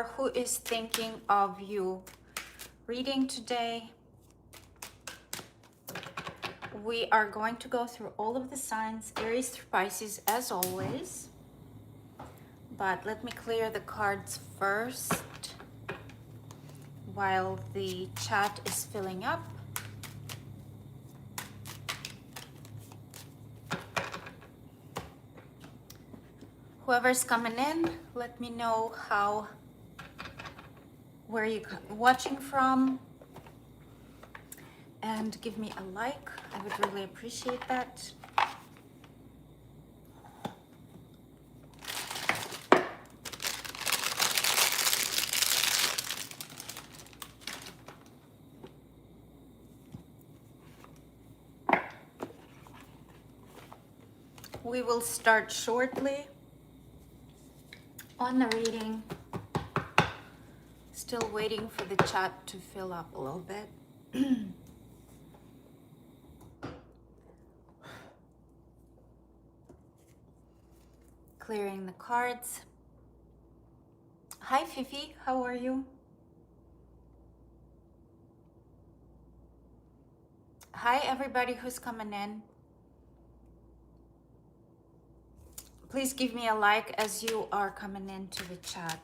for Who is Thinking of You reading today. We are going to go through all of the signs, Aries through Pisces as always. But let me clear the cards first while the chat is filling up. Whoever's coming in, let me know where you're watching from, and give me a like. I would really appreciate that. We will start shortly on the reading. Still waiting for the chat to fill up a little bit. Clearing the cards. Hi Fifi, how are you? Hi everybody who's coming in. Please give me a like as you are coming into the chat.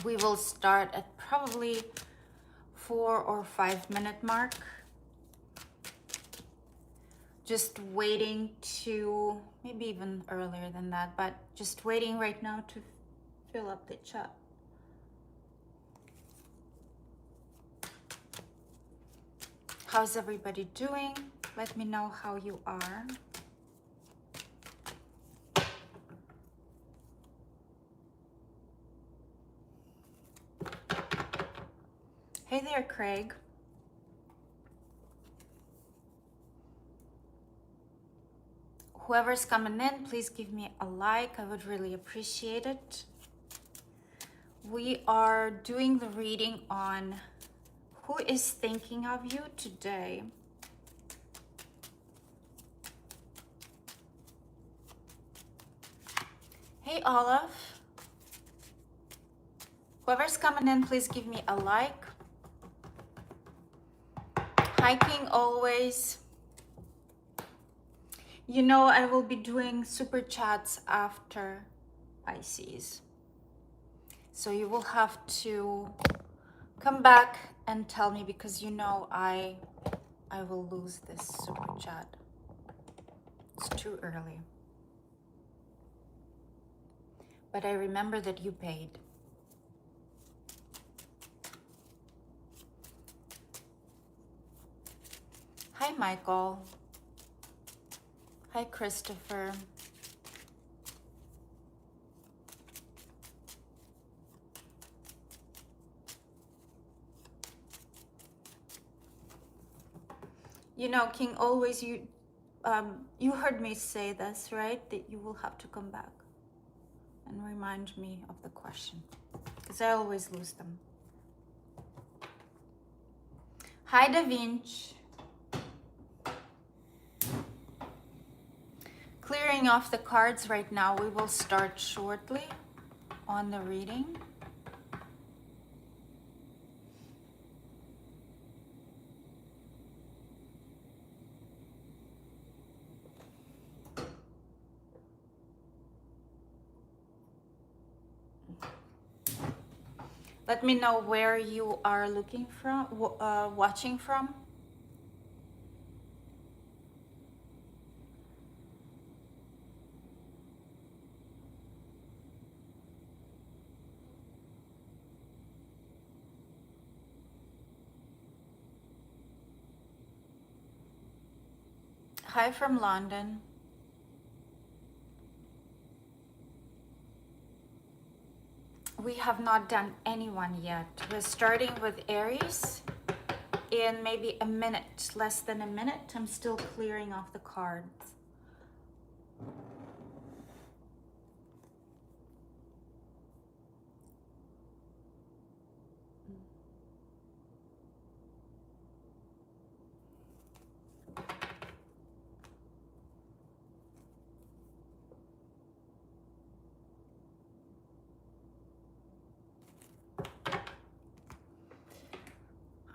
We will start at probably 4 or 5 minute mark. Just waiting to, maybe even earlier than that, but just waiting right now to fill up the chat. How's everybody doing? Let me know how you are. Hey there, Craig. Whoever's coming in, please give me a like. I would really appreciate it. We are doing the reading on Who is Thinking of You today. Hey, Olive. Whoever's coming in, please give me a like. Hiking always. You know, I will be doing super chats after Pisces. So you will have to come back and tell me, because you know I will lose this super chat. It's too early. But I remember that you paid. Hi, Michael. Hi, Christopher. You know, King, always you heard me say this, right? That you will have to come back and remind me of the question, because I always lose them. Hi, Da Vinci. Clearing off the cards right now. We will start shortly on the reading. Let me know where you are looking from, watching from. Hi from London. We have not done anyone yet. We're starting with Aries in maybe a minute, less than a minute. I'm still clearing off the cards.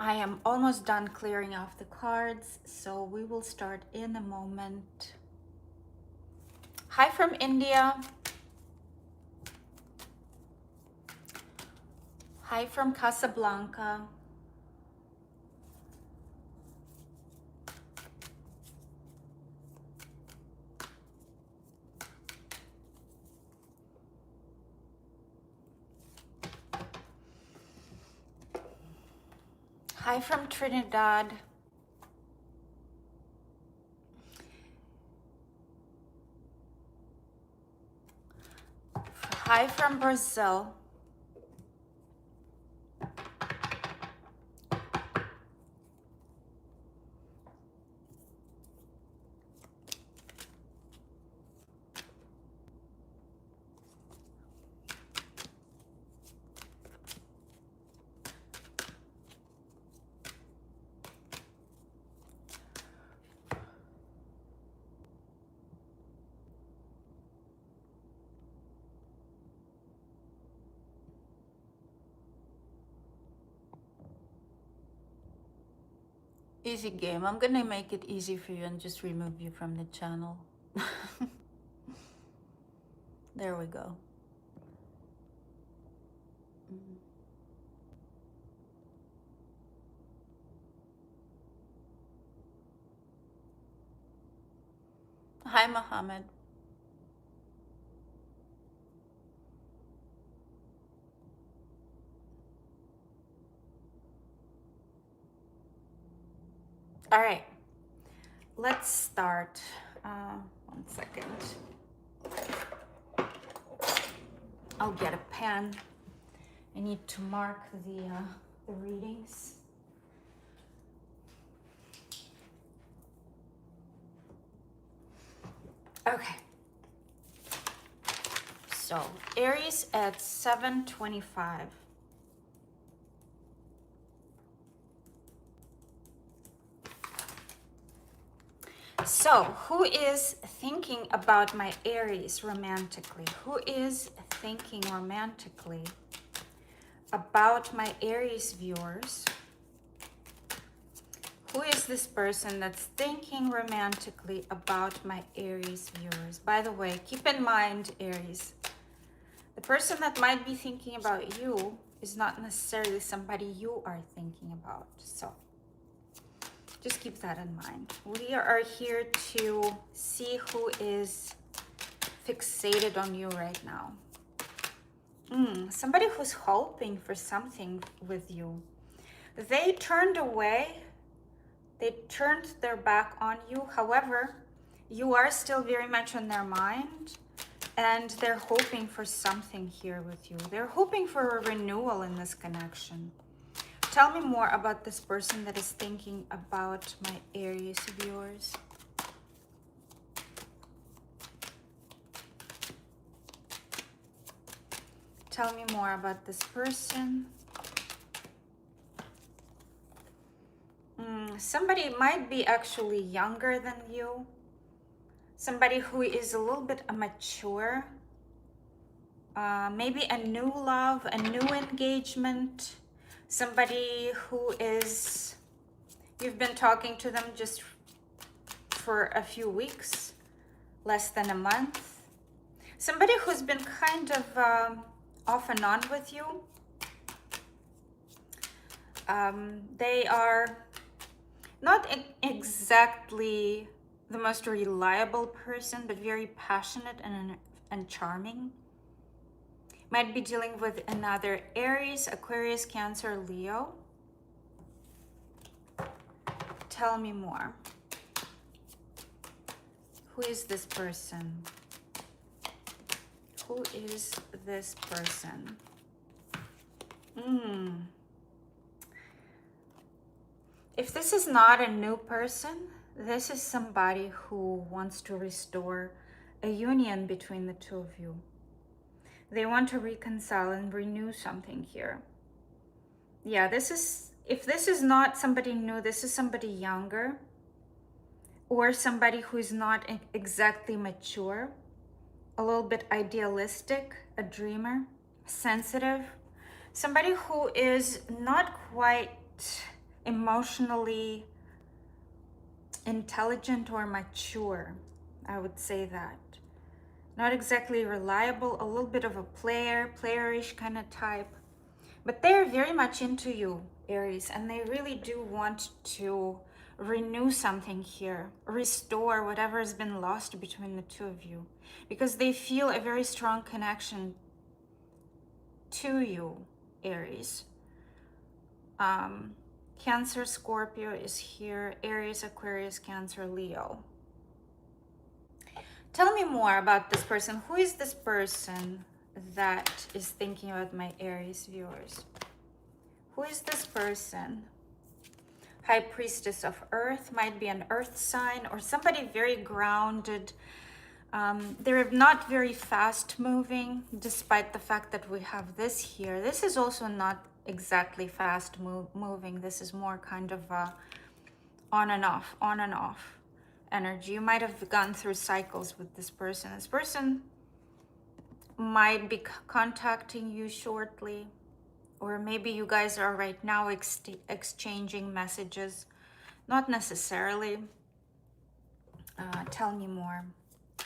I am almost done clearing off the cards, so we will start in a moment. Hi from India. Hi from Casablanca. Hi from Trinidad. Hi from Brazil. Easy game. I'm gonna make it easy for you and just remove you from the channel. There we go. Hi, Mohammed. All right, let's start. 1 second. I'll get a pen. I need to mark the readings. Okay. So Aries at 7:25. So who is thinking about my Aries romantically? Who is thinking romantically about my Aries viewers? Who is this person that's thinking romantically about my Aries viewers? By the way, keep in mind, Aries, the person that might be thinking about you is not necessarily somebody you are thinking about. So just keep that in mind. We are here to see who is fixated on you right now. Somebody who's hoping for something with you. They turned away. They turned their back on you. However, you are still very much on their mind, and they're hoping for something here with you. They're hoping for a renewal in this connection. Tell me more about this person that is thinking about my Aries viewers. Tell me more about this person. Somebody might be actually younger than you. Somebody who is a little bit immature. Maybe a new love, a new engagement. Somebody who is, you've been talking to them just for a few weeks, less than a month. Somebody who's been kind of off and on with you. They are not exactly the most reliable person, but very passionate and charming. Might be dealing with another Aries, Aquarius, Cancer, Leo. Tell me more. Who is this person? Who is this person? If this is not a new person, this is somebody who wants to restore a union between the two of you. They want to reconcile and renew something here. Yeah, if this is not somebody new, this is somebody younger, or somebody who is not exactly mature, a little bit idealistic, a dreamer, sensitive, somebody who is not quite emotionally intelligent or mature. I would say that. Not exactly reliable, a little bit of a playerish kind of type. But they're very much into you, Aries, and they really do want to renew something here, restore whatever has been lost between the two of you, because they feel a very strong connection to you, Aries. Cancer, Scorpio is here, Aries, Aquarius, Cancer, Leo. Tell me more about this person. Who is this person that is thinking about my Aries viewers? Who is this person? High Priestess of Earth, might be an earth sign or somebody very grounded. They're not very fast moving, despite the fact that we have this here. This is also not exactly fast moving. This is more kind of on and off energy. You might have gone through cycles with this person. This person might be contacting you shortly, or maybe you guys are right now exchanging messages. Not necessarily. Tell me more.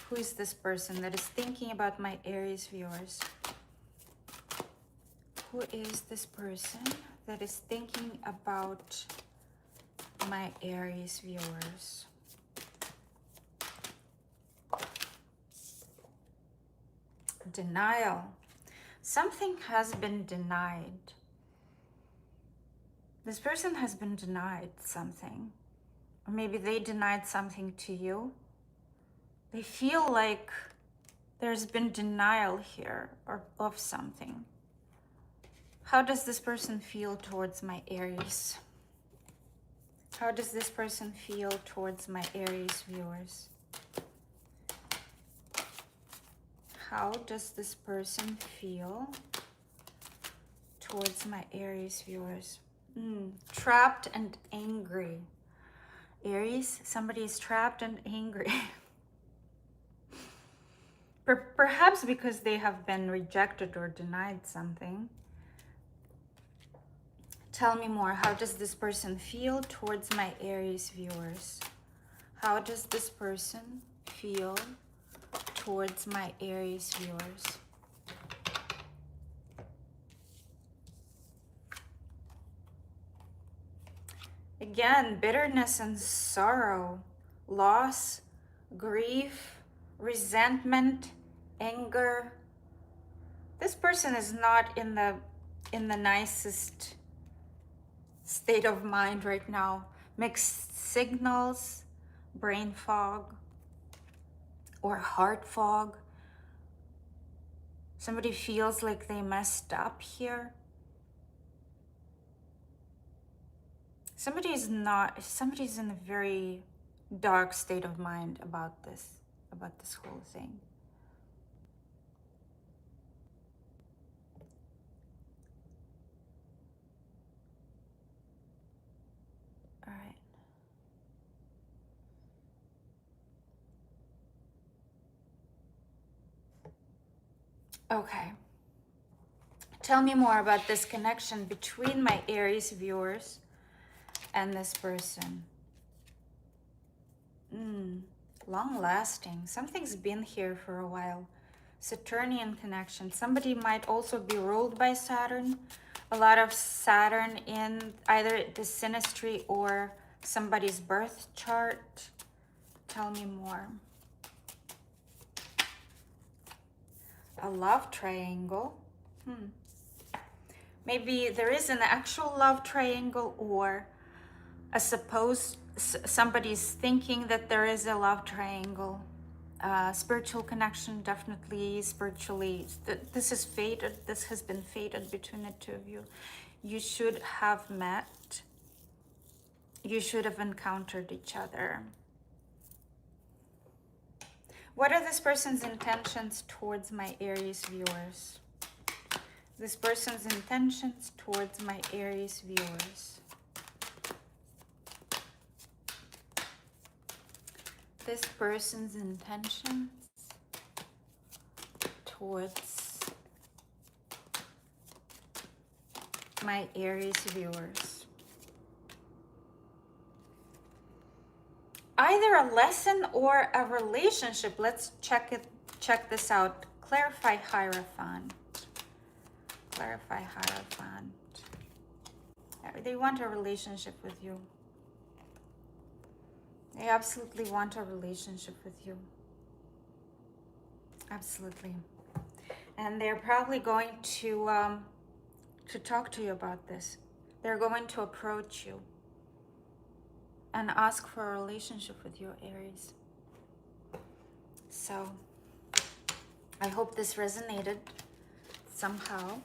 Who is this person that is thinking about my Aries viewers? Who is this person that is thinking about my Aries viewers? Denial. Something has been denied. This person has been denied something. Or maybe they denied something to you. They feel like there's been denial here or of something. How does this person feel towards my Aries? How does this person feel towards my Aries viewers? How does this person feel towards my Aries viewers? Trapped and angry. Aries, somebody is trapped and angry. Perhaps because they have been rejected or denied something. Tell me more. How does this person feel towards my Aries viewers? How does this person feel towards my Aries viewers? Again, bitterness and sorrow, loss, grief, resentment, anger. This person is not in the nicest state of mind right now. Mixed signals, brain fog, or heart fog. Somebody feels like they messed up here. Somebody's in a very dark state of mind about this whole thing. All right. Okay. Tell me more about this connection between my Aries viewers and this person. Long lasting. Something's been here for a while. Saturnian connection. Somebody might also be ruled by Saturn. A lot of Saturn in either the synastry or somebody's birth chart. Tell me more. A love triangle. Maybe there is an actual love triangle, or I suppose somebody's thinking that there is a love triangle. Spiritual connection, definitely spiritually. This is fated. This has been fated between the two of you. You should have met. You should have encountered each other. What are this person's intentions towards my Aries viewers? This person's intentions towards my Aries viewers. This person's intentions towards my Aries viewers. either a lesson or a relationship. Let's check this out. Clarify Hierophant. Clarify Hierophant. They want a relationship with you. They absolutely want a relationship with you. Absolutely. And they're probably going to talk to you about this. They're going to approach you and ask for a relationship with you, Aries. So I hope this resonated somehow.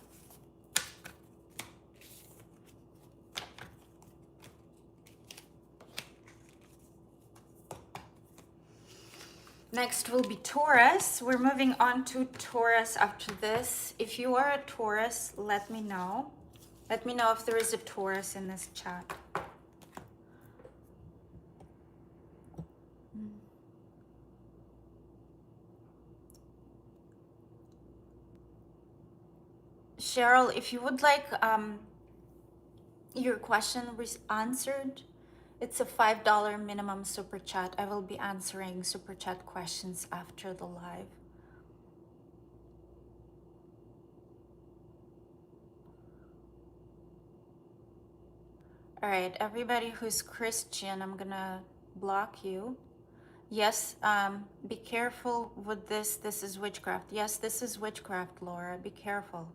Next will be Taurus. We're moving on to Taurus after this. If you are a Taurus, let me know. Let me know if there is a Taurus in this chat. Cheryl, if you would like your question answered, it's a $5 minimum super chat. I will be answering super chat questions after the live. All right, everybody who's Christian, I'm gonna block you. Yes, be careful with this. This is witchcraft. Yes, this is witchcraft, Laura. Be careful.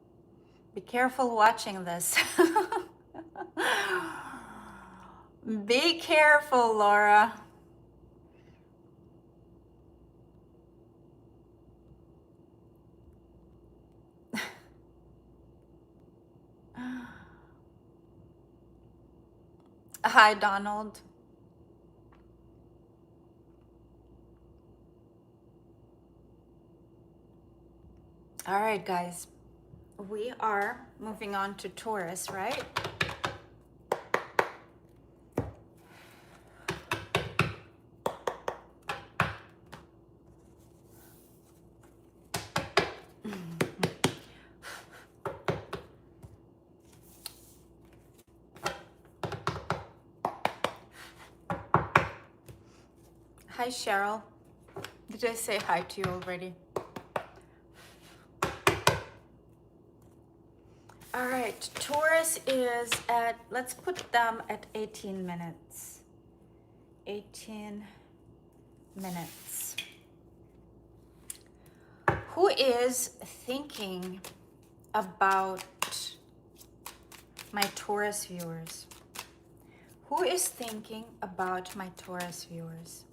Be careful watching this. Be careful, Laura. Hi, Donald. All right, guys. We are moving on to Taurus, right? Hi, Cheryl. Did I say hi to you already? All right, Taurus is at, let's put them at 18 minutes. 18 minutes. Who is thinking about my Taurus viewers? Who is thinking about my Taurus viewers?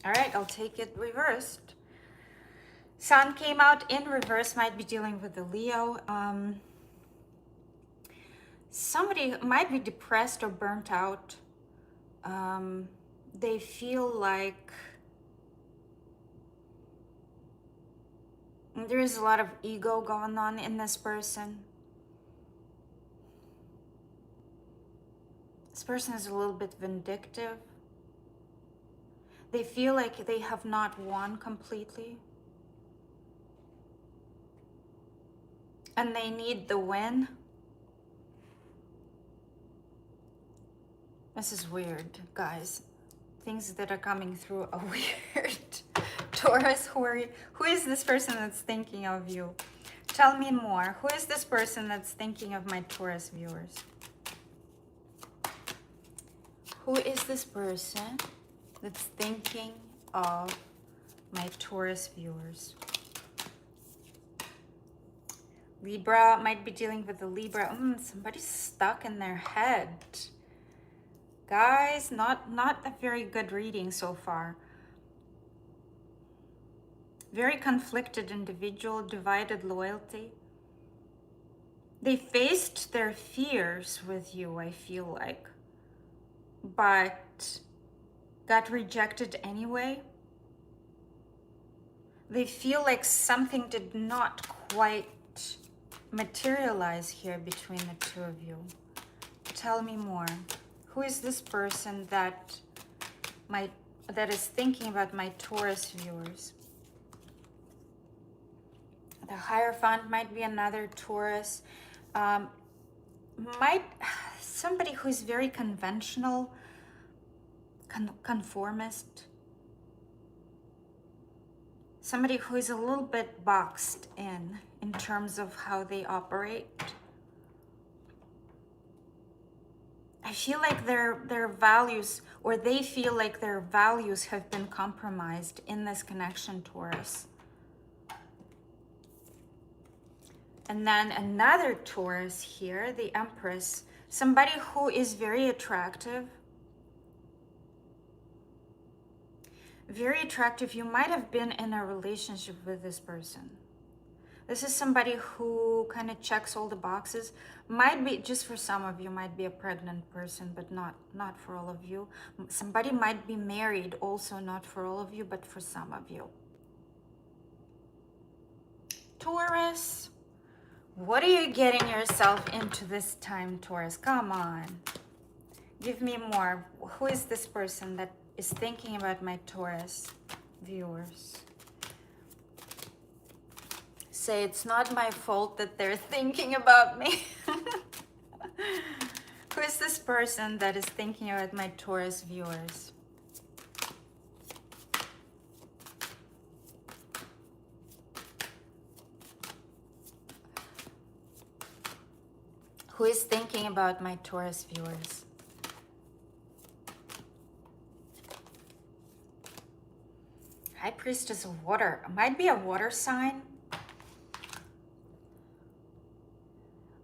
All right, I'll take it reversed. Sun came out in reverse, might be dealing with the Leo. Somebody might be depressed or burnt out. They feel like there is a lot of ego going on in this person. This person is a little bit vindictive. They feel like they have not won completely. And they need the win. This is weird, guys. Things that are coming through are weird. Taurus, who is this person that's thinking of you? Tell me more. Who is this person that's thinking of my Taurus viewers? Who is this person that's thinking of my Taurus viewers? Libra might be dealing with the Libra. Somebody's stuck in their head. Guys, not a very good reading so far. Very conflicted individual, divided loyalty. They faced their fears with you, I feel like, but got rejected anyway. They feel like something did not quite materialize here between the two of you. Tell me more. Who is this person that is thinking about my Taurus viewers? The Hierophant might be another Taurus. somebody who is very conventional, conformist. Somebody who is a little bit boxed in terms of how they operate. I feel like their values, or they feel like their values have been compromised in this connection, Taurus. And then another Taurus here, the Empress. Somebody who is very attractive. Very attractive. You might have been in a relationship with this person. This is somebody who kind of checks all the boxes. Might be, just for some of you, might be a pregnant person, but not for all of you. Somebody might be married, also not for all of you, but for some of you. Taurus, what are you getting yourself into this time, Taurus? Come on. Give me more. Who is this person that is thinking about my Taurus viewers? Say it's not my fault that they're thinking about me. Who is this person that is thinking about my Taurus viewers? Who is thinking about my Taurus viewers? High Priestess of Water. Might be a water sign.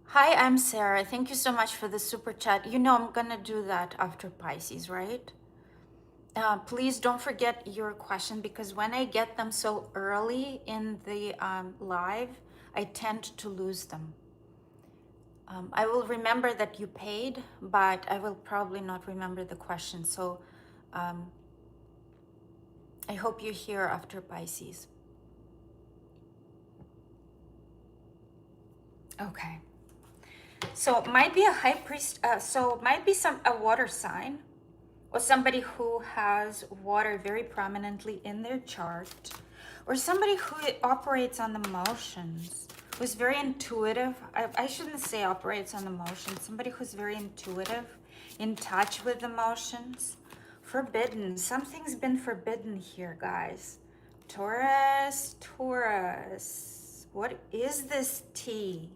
Hi, I'm Sarah. Thank you so much for the super chat. You know I'm gonna do that after Pisces, right? Please don't forget your question, because when I get them so early in the live, I tend to lose them. I will remember that you paid, but I will probably not remember the question. So I hope you're here after Pisces. Okay. So it might be a high priest, so it might be a water sign, or somebody who has water very prominently in their chart, or somebody who operates on the emotions, who's very intuitive. I shouldn't say operates on emotions. Somebody who's very intuitive, in touch with emotions. Forbidden. Something's been forbidden here, guys. Taurus, Taurus. What is this tea?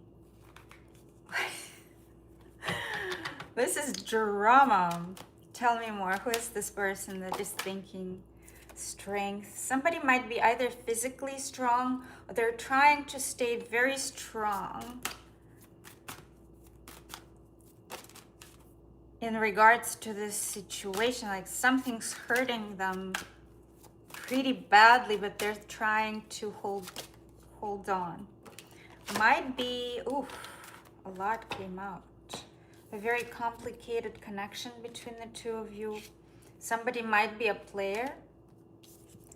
This is drama. Tell me more. Who is this person that is thinking strength? Somebody might be either physically strong, or they're trying to stay very strong in regards to this situation. Like something's hurting them pretty badly, but they're trying to hold on. Might be, oof, a lot came out. A very complicated connection between the two of you. Somebody might be a player.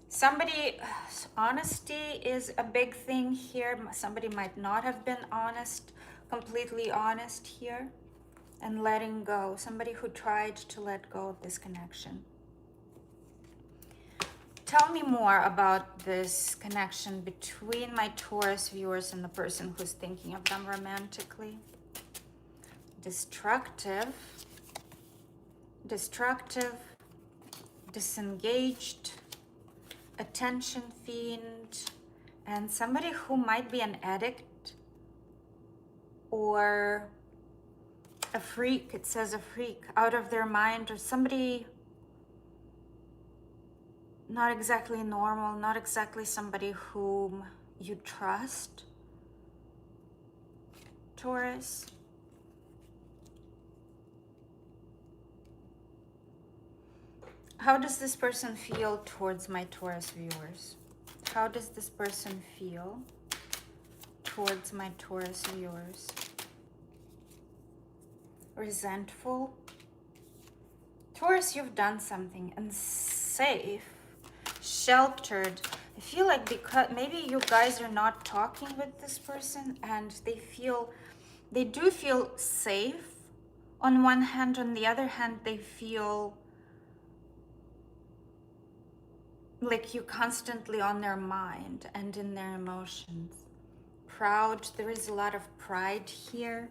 Somebody, honesty is a big thing here. Somebody might not have been honest, completely honest here, and letting go. Somebody who tried to let go of this connection. Tell me more about this connection between my Taurus viewers and the person who's thinking of them romantically. Destructive, disengaged, attention fiend, and somebody who might be an addict or a freak. It says a freak, out of their mind, or somebody not exactly normal, not exactly somebody whom you trust, Taurus. How does this person feel towards my Taurus viewers? How does this person feel towards my Taurus viewers? Resentful. Taurus, you've done something. And safe, sheltered. I feel like because maybe you guys are not talking with this person, and they do feel safe on one hand. On the other hand, they feel like you're constantly on their mind and in their emotions. Proud. There is a lot of pride here.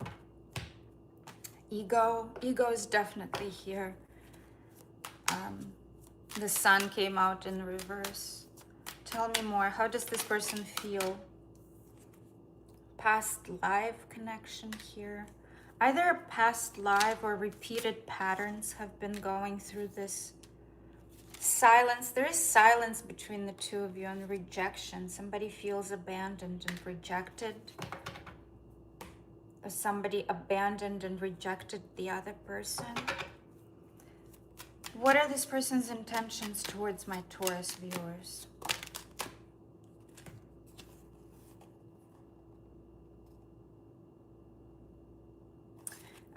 Ego. Ego is definitely here. The sun came out in reverse. Tell me more. How does this person feel? Past life connection here. Either a past life or repeated patterns have been going through this. Silence. There is silence between the two of you, and rejection. Somebody feels abandoned and rejected. Or somebody abandoned and rejected the other person. What are this person's intentions towards my Taurus viewers?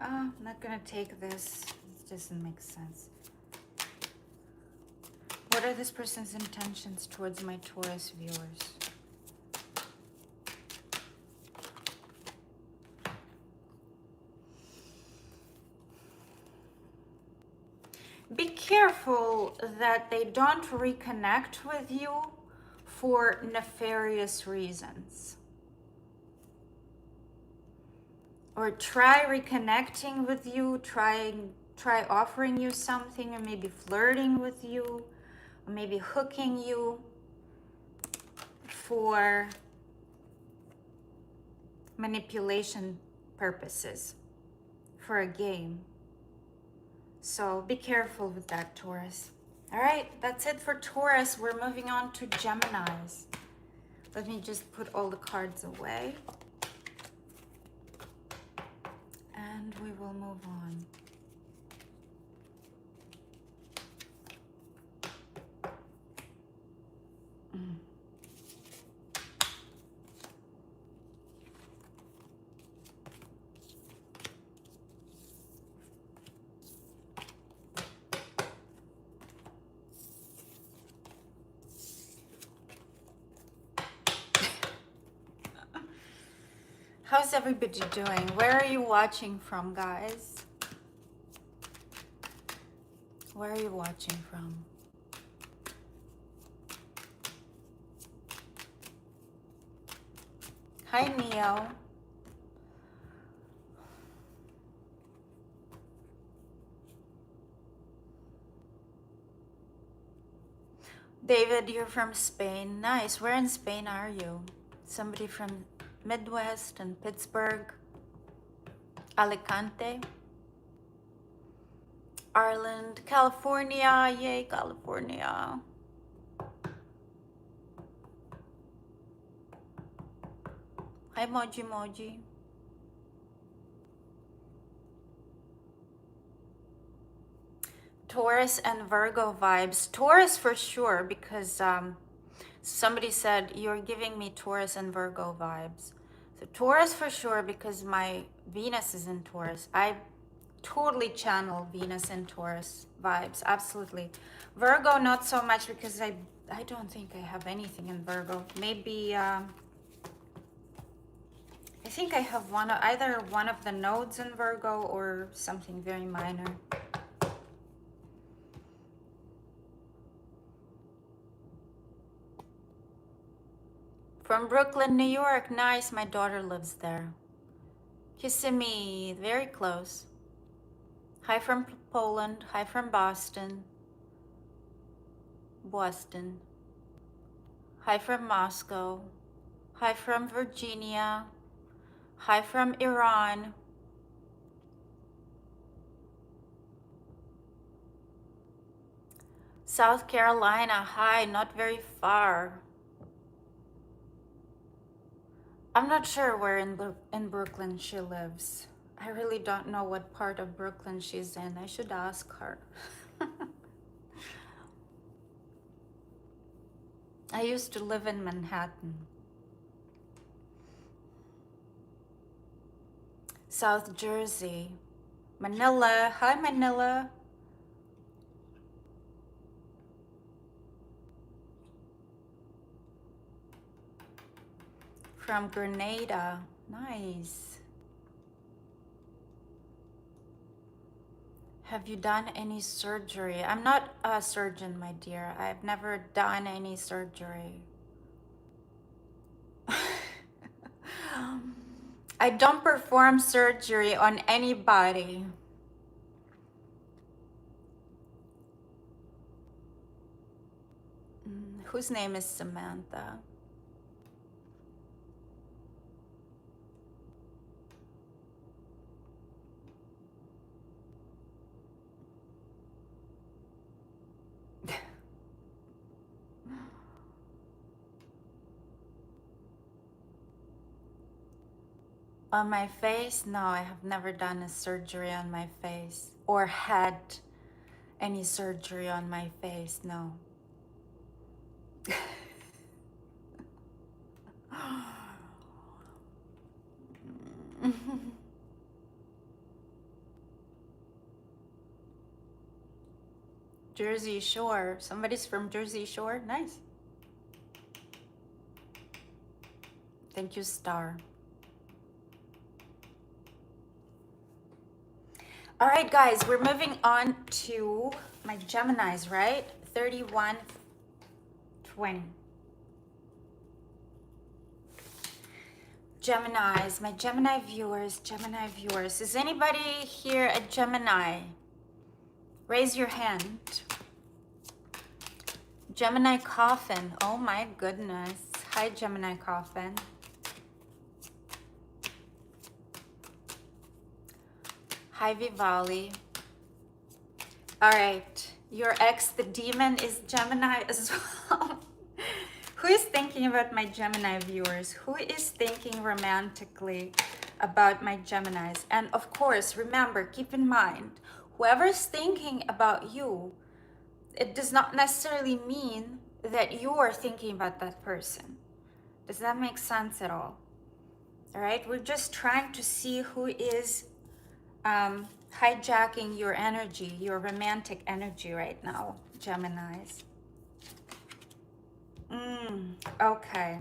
I'm not gonna take this. It doesn't make sense. What are this person's intentions towards my Taurus viewers? Be careful that they don't reconnect with you for nefarious reasons. Or try reconnecting with you, try offering you something, or maybe flirting with you, or maybe hooking you for manipulation purposes, for a game. So be careful with that, Taurus. All right, that's it for Taurus. We're moving on to Geminis. Let me just put all the cards away. And we will move on. How's everybody doing? Where are you watching from, guys? Where are you watching from? Hi, Neo. David, you're from Spain. Nice. Where in Spain are you? Somebody from Midwest and Pittsburgh, Alicante, Ireland, California. Yay, California. Hi, Moji Moji. Taurus and Virgo vibes. Taurus for sure, because somebody said you're giving me Taurus and Virgo vibes. So Taurus for sure, because my Venus is in Taurus. I totally channel Venus in Taurus vibes, absolutely. Virgo not so much, because I don't think I have anything in Virgo. Maybe I think I have either one of the nodes in Virgo or something very minor. From Brooklyn, New York. Nice. My daughter lives there. Kissimmee, very close. Hi from Poland. Hi from Boston. Boston. Hi from Moscow. Hi from Virginia. Hi from Iran. South Carolina. Hi, not very far. I'm not sure where in Brooklyn she lives. I really don't know what part of Brooklyn she's in. I should ask her. I used to live in Manhattan. South Jersey. Manila. Hi, Manila. From Grenada. Nice. Have you done any surgery? I'm not a surgeon, my dear. I've never done any surgery. I I don't perform surgery on anybody. Whose name is Samantha? On my face? No, I have never done a surgery on my face or had any surgery on my face. No. Jersey Shore. Somebody's from Jersey Shore. Nice. Thank you, Star. All right, guys, we're moving on to my Geminis, right? 3120. Geminis, my Gemini viewers, Gemini viewers. Is anybody here a Gemini? Raise your hand. Gemini Coffin. Oh my goodness. Hi, Gemini Coffin. Hi, Vivali. All right. Your ex, the demon, is Gemini as well. Who is thinking about my Gemini viewers? Who is thinking romantically about my Geminis? And of course, remember, keep in mind, whoever's thinking about you, it does not necessarily mean that you are thinking about that person. Does that make sense at all? All right, we're just trying to see who is hijacking your energy, your romantic energy right now, Geminis. Okay,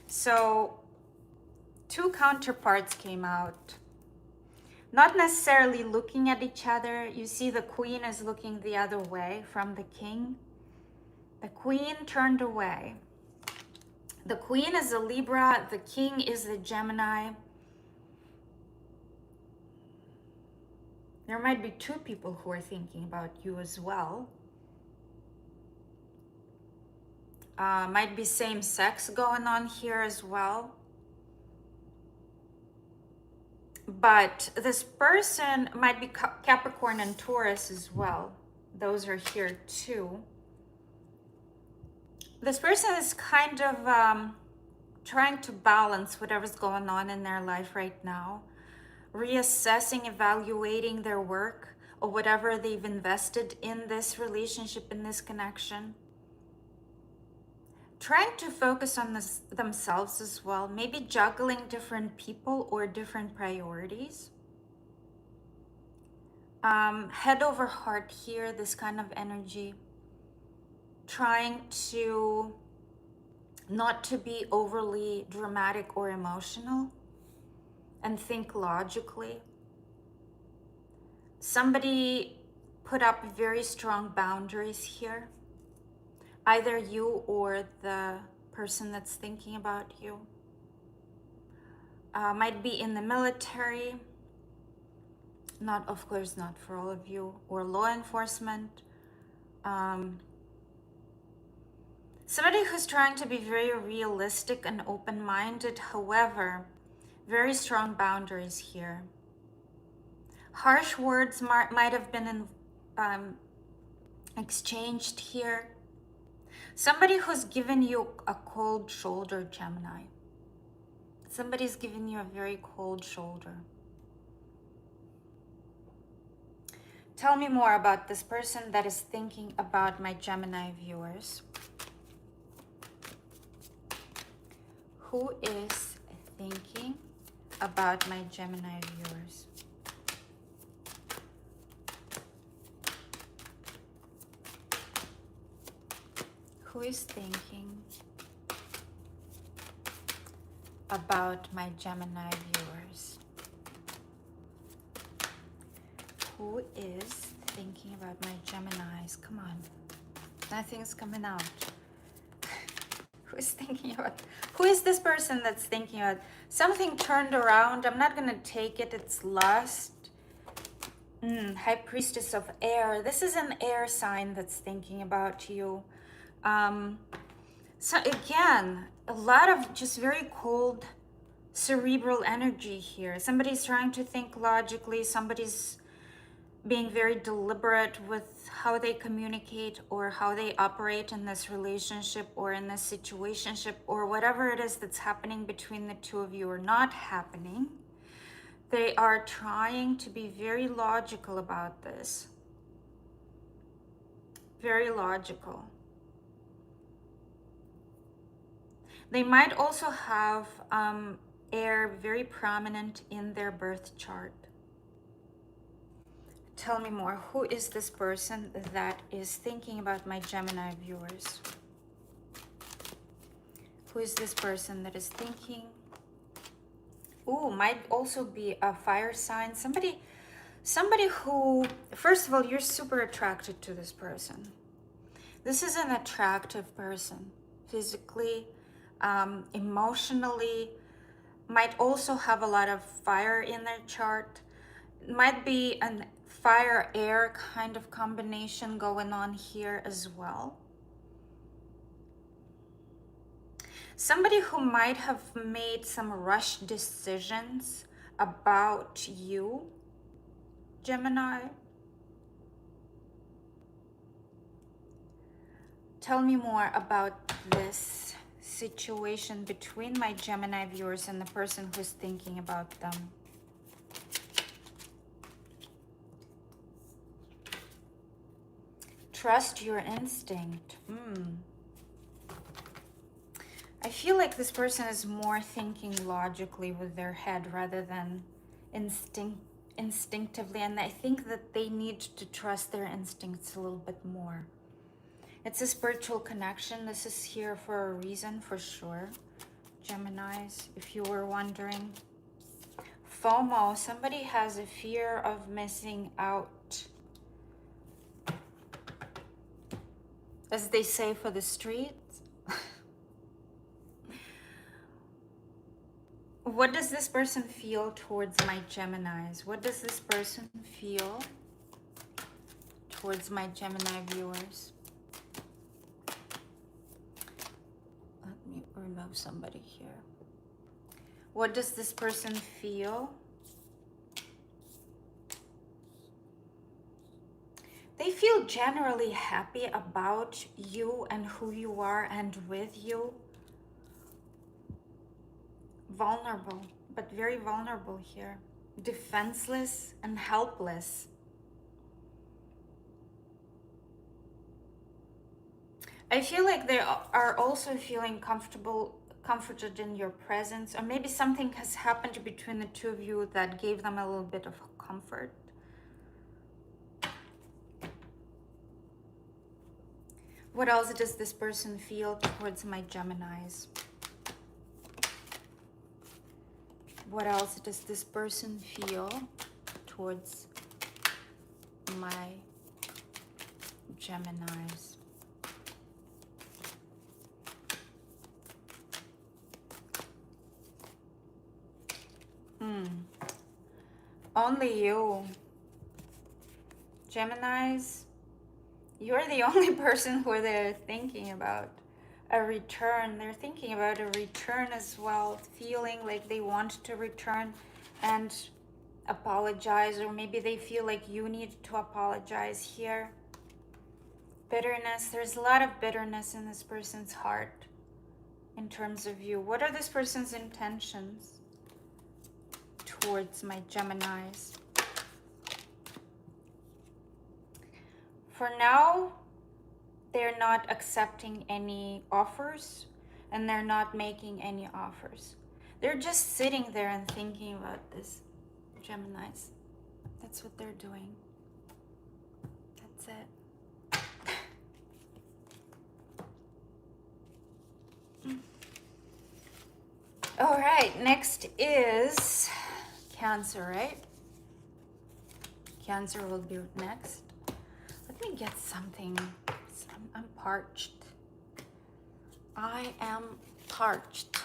so two counterparts came out. Not necessarily looking at each other. You see the queen is looking the other way from the king. The queen turned away. The queen is a Libra. The king is a Gemini. There might be two people who are thinking about you as well. Might be same sex going on here as well. But this person might be Capricorn and Taurus as well. Those are here too. This person is kind of trying to balance whatever's going on in their life right now. Reassessing, evaluating their work or whatever they've invested in this relationship, in this connection. Trying to focus on themselves as well, maybe juggling different people or different priorities. Head over heart here, this kind of energy. Trying to not to be overly dramatic or emotional and think logically. Somebody put up very strong boundaries here. Either you or the person that's thinking about you. Might be in the military. Not, of course, not for all of you. Or law enforcement. Somebody who's trying to be very realistic and open-minded. However, very strong boundaries here. Harsh words might have been exchanged here. Somebody who's given you a cold shoulder, Gemini. Somebody's giving you a very cold shoulder. Tell me more about this person that is thinking about my Gemini viewers. Who is thinking about my Gemini viewers? Who is thinking about my Gemini viewers? Who is thinking about my Geminis? Come on. Nothing's coming out. Who is thinking about, who is this person that's thinking about something turned around? I'm not gonna take it, it's lust. High Priestess of Air. This is an air sign that's thinking about you. So again, a lot of just very cold cerebral energy here. Somebody's trying to think logically, somebody's being very deliberate with how they communicate or how they operate in this relationship or in this situationship, or whatever it is that's happening between the two of you or not happening. They are trying to be very logical about this. Very logical. They might also have air very prominent in their birth chart. Tell me more. Who is this person that is thinking about my Gemini viewers? Who is this person that is thinking? Ooh, might also be a fire sign. Somebody who, first of all, you're super attracted to this person. This is an attractive person, physically, emotionally, might also have a lot of fire in their chart. Might be an fire-air kind of combination going on here as well. Somebody who might have made some rush decisions about you, Gemini. Tell me more about this situation between my Gemini viewers and the person who's thinking about them. Trust your instinct. I feel like this person is more thinking logically with their head rather than instinctively, and I think that they need to trust their instincts a little bit more. It's a spiritual connection. This is here for a reason, for sure. Geminis, if you were wondering. FOMO, somebody has a fear of missing out. As they say for the streets. What does this person feel towards my Geminis? What does this person feel towards my Gemini viewers? Let me remove somebody here. What does this person feel? They feel generally happy about you and who you are and with you. Vulnerable, but very vulnerable here. Defenseless and helpless. I feel like they are also feeling comforted in your presence, or maybe something has happened between the two of you that gave them a little bit of comfort. What else does this person feel towards my Geminis? What else does this person feel towards my Geminis? Only you. Geminis, you're the only person who they're thinking about a return. They're thinking about a return as well, feeling like they want to return and apologize, or maybe they feel like you need to apologize here. Bitterness, there's a lot of bitterness in this person's heart in terms of you. What are this person's intentions towards my Geminis? For now, they're not accepting any offers, and they're not making any offers. They're just sitting there and thinking about this, Geminis. That's what they're doing. That's it. All right, next is Cancer, right? Cancer will be next. Let me get something. I'm parched. I am parched.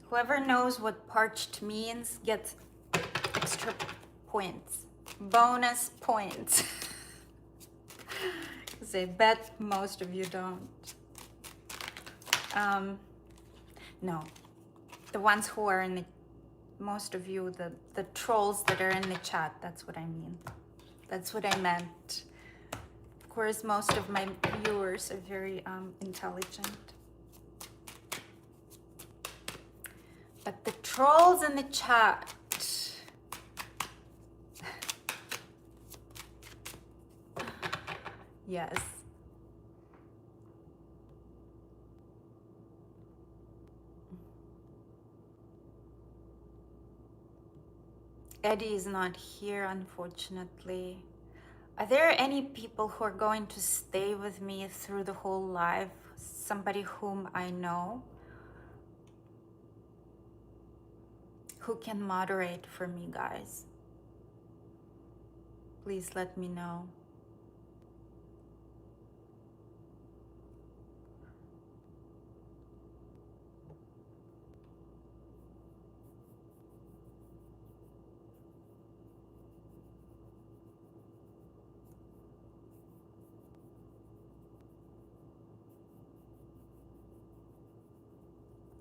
Whoever knows what parched means gets extra points, bonus points. Because I bet most of you don't. No, the ones who are in the, most of you, the trolls that are in the chat, that's what I mean. That's what I meant. Of course, most of my viewers are very intelligent. But the trolls in the chat, yes. Eddie is not here, unfortunately. Are there any people who are going to stay with me through the whole live? Somebody whom I know? Who can moderate for me, guys? Please let me know.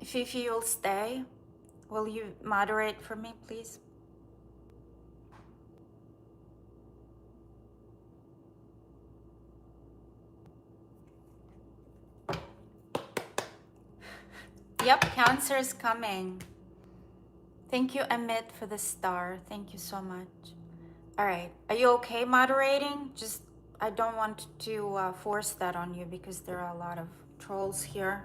Fifi, you'll stay? Will you moderate for me, please? Yep, Cancer is coming. Thank you, Amit, for the star. Thank you so much. All right, are you okay moderating? Just, I don't want to force that on you because there are a lot of trolls here.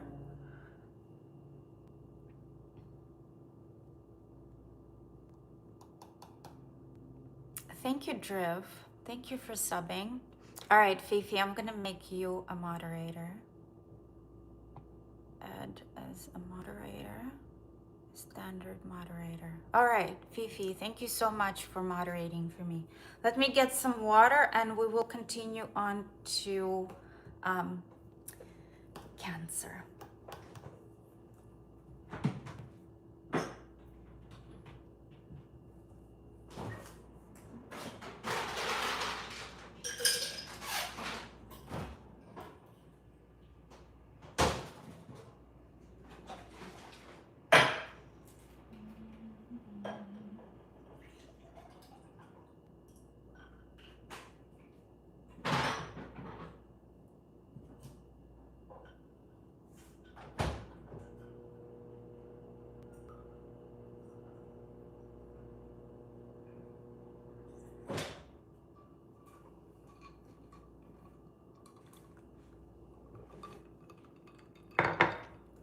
Thank you, Driv. Thank you for subbing. All right, Fifi, I'm gonna make you a moderator. Add as a moderator. Standard moderator. All right, Fifi, thank you so much for moderating for me. Let me get some water and we will continue on to Cancer.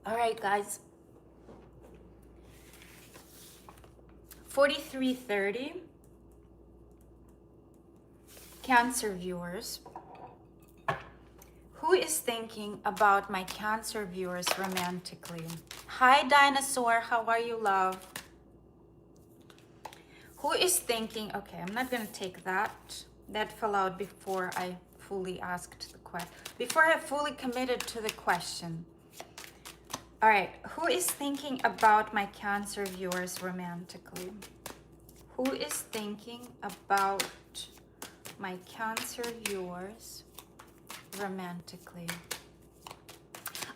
All right, guys. 4330. Cancer viewers. Who is thinking about my Cancer viewers romantically? Hi, Dinosaur. How are you, love? Who is thinking? Okay, I'm not going to take that. That fell out before I fully asked the question. Before I fully committed to the question. All right, who is thinking about my Cancer viewers romantically? Who is thinking about my Cancer viewers romantically?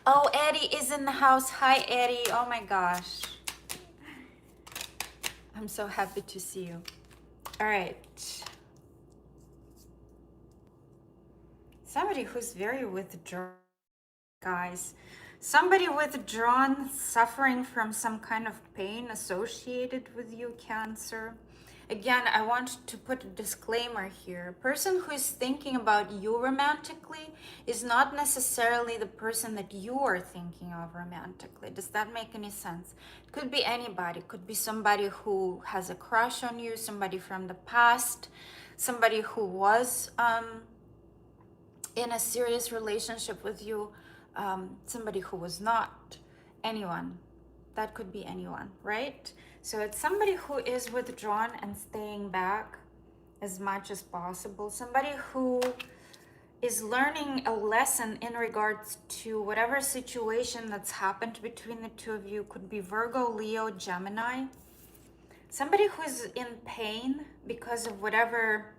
Oh, Eddie is in the house. Hi, Eddie. Oh my gosh. I'm so happy to see you. All right. Somebody who's very withdrawn, guys. Somebody withdrawn, suffering from some kind of pain associated with you, Cancer. Again, I want to put a disclaimer here. A person who is thinking about you romantically is not necessarily the person that you are thinking of romantically. Does that make any sense? It could be anybody. It could be somebody who has a crush on you, somebody from the past, somebody who was in a serious relationship with you, somebody who was not, anyone. That could be anyone, right? So it's somebody who is withdrawn and staying back, as much as possible. Somebody who is learning a lesson in regards to whatever situation that's happened between the two of you. Could be Virgo, Leo, Gemini. Somebody who's in pain because of whatever,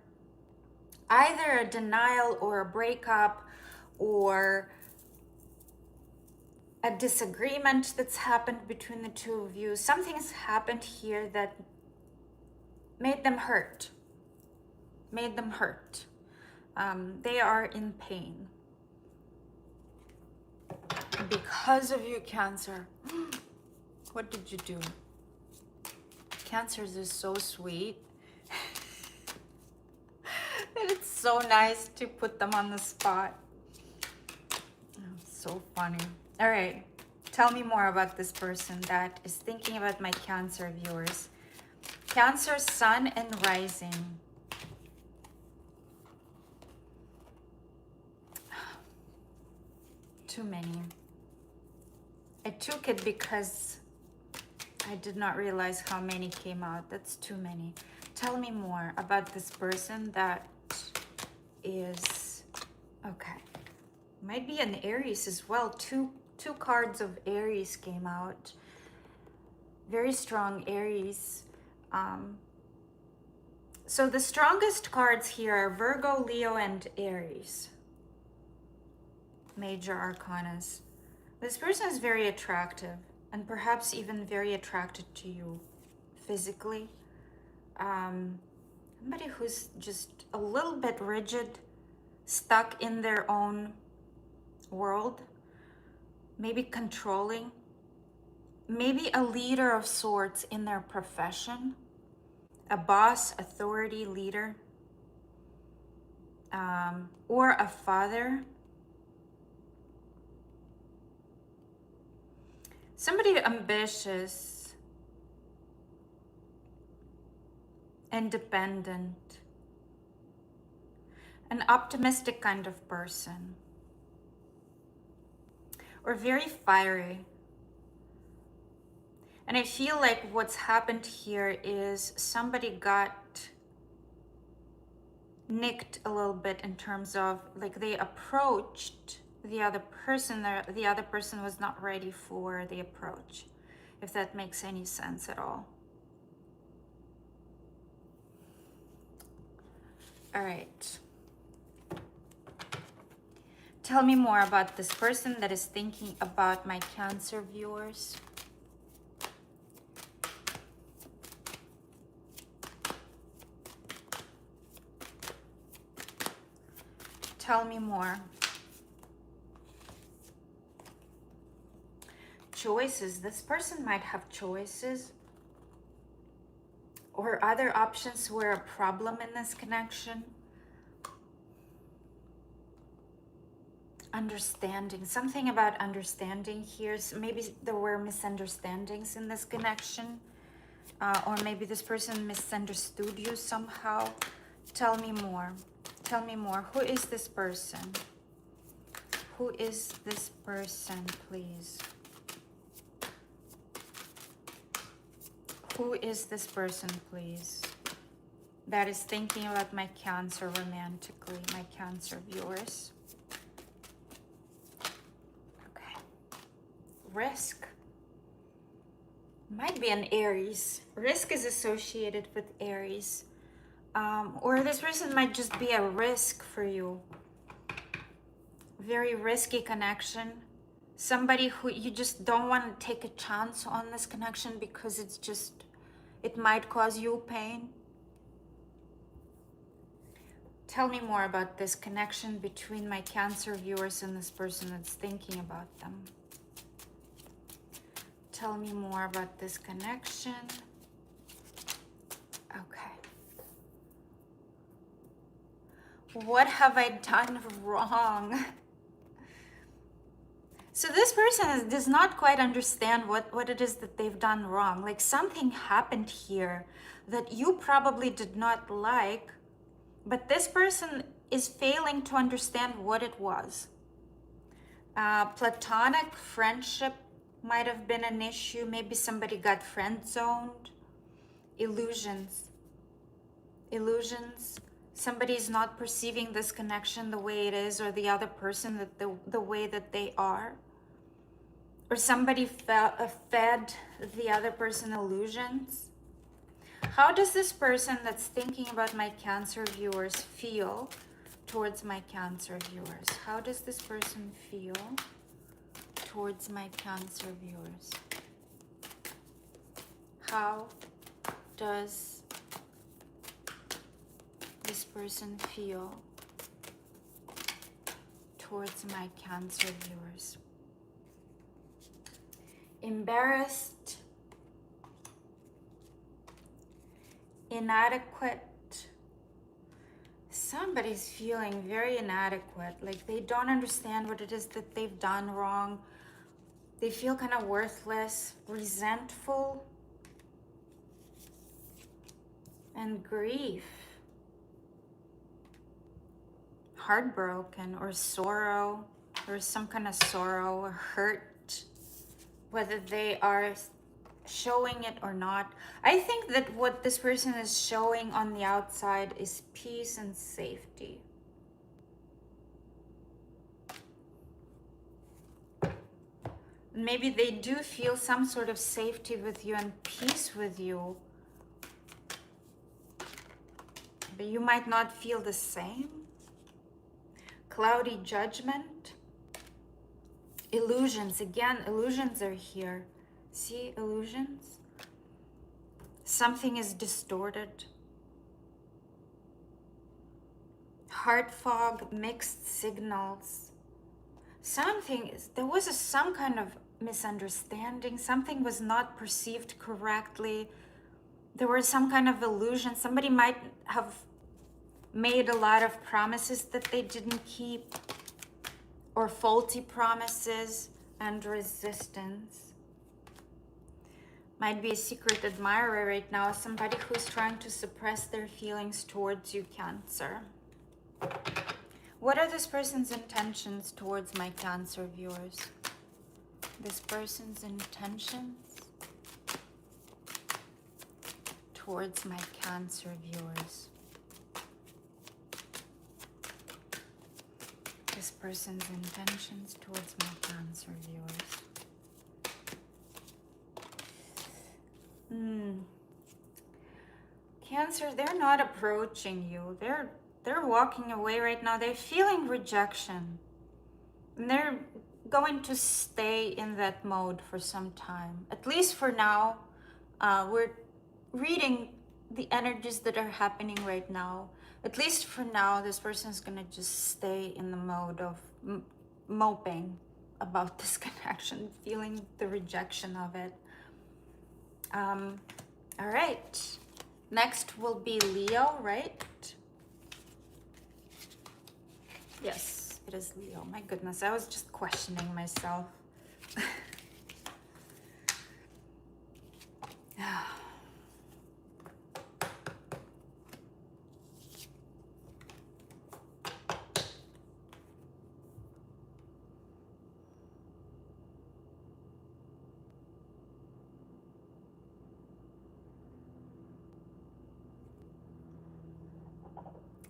either a denial or a breakup or a disagreement that's happened between the two of you. Something's happened here that made them hurt. They are in pain because of you, Cancer. What did you do? Cancers is so sweet. And it's so nice to put them on the spot. So funny. All right, tell me more about this person that is thinking about my Cancer viewers. Cancer, Sun and Rising. Too many. I took it because I did not realize how many came out. That's too many. Tell me more about this person that is, okay. Might be an Aries as well. Two cards of Aries came out. Very strong Aries. So the strongest cards here are Virgo, Leo, and Aries. Major arcanas. This person is very attractive and perhaps even very attracted to you physically. Somebody who's just a little bit rigid, stuck in their own world, maybe controlling, maybe a leader of sorts in their profession, a boss, authority, leader, or a father. Somebody ambitious, independent, an optimistic kind of person, or very fiery. And I feel like what's happened here is somebody got nicked a little bit in terms of, like, they approached the other person, the other person was not ready for the approach, if that makes any sense at all. All right. Tell me more about this person that is thinking about my Cancer viewers. Tell me more. Choices. This person might have choices or other options were a problem in this connection. Understanding. Something about understanding here. So maybe there were misunderstandings in this connection. Or maybe this person misunderstood you somehow. Tell me more. Tell me more. Who is this person? Who is this person, please? Who is this person, please? That is thinking about my Cancer romantically, my Cancer viewers. Okay. Risk. Might be an Aries. Risk is associated with Aries. Or this person might just be a risk for you. Very risky connection. Somebody who you just don't want to take a chance on this connection because it's just, it might cause you pain. Tell me more about this connection between my Cancer viewers and this person that's thinking about them. Tell me more about this connection. Okay. What have I done wrong? So this person does not quite understand what it is that they've done wrong. Like something happened here that you probably did not like, but this person is failing to understand what it was. Platonic friendship might have been an issue. Maybe somebody got friend zoned. Illusions. illusions. Somebody's not perceiving this connection the way it is, or the other person that the way that they are. Or somebody fed the other person illusions. How does this person that's thinking about my Cancer viewers feel towards my Cancer viewers? How does this person feel towards my Cancer viewers? How does this person feel towards my Cancer viewers? Embarrassed, inadequate. Somebody's feeling very inadequate, like they don't understand what it is that they've done wrong. They feel kind of worthless, resentful, and grief. Heartbroken or sorrow, or some kind of sorrow or hurt, whether they are showing it or not. I think that what this person is showing on the outside is peace and safety. Maybe they do feel some sort of safety with you and peace with you, but you might not feel the same. Cloudy judgment. Illusions. Again, illusions are here. See, illusions? Something is distorted. Heart fog, mixed signals. There was some kind of misunderstanding. Something was not perceived correctly. There was some kind of illusion. Somebody might have made a lot of promises that they didn't keep, or faulty promises, and resistance. Might be a secret admirer right now, somebody who's trying to suppress their feelings towards you, Cancer. What are this person's intentions towards my Cancer viewers? This person's intentions towards my Cancer viewers. This person's intentions towards my Cancer viewers. Cancer, they're not approaching you. They're walking away right now. They're feeling rejection. And they're going to stay in that mode for some time. At least for now. We're reading the energies that are happening right now. At least for now, this person is going to just stay in the mode of moping about this connection, feeling the rejection of it. All right. Next will be Leo, right? Yes, it is Leo. My goodness, I was just questioning myself.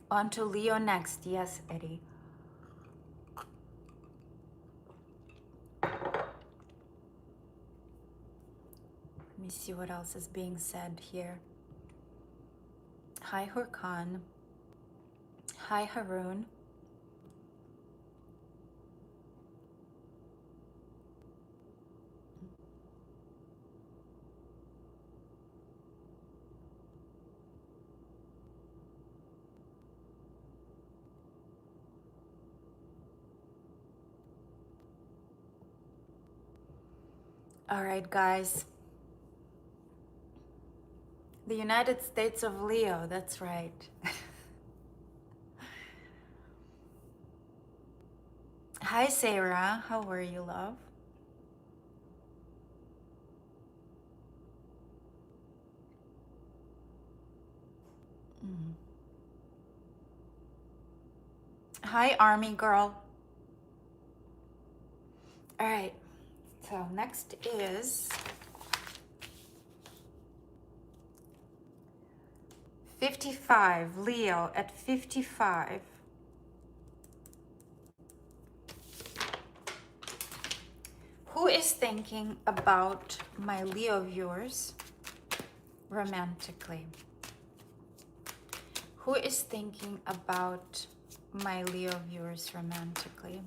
On to Leo next. Yes, Eddie. Let me see what else is being said here. Hi, Hurkan. Hi, Haroon. All right, guys. The United States of Leo, that's right. Hi, Sarah. How are you, love? Hi, Army girl. All right. So next is 55, Leo at 55. Who is thinking about my Leo viewers romantically? Who is thinking about my Leo viewers romantically?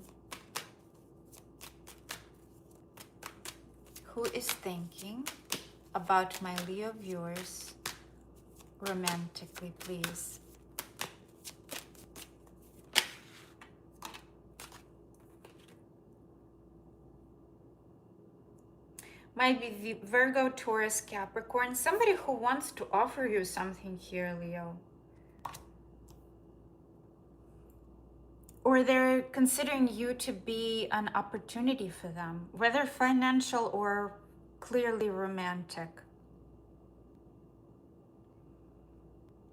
Who is thinking about my Leo viewers romantically, please? Might be Virgo, Taurus, Capricorn. Somebody who wants to offer you something here, Leo. Or they're considering you to be an opportunity for them, whether financial or clearly romantic.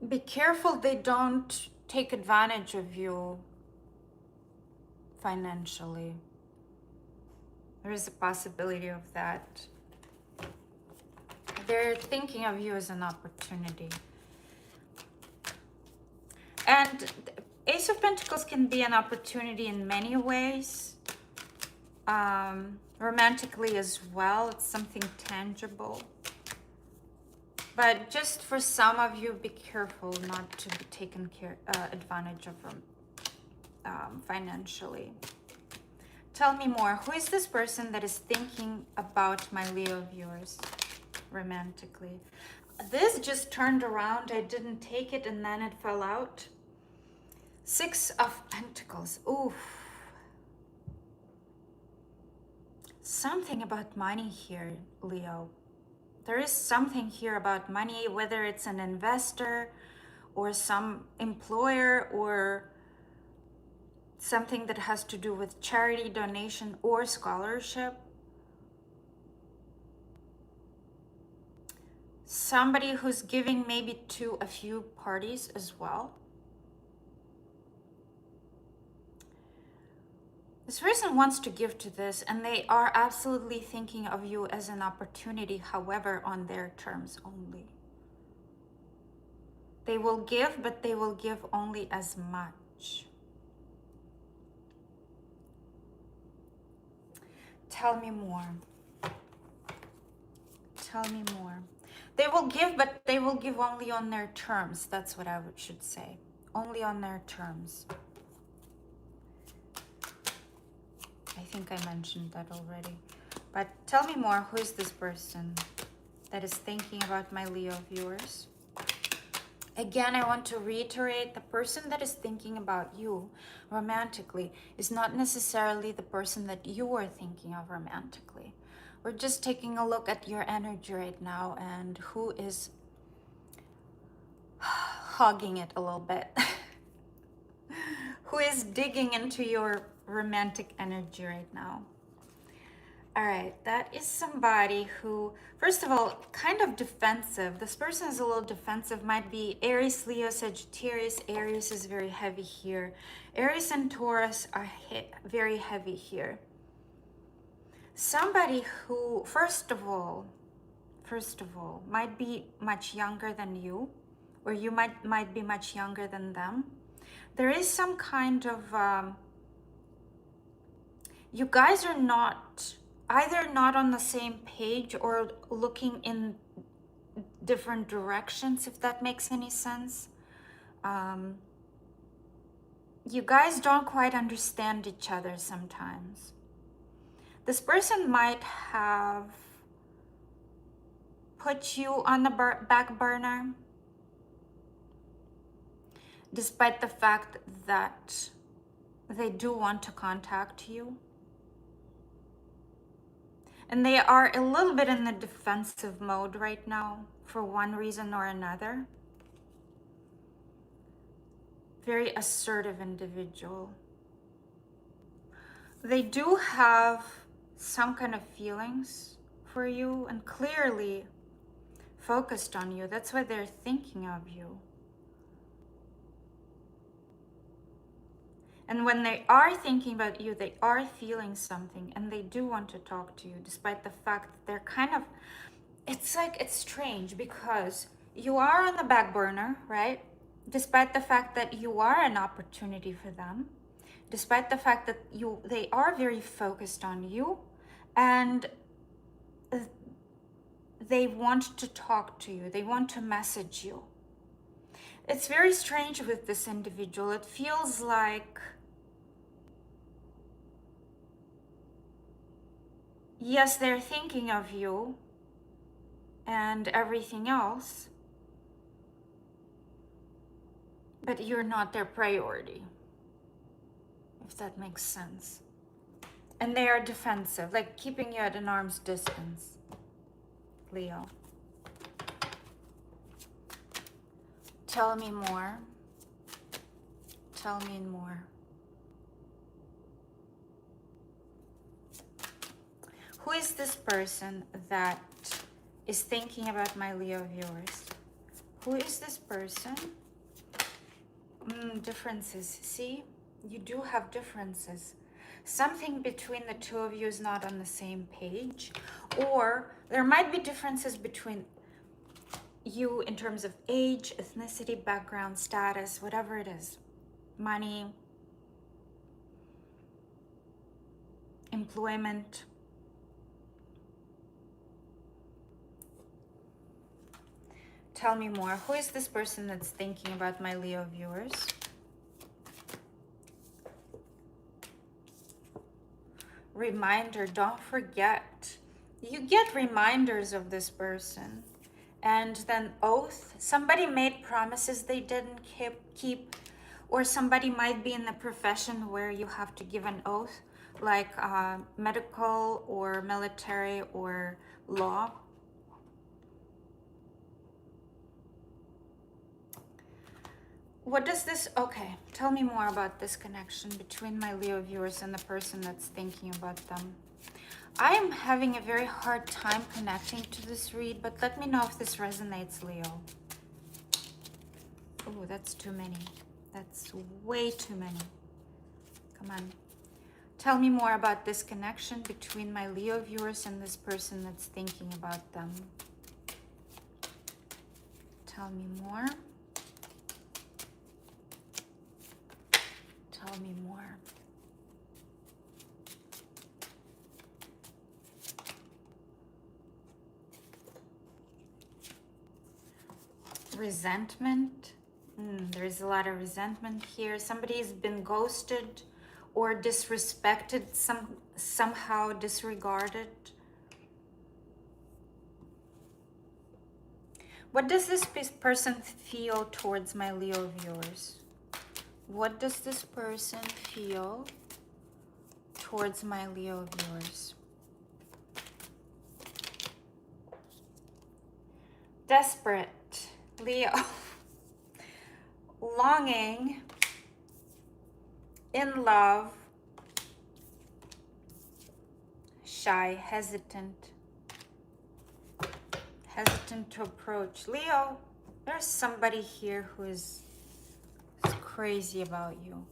Be careful they don't take advantage of you financially. There is a possibility of that. They're thinking of you as an opportunity. And Ace of Pentacles can be an opportunity in many ways. Romantically as well, it's something tangible. But just for some of you, be careful not to be taken advantage of financially. Tell me more. Who is this person that is thinking about my Leo viewers romantically? This just turned around. I didn't take it and then it fell out. 6 of Pentacles. Oof. Something about money here, Leo. There is something here about money, whether it's an investor or some employer or something that has to do with charity, donation, or scholarship. Somebody who's giving maybe to a few parties as well. This person wants to give to this, and they are absolutely thinking of you as an opportunity, however, on their terms only. They will give, but they will give only as much. Tell me more. Tell me more. They will give, but they will give only on their terms. That's what I should say. Only on their terms. I think I mentioned that already. But tell me more. Who is this person that is thinking about my Leo viewers? Again, I want to reiterate, the person that is thinking about you romantically is not necessarily the person that you are thinking of romantically. We're just taking a look at your energy right now and who is hogging it a little bit. Who is digging into your romantic energy right now. All right, that is somebody who, first of all, kind of defensive. This person is a little defensive, might be Aries, Leo, Sagittarius. Aries is very heavy here. Aries and Taurus are very heavy here. Somebody who, first of all, might be much younger than you, or you might be much younger than them. There is some kind of, you guys are either not on the same page or looking in different directions, if that makes any sense. You guys don't quite understand each other sometimes. This person might have put you on the back burner, despite the fact that they do want to contact you. And they are a little bit in the defensive mode right now for one reason or another. Very assertive individual. They do have some kind of feelings for you and clearly focused on you. That's why they're thinking of you. And when they are thinking about you, they are feeling something and they do want to talk to you, despite the fact that they're kind of, it's like, it's strange because you are on the back burner, right? Despite the fact that you are an opportunity for them, despite the fact that they are very focused on you, and they want to talk to you, they want to message you. It's very strange with this individual. It feels like, yes, they're thinking of you and everything else, but you're not their priority, if that makes sense. And they are defensive, like keeping you at an arm's distance, Leo. Tell me more. Tell me more. Who is this person that is thinking about my Leo viewers? Who is this person? Differences. See, you do have differences. Something between the two of you is not on the same page, or there might be differences between you in terms of age, ethnicity, background, status, whatever it is, money, employment. Tell me more. Who is this person that's thinking about my Leo viewers? Reminder, don't forget. You get reminders of this person. And then oath. Somebody made promises they didn't keep. Or somebody might be in the profession where you have to give an oath, like medical or military or law. What does this, okay, tell me more about this connection between my Leo viewers and the person that's thinking about them. I am having a very hard time connecting to this read, but let me know if this resonates, Leo. Oh, that's too many. That's way too many. Come on. Tell me more about this connection between my Leo viewers and this person that's thinking about them. Tell me more. Tell me more. Resentment. There's a lot of resentment here. Somebody's been ghosted or disrespected, somehow disregarded. What does this person feel towards my Leo viewers? What does this person feel towards my Leo viewers? Desperate, Leo. Longing, in love, shy, hesitant to approach. Leo, there's somebody here who is crazy about you.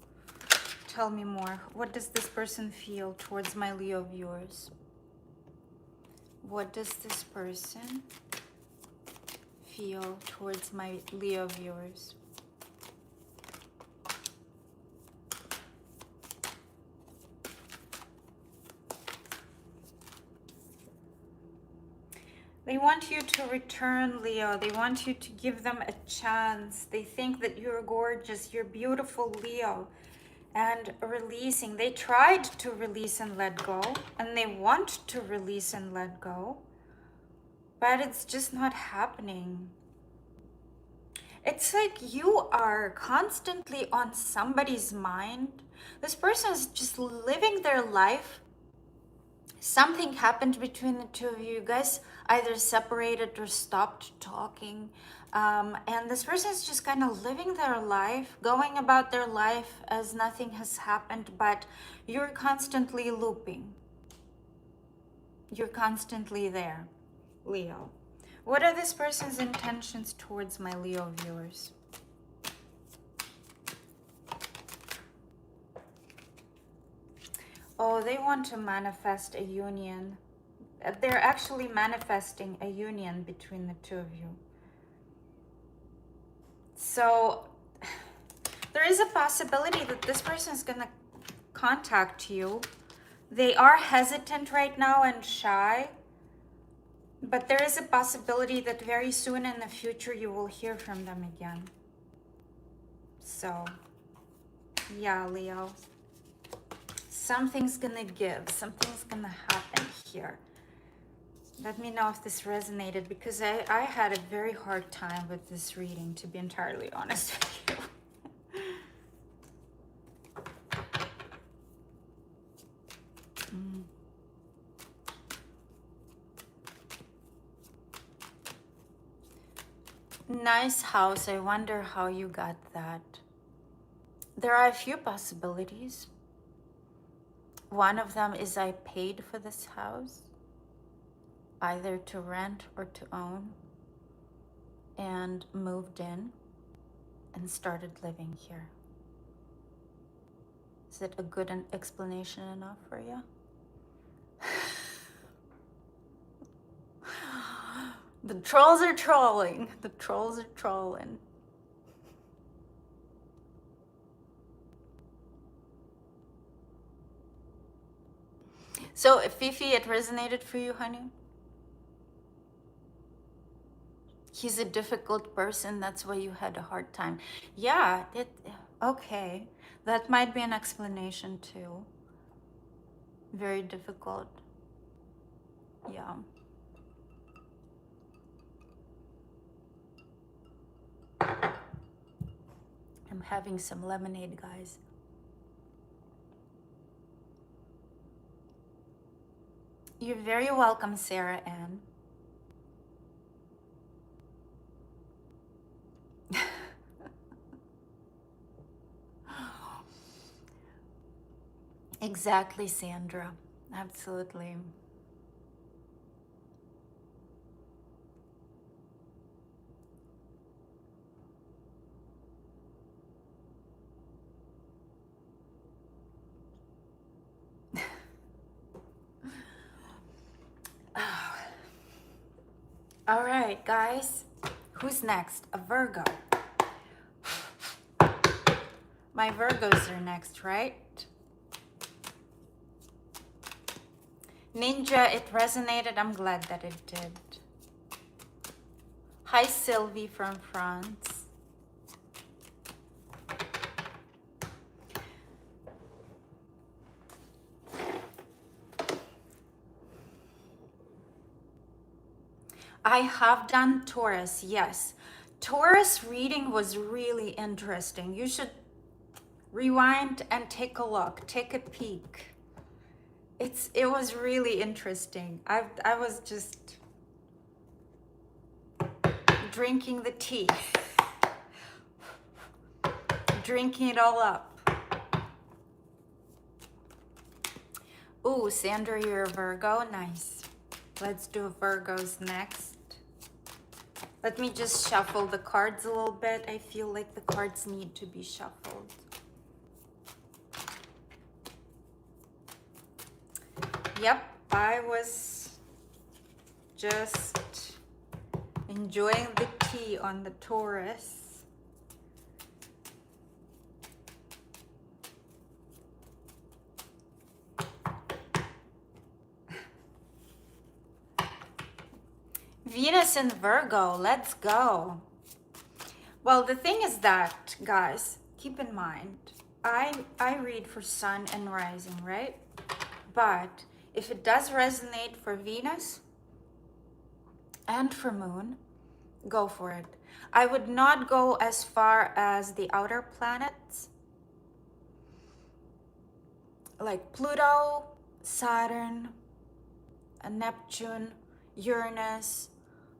Tell me more. What does this person feel towards my Leo viewers? What does this person feel towards my Leo viewers? They want you to return, Leo. They want you to give them a chance. They think that you're gorgeous, you're beautiful, Leo. And releasing. They tried to release and let go, and they want to release and let go, but it's just not happening. It's like you are constantly on somebody's mind. This person is just living their life. Something happened between the two of you. You guys either separated or stopped talking. And this person is just kind of living their life, going about their life as nothing has happened, but you're constantly looping. You're constantly there, Leo. What are this person's intentions towards my Leo viewers? Oh, they want to manifest a union. They're actually manifesting a union between the two of you. So there is a possibility that this person is gonna contact you. They are hesitant right now and shy, but there is a possibility that very soon in the future you will hear from them again. So yeah, Leo, something's gonna give, something's gonna happen here. Let me know if this resonated, because I had a very hard time with this reading, to be entirely honest with you. Nice house. I wonder how you got that. There are a few possibilities. One of them is I paid for this house, either to rent or to own, and moved in and started living here. Is it a good explanation enough for you? The trolls are trolling. The trolls are trolling. So, Fifi, it resonated for you, honey? He's a difficult person. That's why you had a hard time. Yeah, okay. That might be an explanation too. Very difficult. Yeah. I'm having some lemonade, guys. You're very welcome, Sarah Ann. Exactly, Sandra. Absolutely. All right, guys. Who's next? A Virgo. My Virgos are next, right? Ninja, it resonated. I'm glad that it did. Hi, Sylvie from France. I have done Taurus, yes. Taurus reading was really interesting. You should rewind and take a look, take a peek. It was really interesting. I was just drinking the tea, drinking it all up. Ooh, Sandra, you're a Virgo. Nice. Let's do Virgos next. Let me just shuffle the cards a little bit. I feel like the cards need to be shuffled. Yep, I was just enjoying the tea on the Taurus. Venus in Virgo, let's go. Well, the thing is that, guys, keep in mind, I read for Sun and Rising, right? But if it does resonate for Venus and for Moon, go for it. I would not go as far as the outer planets, like Pluto, Saturn, Neptune, Uranus.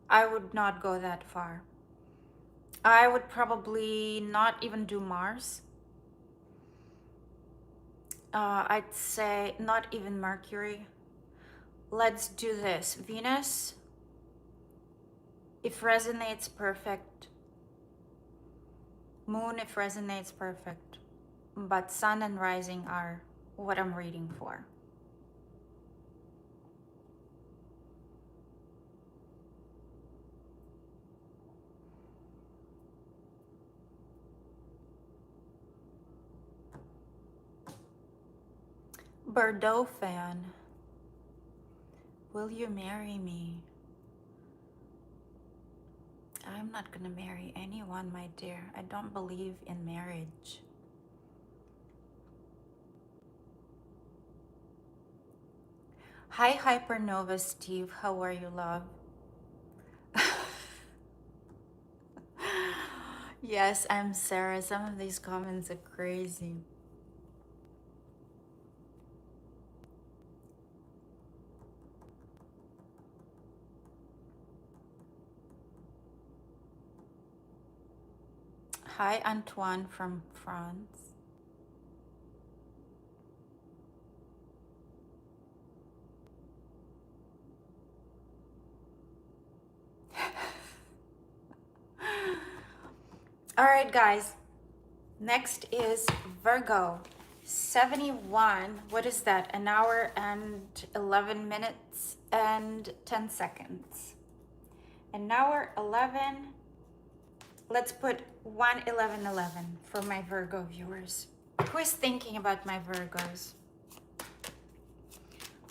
I would not go that far. I would probably not even do Mars. I'd say not even Mercury. Let's do this. Venus, if resonates, perfect. Moon, if resonates, perfect. But Sun and Rising are what I'm reading for. Bordeaux fan. Will you marry me? I'm not gonna marry anyone, my dear. I don't believe in marriage. Hi, Hypernova Steve. How are you, love? Yes, I'm Sarah. Some of these comments are crazy. Hi, Antoine from France. All right, guys. Next is Virgo. 71. What is that? An hour and 11 minutes and 10 seconds. An hour 11. Let's put 1:11:11 for my Virgo viewers. Who is thinking about my Virgos?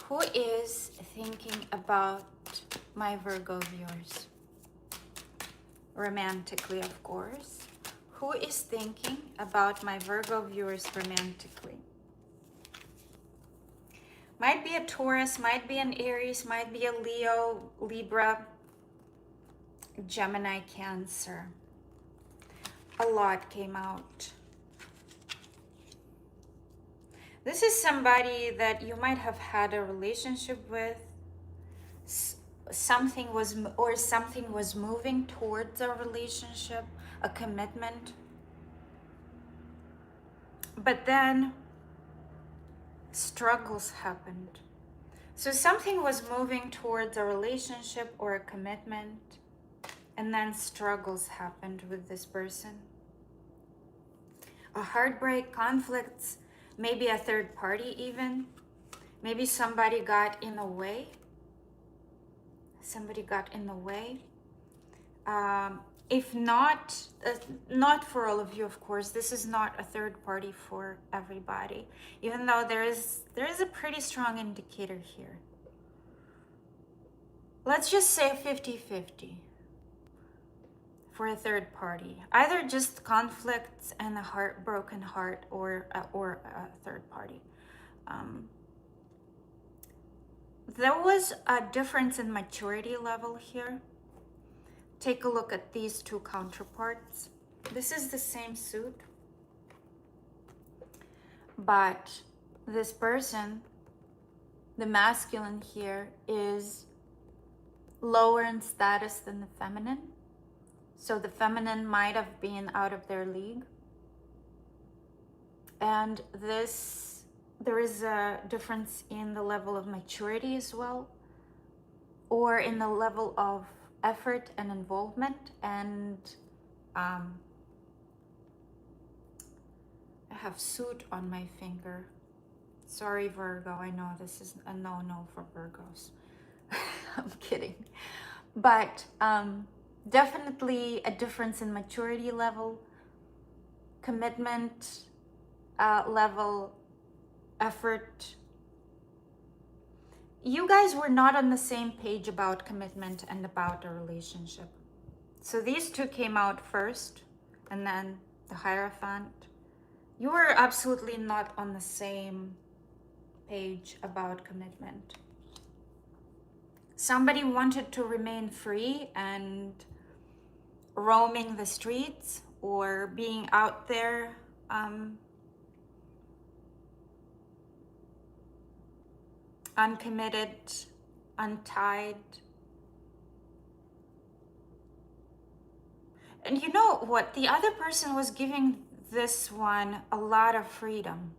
Who is thinking about my Virgo viewers? Romantically, of course. Who is thinking about my Virgo viewers romantically? Might be a Taurus, might be an Aries, might be a Leo, Libra, Gemini, Cancer. A lot came out. This is somebody that you might have had a relationship with. Something was moving towards a relationship, a commitment. But then struggles happened. So something was moving towards a relationship or a commitment, and then struggles happened with this person. A heartbreak, conflicts, maybe a third party even. Maybe somebody got in the way. Somebody got in the way. If not, not for all of you, of course. This is not a third party for everybody, even though there is a pretty strong indicator here. Let's just say 50-50 for a third party. Either just conflicts and a broken heart, or a third party. There was a difference in maturity level here. Take a look at these two counterparts. This is the same suit, but this person, the masculine here, is lower in status than the feminine. So the feminine might have been out of their league. And there is a difference in the level of maturity as well, or in the level of effort and involvement. And I have suit on my finger. Sorry, Virgo, I know this is a no-no for Virgos. I'm kidding. But definitely a difference in maturity level, commitment level, effort. You guys were not on the same page about commitment and about a relationship. So these two came out first, and then the Hierophant. You were absolutely not on the same page about commitment. Somebody wanted to remain free and roaming the streets or being out there, uncommitted, untied. And you know what? The other person was giving this one a lot of freedom.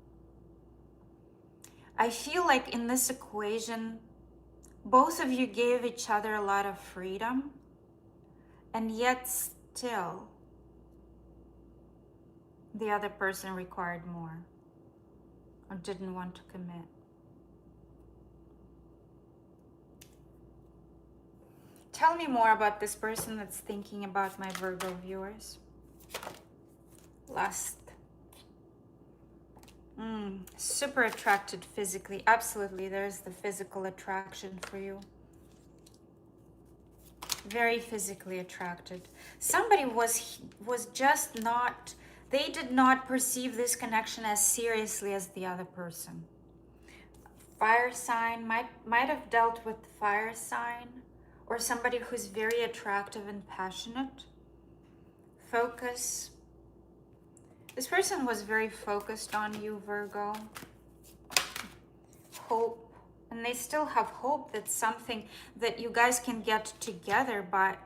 I feel like in this equation, both of you gave each other a lot of freedom, and yet still the other person required more or didn't want to commit. Tell me more about this person that's thinking about my Virgo viewers. Lust. Super attracted physically. Absolutely, there's the physical attraction for you. Very physically attracted. Somebody was just not, they did not perceive this connection as seriously as the other person. Fire sign might have dealt with fire sign, or somebody who's very attractive and passionate. Focus. This person was very focused on you, Virgo. Hope. And they still have hope that something, that you guys can get together, but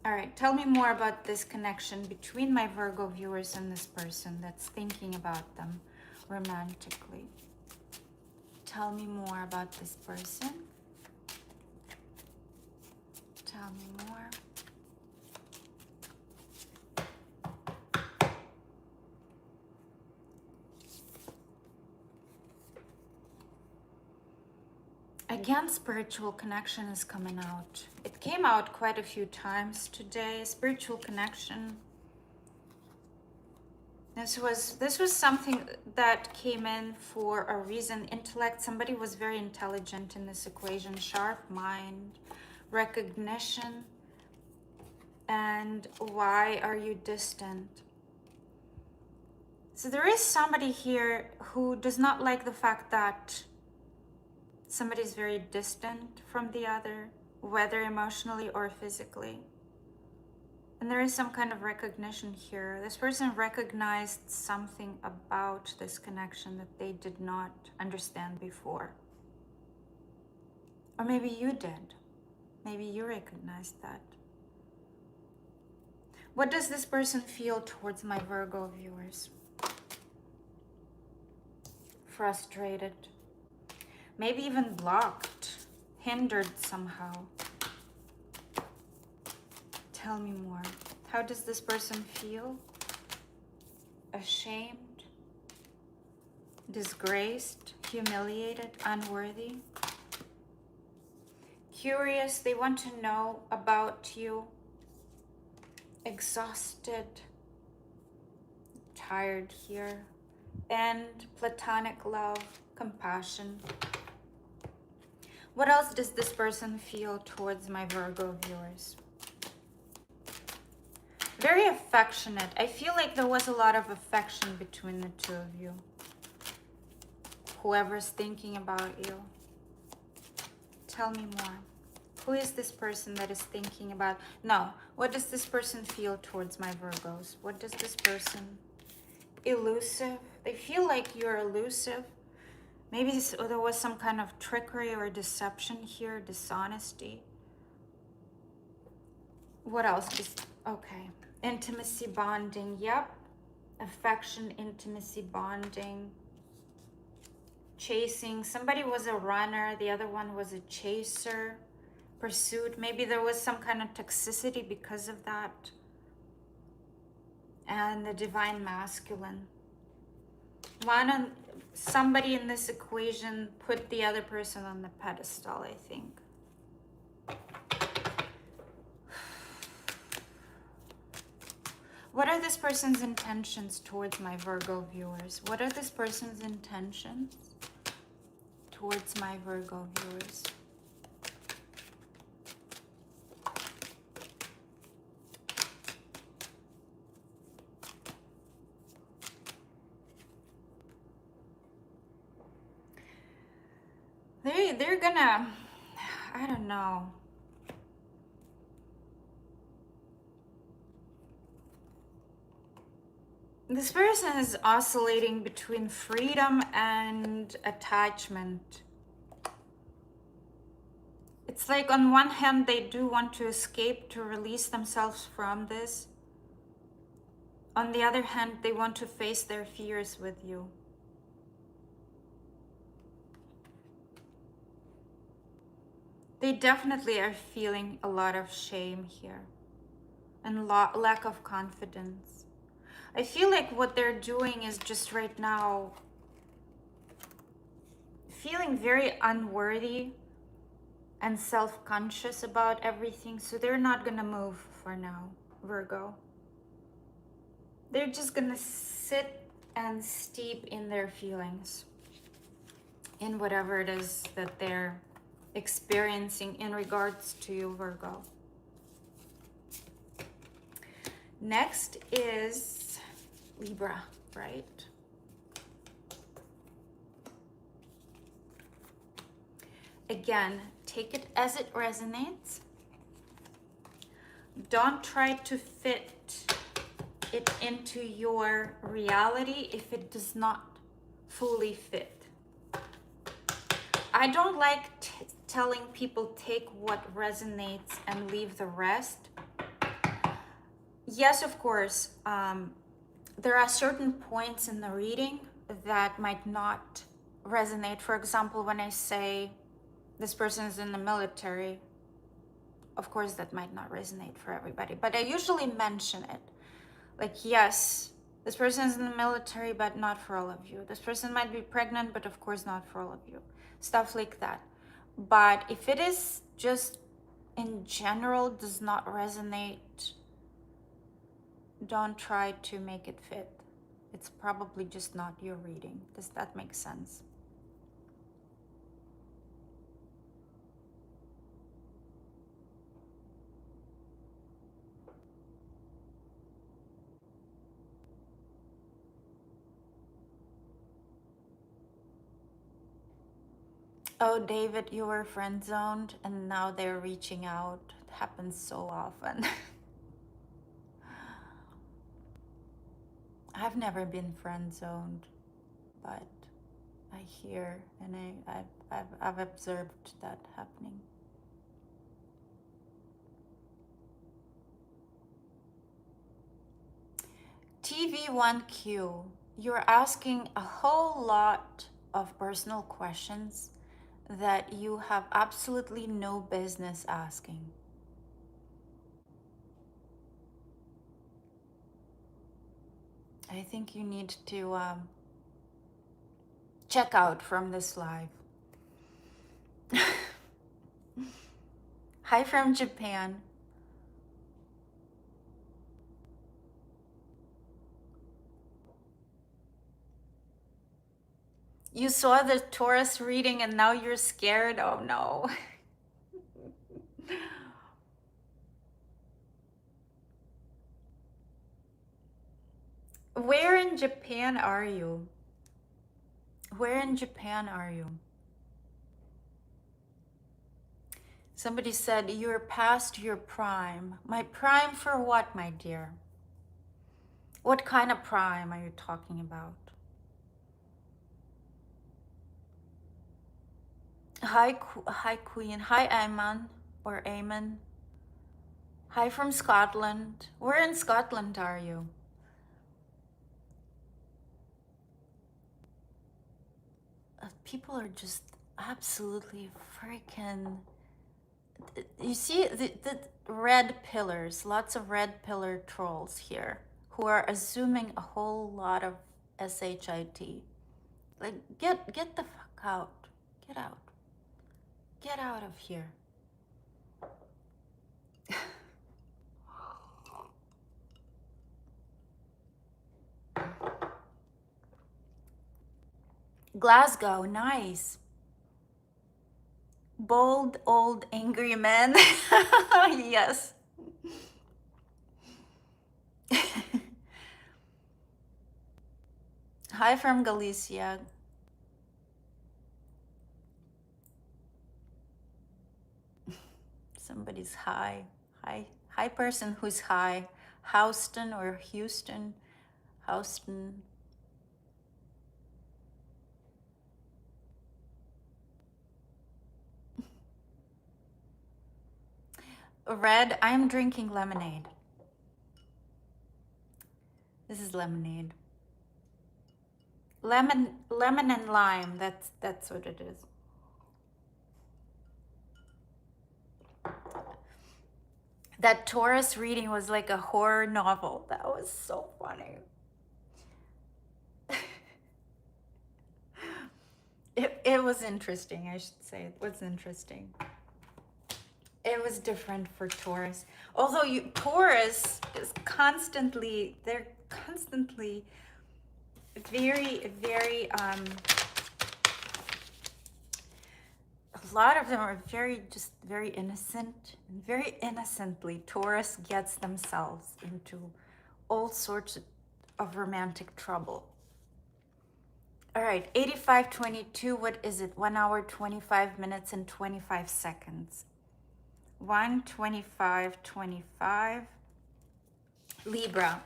all right, tell me more about this connection between my Virgo viewers and this person that's thinking about them romantically. Tell me more about this person. Tell me more. Again, spiritual connection is coming out. It came out quite a few times today. Spiritual connection. This was something that came in for a reason. Intellect. Somebody was very intelligent in this equation. Sharp mind, recognition, and why are you distant? So there is somebody here who does not like the fact that somebody is very distant from the other, whether emotionally or physically. And there is some kind of recognition here. This person recognized something about this connection that they did not understand before. Or maybe you did. Maybe you recognized that. What does this person feel towards my Virgo viewers? Frustrated. Maybe even blocked, hindered somehow. Tell me more. How does this person feel? Ashamed, disgraced, humiliated, unworthy. Curious, they want to know about you. Exhausted, tired here. And platonic love, compassion. What else does this person feel towards my Virgo viewers? Very affectionate. I feel like there was a lot of affection between the two of you. Whoever's thinking about you. Tell me more. Who is this person that is thinking about? No. What does this person feel towards my Virgos? What does this person... Elusive. They feel like you're elusive. Maybe there was some kind of trickery or deception here, dishonesty. What else? Okay. Intimacy, bonding. Yep. Affection, intimacy, bonding. Chasing. Somebody was a runner. The other one was a chaser. Pursuit. Maybe there was some kind of toxicity because of that. And the divine masculine. Somebody in this equation put the other person on the pedestal, I think. What are this person's intentions towards my Virgo viewers? What are this person's intentions towards my Virgo viewers? They're gonna, I don't know. This person is oscillating between freedom and attachment. It's like on one hand, they do want to escape, to release themselves from this. On the other hand, they want to face their fears with you. They definitely are feeling a lot of shame here and lack of confidence. I feel like what they're doing is just right now feeling very unworthy and self-conscious about everything. So they're not gonna move for now, Virgo. They're just gonna sit and steep in their feelings, in whatever it is that they're experiencing in regards to you, Virgo. Next is Libra, right? Again, take it as it resonates. Don't try to fit it into your reality if it does not fully fit. I don't like telling people take what resonates and leave the rest. Yes, of course, there are certain points in the reading that might not resonate. For example, when I say this person is in the military, of course that might not resonate for everybody, but I usually mention it. Like, yes, this person is in the military, but not for all of you. This person might be pregnant, but of course not for all of you. Stuff like that. But if it is just in general does not resonate, don't try to make it fit. It's probably just not your reading. Does that make sense? Oh, David, you were friend zoned and now they're reaching out. It happens so often. I've never been friend zoned, but I hear and I've observed that happening. TV1Q, you're asking a whole lot of personal questions that you have absolutely no business asking. I think you need to check out from this live. Hi from Japan. You saw the Taurus reading and now you're scared? Oh no. Where in Japan are you? Where in Japan are you? Somebody said you're past your prime. My prime for what, my dear? What kind of prime are you talking about? Hi, hi Queen. Hi, Ayman or Ayman. Hi from Scotland. Where in Scotland are you? People are just absolutely freaking... You see the red pillars, lots of red pillar trolls here who are assuming a whole lot of SHIT. Like, get the fuck out. Get out. Get out of here. Glasgow, nice. Bold, old, angry man. Yes. Hi from Galicia. Somebody's high. Hi person who's high. Houston or Houston. Houston. Red, I'm drinking lemonade. This is lemonade. Lemon and lime, that's what it is. That Taurus reading was like a horror novel. That was so funny. It was interesting, I should say. It was interesting. It was different for Taurus. Although Taurus is constantly, they're constantly very, very, a lot of them are just very innocent. And very innocently, Taurus gets themselves into all sorts of romantic trouble. All right, 8522, what is it? 1 hour, 25 minutes, and 25 seconds. 1:25:25. Libra.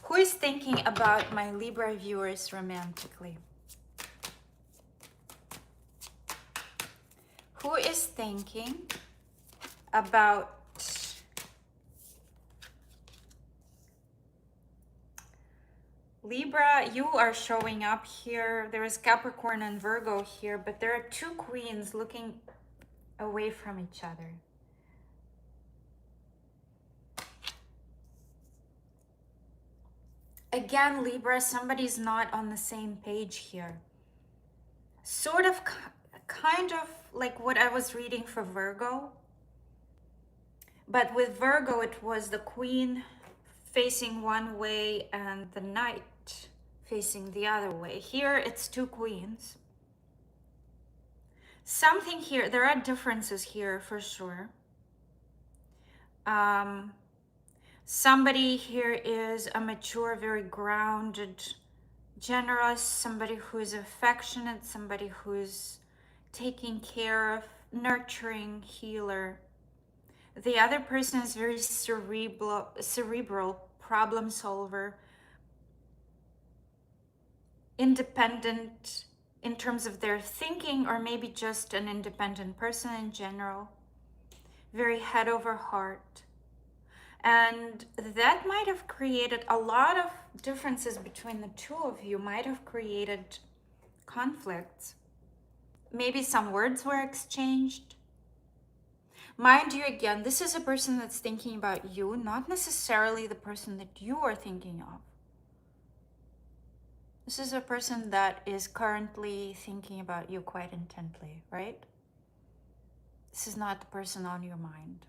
Who is thinking about my Libra viewers romantically? Who is thinking about Libra? You are showing up here. There is Capricorn and Virgo here, but there are two queens looking away from each other. Again, Libra, somebody's not on the same page here. Sort of, kind of like what I was reading for Virgo. But with Virgo, it was the queen facing one way and the knight facing the other way. Here, it's two queens. Something here, there are differences here for sure. Somebody here is a mature, very grounded, generous, somebody who's affectionate, somebody who's taking care of, nurturing, healer. The other person is very cerebral, problem solver, independent in terms of their thinking, or maybe just an independent person in general, very head over heart. And that might have created a lot of differences between the two of you, might have created conflicts. Maybe some words were exchanged. Mind you, again, this is a person that's thinking about you, not necessarily the person that you are thinking of. This is a person that is currently thinking about you quite intently, right? This is not the person on your mind.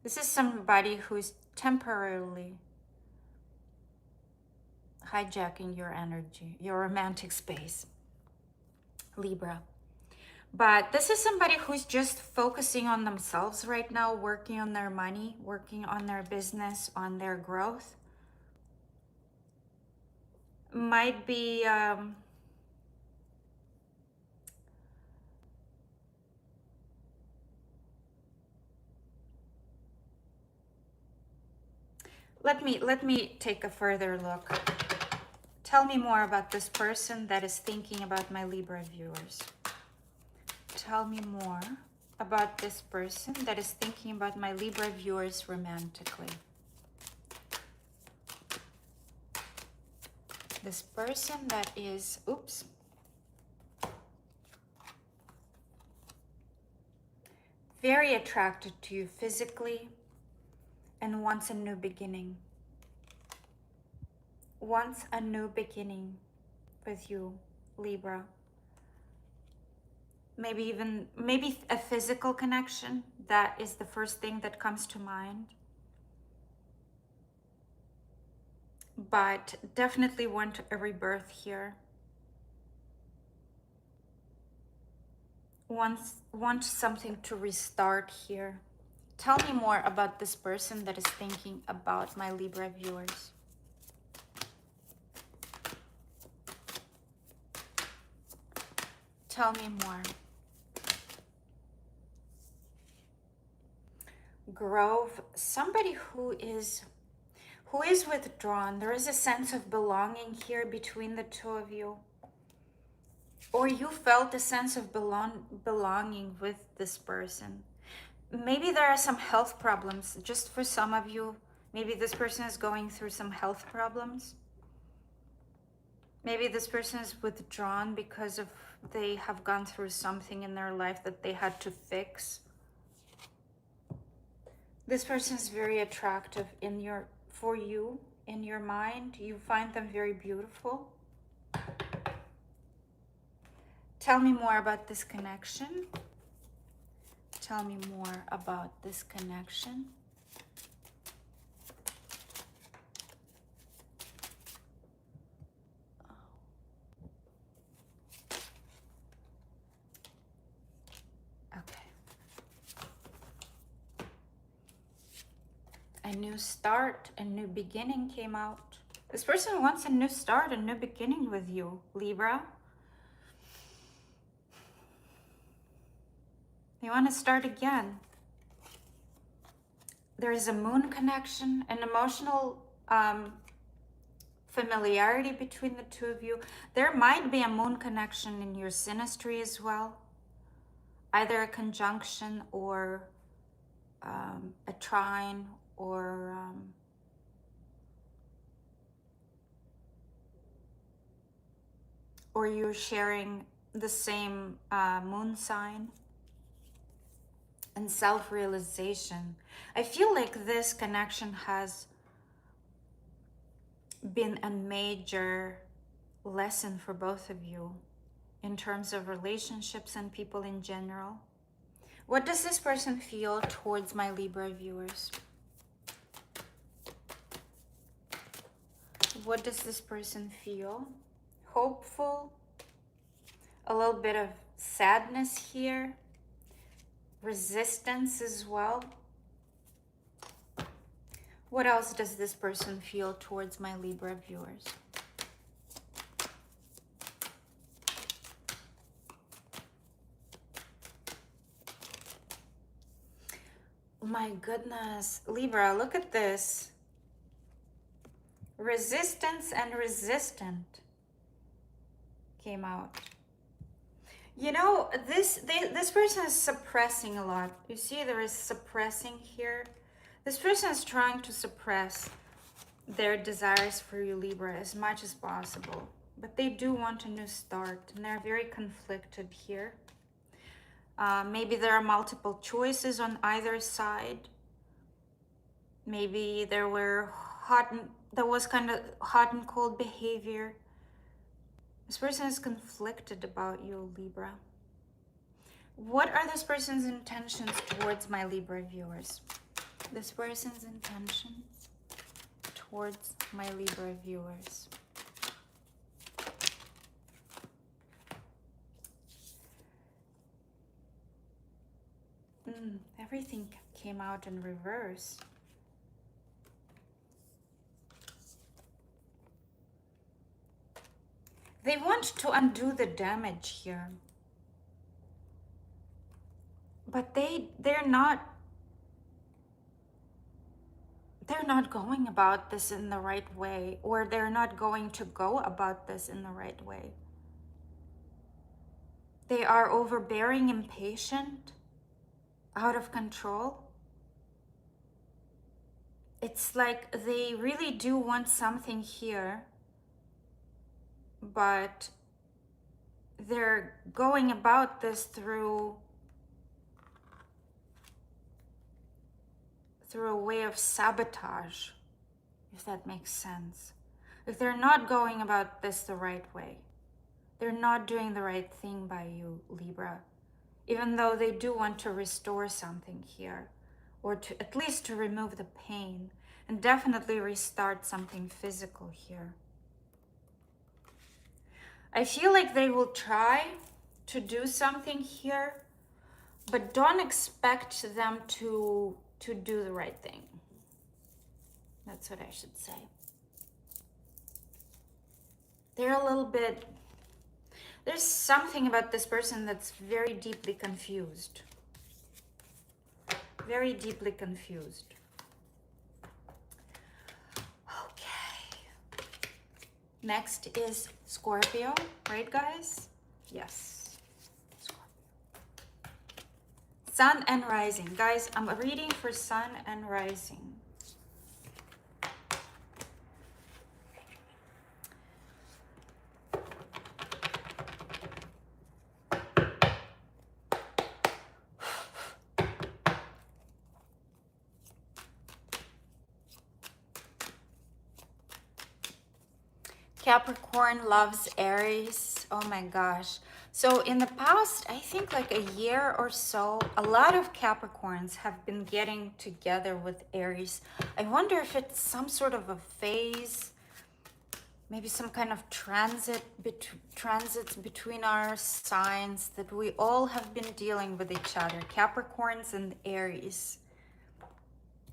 This is somebody who's temporarily hijacking your energy, your romantic space, Libra. But this is somebody who's just focusing on themselves right now, working on their money, working on their business, on their growth. Might be let me take a further look. Tell me more about this person that is thinking about my Libra viewers. Tell me more about this person that is thinking about my Libra viewers romantically. This person that is, very attracted to you physically and wants a new beginning. Wants a new beginning with you, Libra. Maybe a physical connection. That is the first thing that comes to mind. But definitely want a rebirth here. Want something to restart here. Tell me more about this person that is thinking about my Libra viewers. Tell me more. Grove, somebody who is withdrawn. There is a sense of belonging here between the two of you. Or you felt a sense of belonging with this person. Maybe there are some health problems. Just for some of you, maybe this person is going through some health problems. Maybe this person is withdrawn because of they have gone through something in their life that they had to fix. This person is very attractive for you, in your mind. You find them very beautiful. Tell me more about this connection. Tell me more about this connection. A new start, a new beginning came out. This person wants a new start, a new beginning with you, Libra. They want to start again. There is a moon connection, an emotional familiarity between the two of you. There might be a moon connection in your synastry as well. Either a conjunction or a trine or you're sharing the same moon sign. And self-realization. I feel like this connection has been a major lesson for both of you in terms of relationships and people in general. What does this person feel towards my Libra viewers? What does this person feel? Hopeful, a little bit of sadness here, resistance as well. What else does this person feel towards my Libra viewers? My goodness, Libra, look at this. Resistance and resistant came out. You know, this person is suppressing a lot. You see, there is suppressing here. This person is trying to suppress their desires for you, Libra, as much as possible. But they do want a new start, and they're very conflicted here. Maybe there are multiple choices on either side. Maybe there was kind of hot and cold behavior. This person is conflicted about you, Libra. What are this person's intentions towards my Libra viewers? This person's intentions towards my Libra viewers. Everything came out in reverse. They want to undo the damage here. But they're not going about this in the right way, or they're not going to go about this in the right way. They are overbearing, impatient, out of control. It's like they really do want something here, but they're going about this through a way of sabotage, if that makes sense. If they're not going about this the right way, they're not doing the right thing by you, Libra, even though they do want to restore something here, or to at least to remove the pain, and definitely restart something physical here. I feel like they will try to do something here, but don't expect them to do the right thing. That's what I should say. They're a little bit, there's something about this person that's very deeply confused. Very deeply confused. Okay. Next is Scorpio, right guys? Yes. Sun and rising. Guys, I'm reading for sun and rising. Capricorn loves Aries. Oh my gosh. So in the past, I think like a year or so, a lot of Capricorns have been getting together with Aries. I wonder if it's some sort of a phase, maybe some kind of transits between our signs, that we all have been dealing with each other, Capricorns and Aries.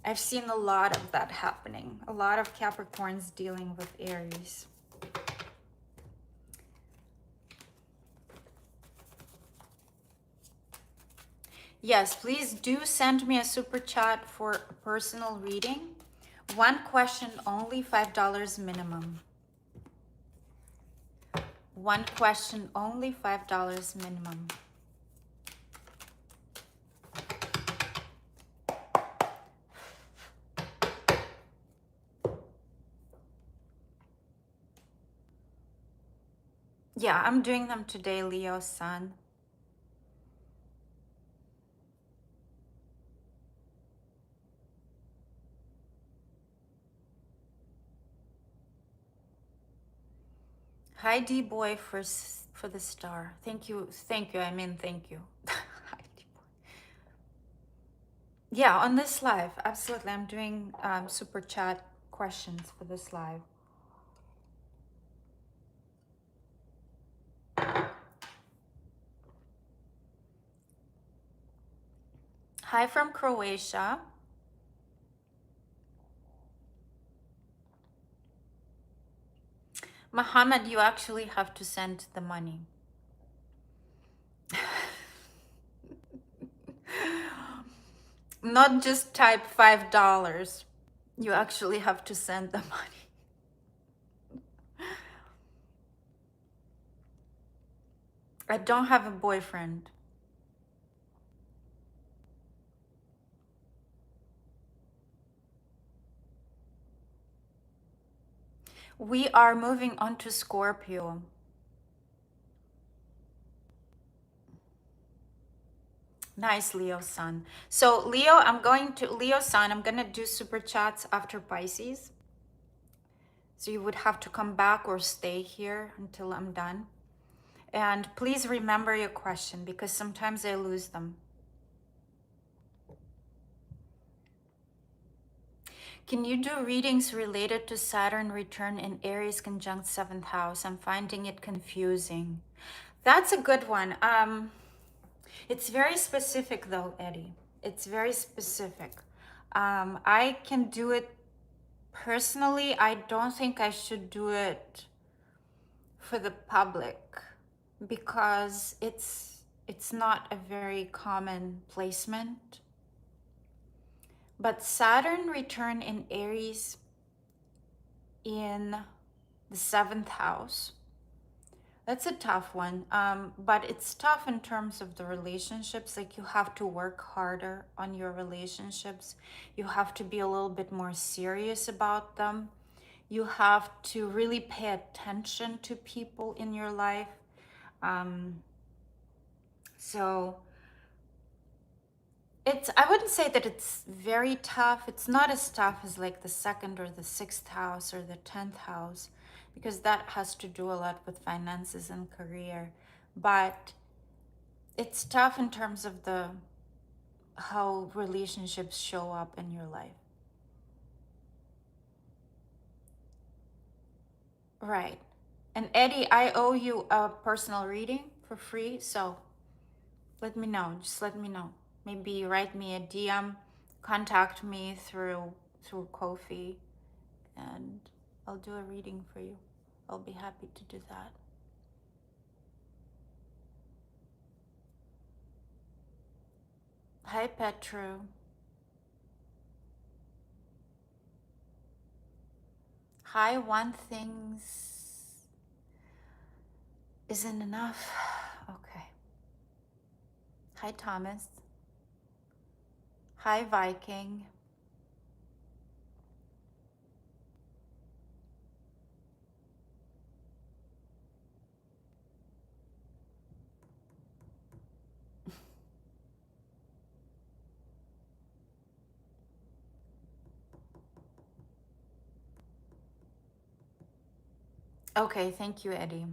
I've seen a lot of that happening. A lot of Capricorns dealing with Aries. Yes, please do send me a super chat for a personal reading. One question only, $5 minimum. One question only, $5 minimum. Yeah, I'm doing them today, Leo Sun. Hi, D-Boy, for the star. Thank you. Thank you. I mean, thank you. Hi, D-Boy. Yeah, on this live. Absolutely. I'm doing super chat questions for this live. Hi from Croatia. Muhammad, you actually have to send the money. Not just type $5. You actually have to send the money. I don't have a boyfriend. We are moving on to Scorpio. Nice, Leo Sun. So Leo, Leo Sun, I'm gonna do super chats after Pisces. So you would have to come back or stay here until I'm done. And please remember your question because sometimes I lose them. Can you do readings related to Saturn return in Aries conjunct 7th house? I'm finding it confusing. That's a good one. It's very specific though, Eddie. It's very specific. I can do it personally. I don't think I should do it for the public because it's not a very common placement. But Saturn return in Aries in the 7th house, that's a tough one. But it's tough in terms of the relationships. Like you have to work harder on your relationships. You have to be a little bit more serious about them. You have to really pay attention to people in your life. So I wouldn't say that it's very tough. It's not as tough as like the 2nd or the 6th house or the 10th house, because that has to do a lot with finances and career. But it's tough in terms of how relationships show up in your life. Right. And Eddie, I owe you a personal reading for free, so let me know. Just let me know. Maybe write me a DM, contact me through Ko-fi, and I'll do a reading for you. I'll be happy to do that. Hi, Petru. Hi, one thing isn't enough. Okay. Hi, Thomas. Hi, Viking. Okay, thank you, Eddie.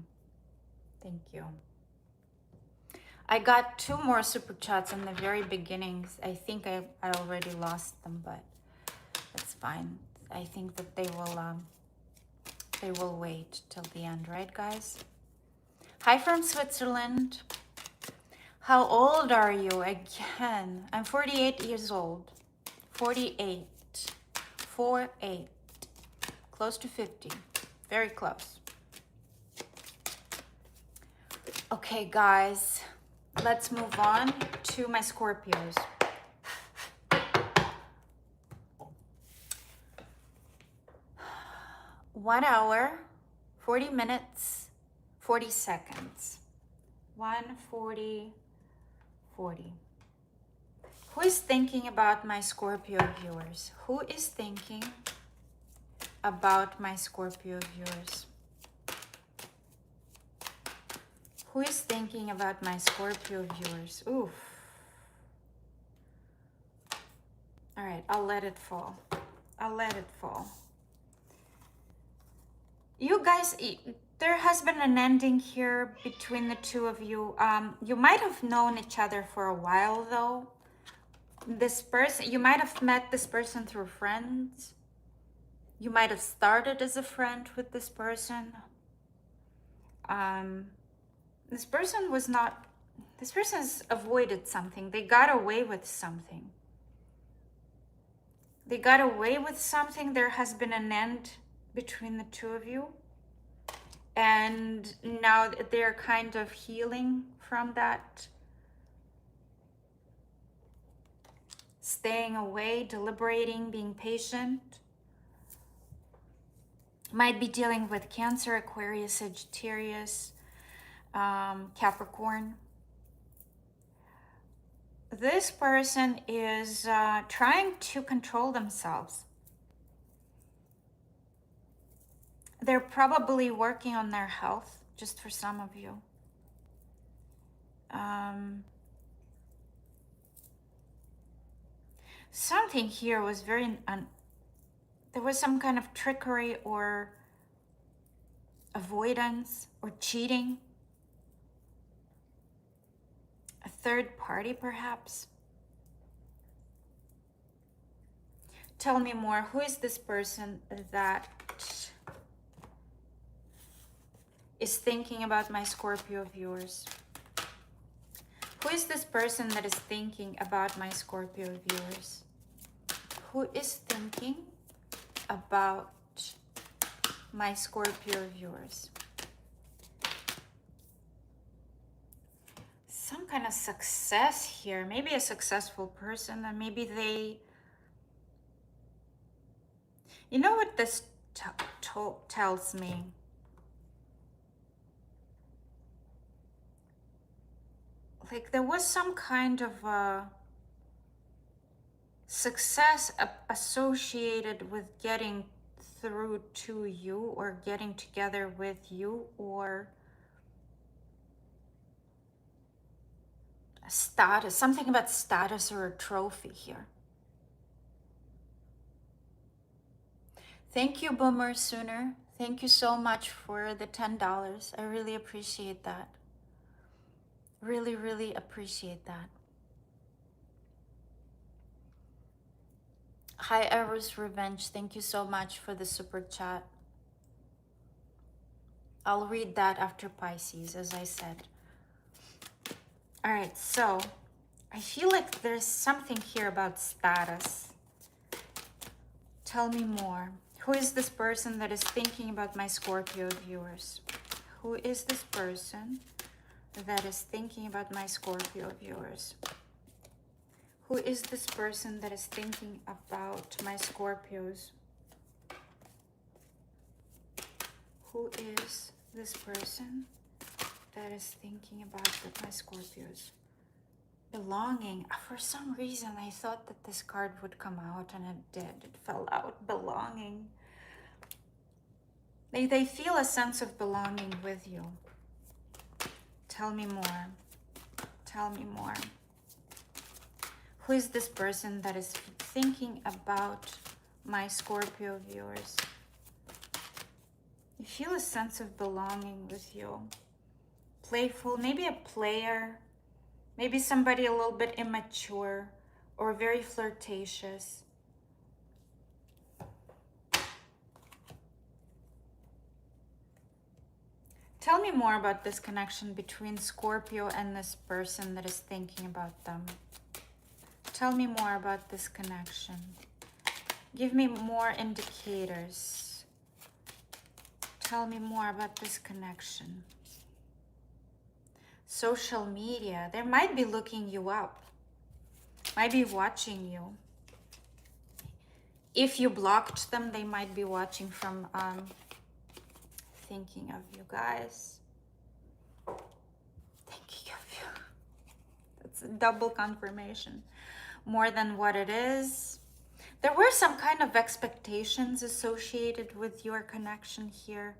Thank you. I got 2 more super chats in the very beginning. I think I already lost them, but that's fine. I think that they will wait till the end, right, guys? Hi from Switzerland. How old are you? Again, I'm 48 years old. 48. 48. Close to 50. Very close. Okay, guys. Let's move on to my Scorpios. One hour, 40 minutes, 40 seconds. 1:40, 40. Who is thinking about my Scorpio viewers? Who is thinking about my Scorpio viewers? Who is thinking about my Scorpio viewers? Oof. All right, I'll let it fall. I'll let it fall. You guys, there has been an ending here between the two of you. You might have known each other for a while, though. This person, you might have met this person through friends. You might have started as a friend with this person. This person's avoided something. They got away with something. They got away with something. There has been an end between the two of you. And now they're kind of healing from that. Staying away, deliberating, being patient. Might be dealing with Cancer, Aquarius, Sagittarius, Capricorn. This person is trying to control themselves. They're probably working on their health, just for some of you. Something here was very... there was some kind of trickery or avoidance or cheating. A third party, perhaps. Tell me more. Who is this person that is thinking about my Scorpio viewers? Who is this person that is thinking about my Scorpio viewers? Who is thinking about my Scorpio viewers? Some kind of success here. Maybe a successful person, and maybe they... You know what this tells me? Like there was some kind of success associated with getting through to you or getting together with you, or a status, something about status or a trophy here. Thank you, Boomer Sooner. Thank you so much for the $10. I really appreciate that. Really, really appreciate that. Hi, Eros Revenge. Thank you so much for the super chat. I'll read that after Pisces, as I said. All right, so I feel like there's something here about status. Tell me more. Who is this person that is thinking about my Scorpio viewers? Who is this person that is thinking about my Scorpio viewers? Who is this person that is thinking about my Scorpios? Who is this person that is thinking about my Scorpios? Belonging. For some reason, I thought that this card would come out, and it did. It fell out. Belonging. They feel a sense of belonging with you. Tell me more. Tell me more. Who is this person that is thinking about my Scorpio viewers? You feel a sense of belonging with you. Playful, maybe a player, maybe somebody a little bit immature or very flirtatious. Tell me more about this connection between Scorpio and this person that is thinking about them. Tell me more about this connection. Give me more indicators. Tell me more about this connection. Social media. They might be looking you up. Might be watching you. If you blocked them, they might be watching from thinking of you guys. Thinking of you. That's a double confirmation. More than what it is. There were some kind of expectations associated with your connection here.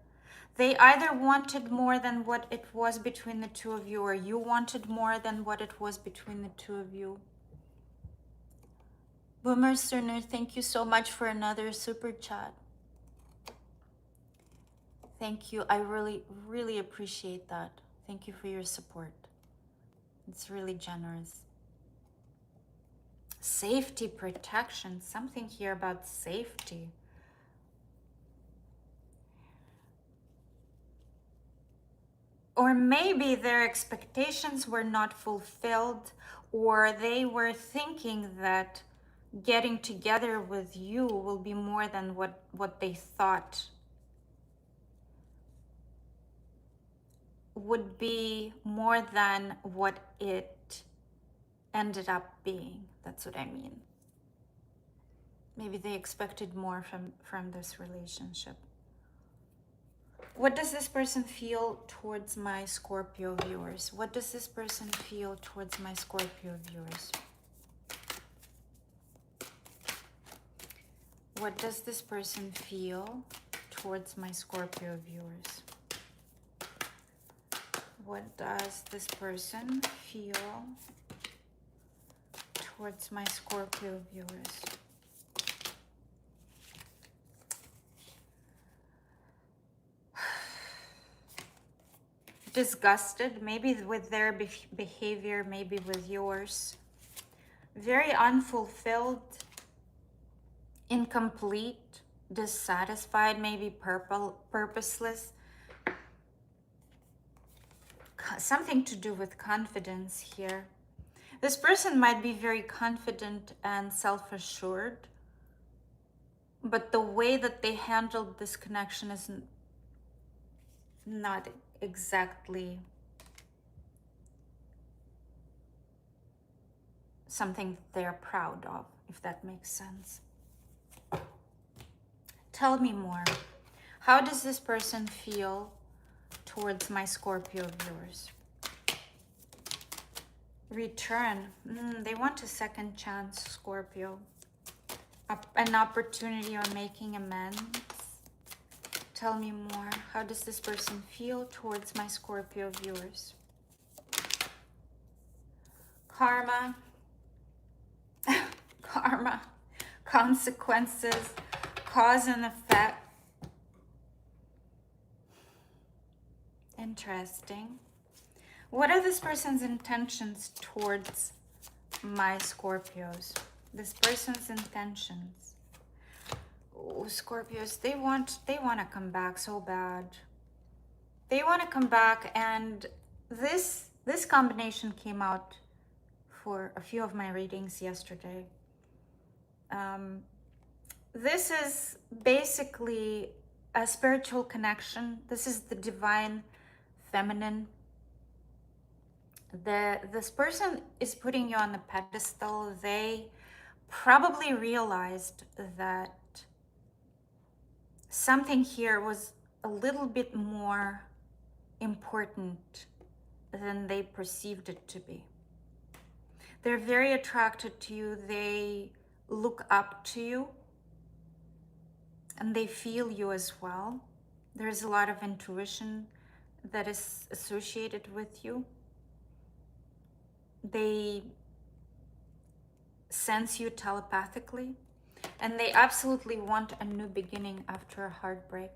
They either wanted more than what it was between the two of you, or you wanted more than what it was between the two of you. Boomer Sooner, thank you so much for another super chat. Thank you. I really, really appreciate that. Thank you for your support. It's really generous. Safety, protection, something here about safety. Or maybe their expectations were not fulfilled, or they were thinking that getting together with you will be more than what they thought would be, more than what it ended up being. That's what I mean. Maybe they expected more from this relationship. What does this person feel towards my Scorpio viewers? What does this person feel towards my Scorpio viewers? What does this person feel towards my Scorpio viewers? What does this person feel towards my Scorpio viewers? Disgusted, maybe with their behavior, maybe with yours. Very unfulfilled, incomplete, dissatisfied, maybe purposeless. Something to do with confidence here. This person might be very confident and self-assured, but the way that they handled this connection is not exactly something they're proud of, if that makes sense. Tell me more. How does this person feel towards my Scorpio viewers? Return. They want a second chance, Scorpio. An opportunity on making amends. Tell me more. How does this person feel towards my Scorpio viewers? Karma. Karma. Consequences. Cause and effect. Interesting. What are this person's intentions towards my Scorpios? This person's intentions. Oh, Scorpios, they want to come back so bad. They want to come back, and this combination came out for a few of my readings yesterday. This is basically a spiritual connection. This is the divine feminine. This person is putting you on the pedestal. They probably realized that something here was a little bit more important than they perceived it to be. They're very attracted to you. They look up to you, and they feel you as well. There's a lot of intuition that is associated with you. They sense you telepathically, and they absolutely want a new beginning after a heartbreak.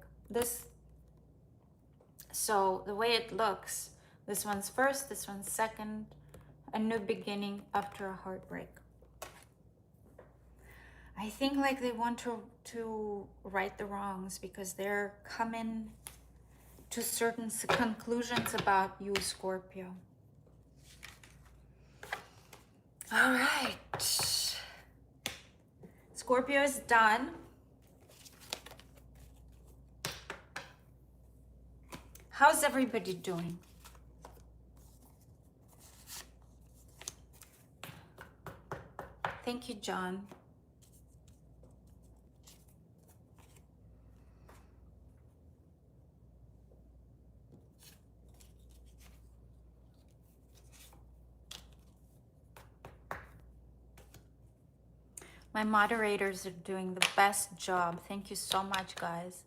So the way it looks, this one's first, this one's second, a new beginning after a heartbreak. I think like they want to right the wrongs, because they're coming to certain conclusions about you, Scorpio. All right. Scorpio is done. How's everybody doing? Thank you, John. My moderators are doing the best job. Thank you so much, guys.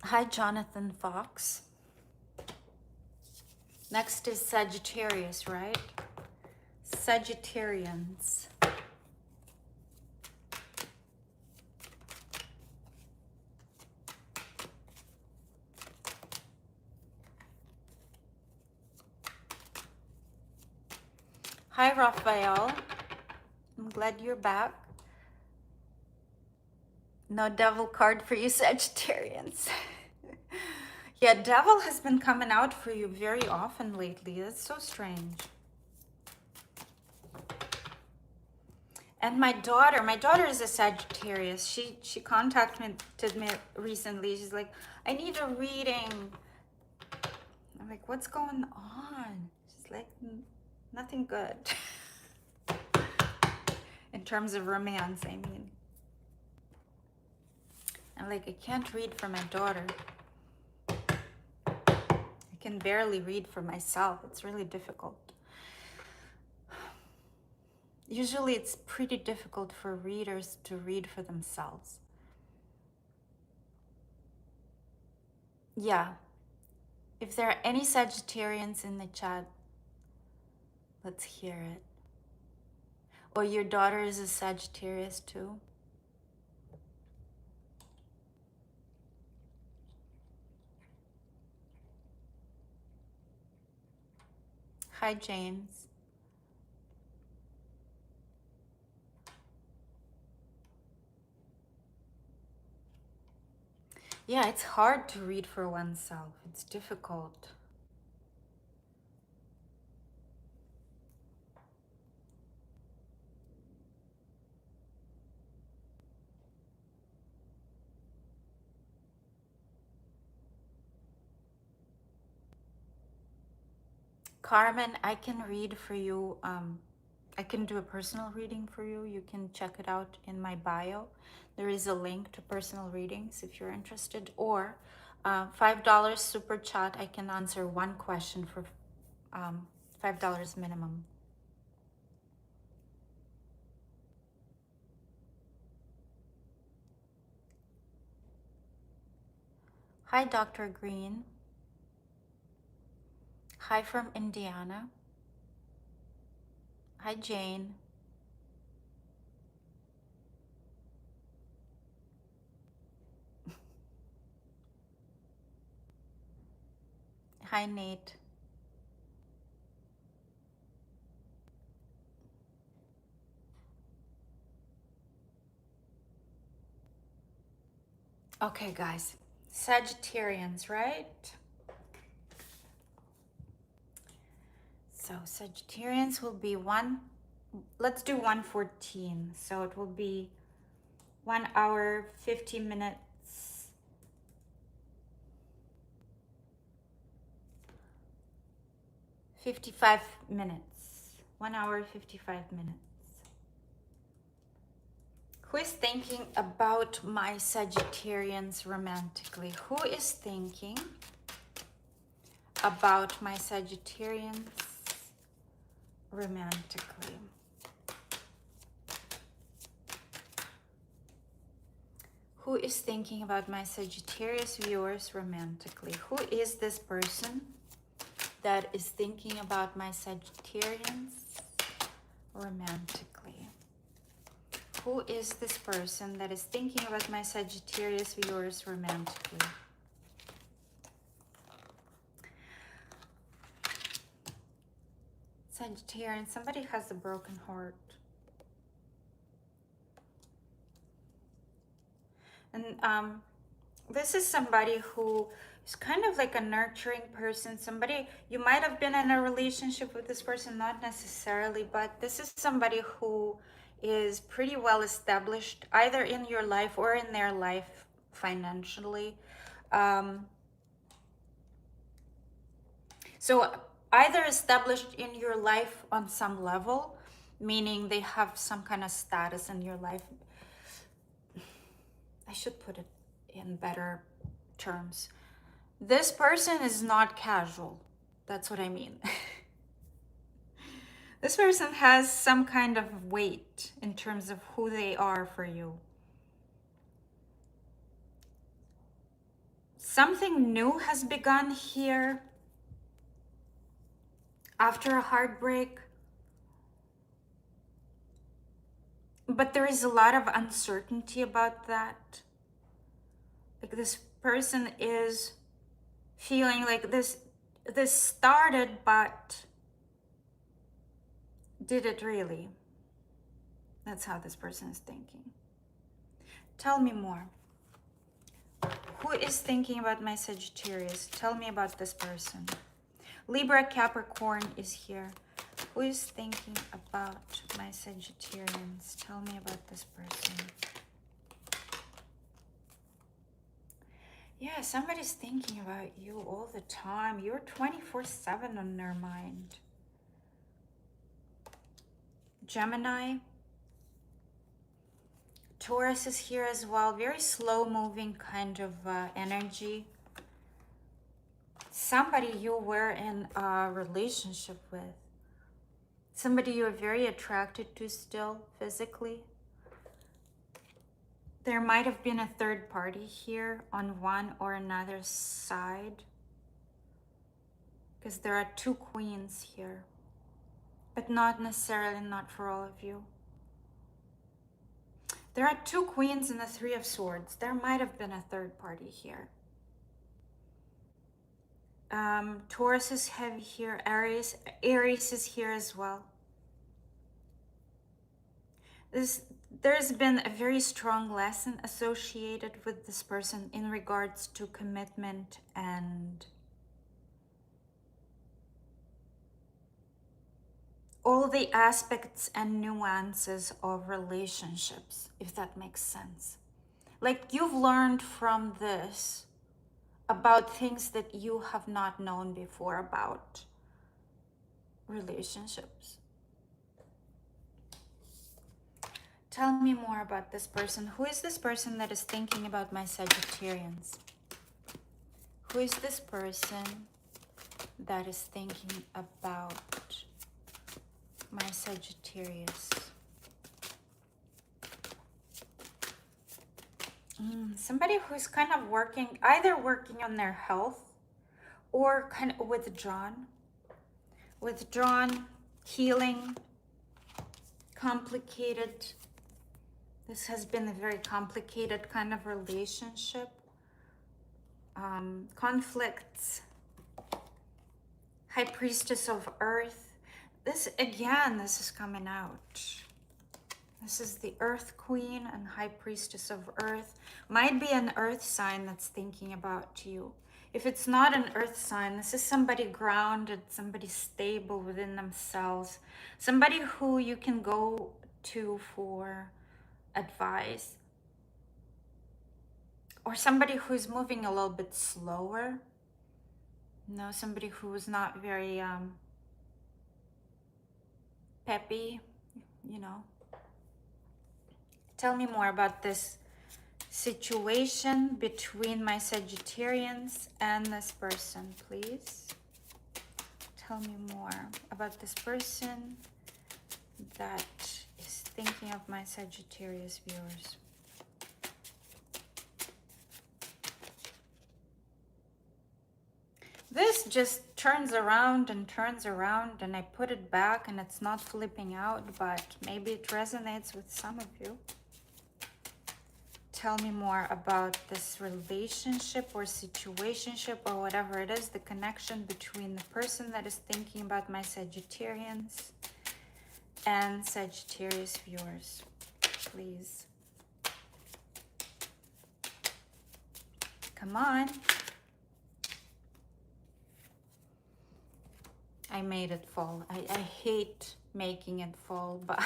Hi, Jonathan Fox. Next is Sagittarius, right? Sagittarians. Hi, Raphael. I'm glad you're back. No devil card for you, Sagittarians. Yeah, devil has been coming out for you very often lately. That's so strange. And my daughter is a Sagittarius. She contacted me recently. She's like, I need a reading. I'm like, what's going on? She's like, nothing good. In terms of romance, I mean. I'm like, I can't read for my daughter. I can barely read for myself. It's really difficult. Usually it's pretty difficult for readers to read for themselves. Yeah. If there are any Sagittarians in the chat, let's hear it. Or your daughter is a Sagittarius too? Hi, James. Yeah, it's hard to read for oneself. It's difficult. Carmen, I can read for you. I can do a personal reading for you. You can check it out in my bio. There is a link to personal readings if you're interested. Or $5 super chat. I can answer one question for $5 minimum. Hi, Dr. Green. Hi from Indiana. Hi, Jane. Hi, Nate. Okay, guys. Sagittarians, right? So Sagittarians will be let's do 114. So it will be 1 hour, 50 minutes, 55 minutes. 1 hour, 55 minutes. Who is thinking about my Sagittarians romantically? Who is thinking about my Sagittarians romantically? Who is thinking about my Sagittarius viewers romantically? Who is this person that is thinking about my Sagittarians romantically? Who is this person that is thinking about my Sagittarius viewers romantically? Sagittarian, somebody has a broken heart. And this is somebody who is kind of like a nurturing person. Somebody, you might have been in a relationship with this person, not necessarily, but this is somebody who is pretty well established, either in your life or in their life financially. Um, so either established in your life on some level, meaning they have some kind of status in your life. I should put it in better terms. This person is not casual. That's what I mean. This person has some kind of weight in terms of who they are for you. Something new has begun here after a heartbreak. But there is a lot of uncertainty about that. Like this person is feeling like this started, but did it really? That's how this person is thinking. Tell me more. Who is thinking about my Sagittarius? Tell me about this person. Libra Capricorn is here. Who is thinking about my Sagittarians? Tell me about this person. Yeah, somebody's thinking about you all the time. You're 24/7 on their mind. Gemini. Taurus is here as well. Very slow moving kind of energy. Somebody you were in a relationship with. Somebody you're very attracted to still physically. There might have been a third party here on one or another side. Because there are two queens here. But not necessarily not for all of you. There are two queens and the Three of Swords. There might have been a third party here. Taurus is heavy here. Aries is here as well. There's been a very strong lesson associated with this person in regards to commitment and all the aspects and nuances of relationships, if that makes sense. Like you've learned from this about things that you have not known before about relationships. Tell me more about this person. Who is this person that is thinking about my Sagittarians? Who is this person that is thinking about my Sagittarius? Somebody who's kind of either working on their health or kind of withdrawn, healing, complicated. This has been a very complicated kind of relationship. Conflicts. High Priestess of Earth. This is coming out. This is the Earth Queen and High Priestess of Earth. Might be an Earth sign that's thinking about you. If it's not an Earth sign, this is somebody grounded, somebody stable within themselves, somebody who you can go to for advice, or somebody who's moving a little bit slower. No, somebody who's not very peppy, you know. Tell me more about this situation between my Sagittarians and this person, please. Tell me more about this person that is thinking of my Sagittarius viewers. This just turns around and I put it back and it's not flipping out, but maybe it resonates with some of you. Tell me more about this relationship or situationship or whatever it is, the connection between the person that is thinking about my Sagittarians and Sagittarius viewers, please. Come on. I made it fall. I hate making it fall, but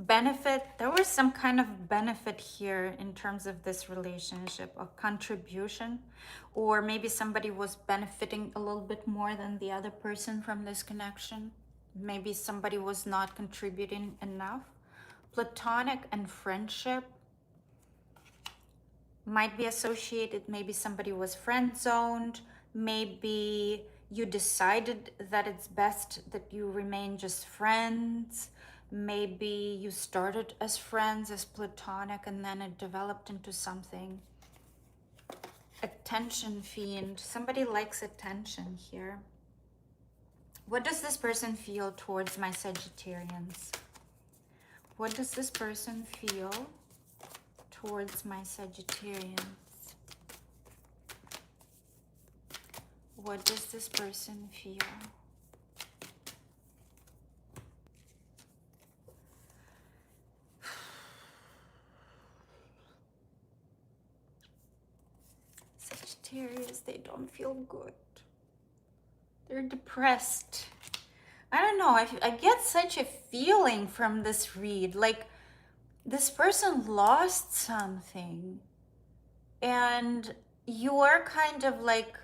benefit. There was some kind of benefit here in terms of this relationship, a contribution, or maybe somebody was benefiting a little bit more than the other person from this connection. Maybe somebody was not contributing enough. Platonic and friendship might be associated. Maybe somebody was friend zoned. Maybe you decided that it's best that you remain just friends. Maybe you started as friends, as platonic, and then it developed into something. Attention fiend. Somebody likes attention here. What does this person feel towards my Sagittarians? What does this person feel towards my Sagittarians? What does this person feel? Sagittarius, they don't feel good. They're depressed. I don't know, I get such a feeling from this read, like this person lost something and you are kind of like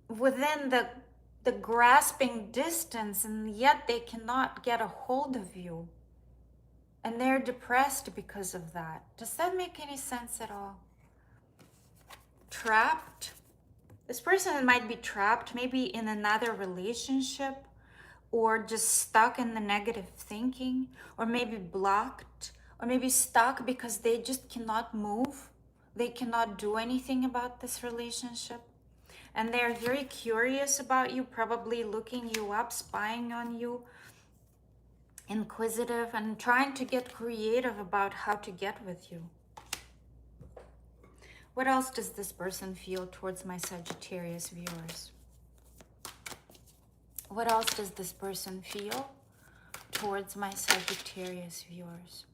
within the grasping distance, and yet they cannot get a hold of you. And they're depressed because of that. Does that make any sense at all? Trapped. This person might be trapped, maybe in another relationship, or just stuck in the negative thinking, or maybe blocked, or maybe stuck because they just cannot move. They cannot do anything about this relationship. And they're very curious about you, probably looking you up, spying on you, inquisitive, and trying to get creative about how to get with you. What else does this person feel towards my Sagittarius viewers? What else does this person feel towards my Sagittarius viewers?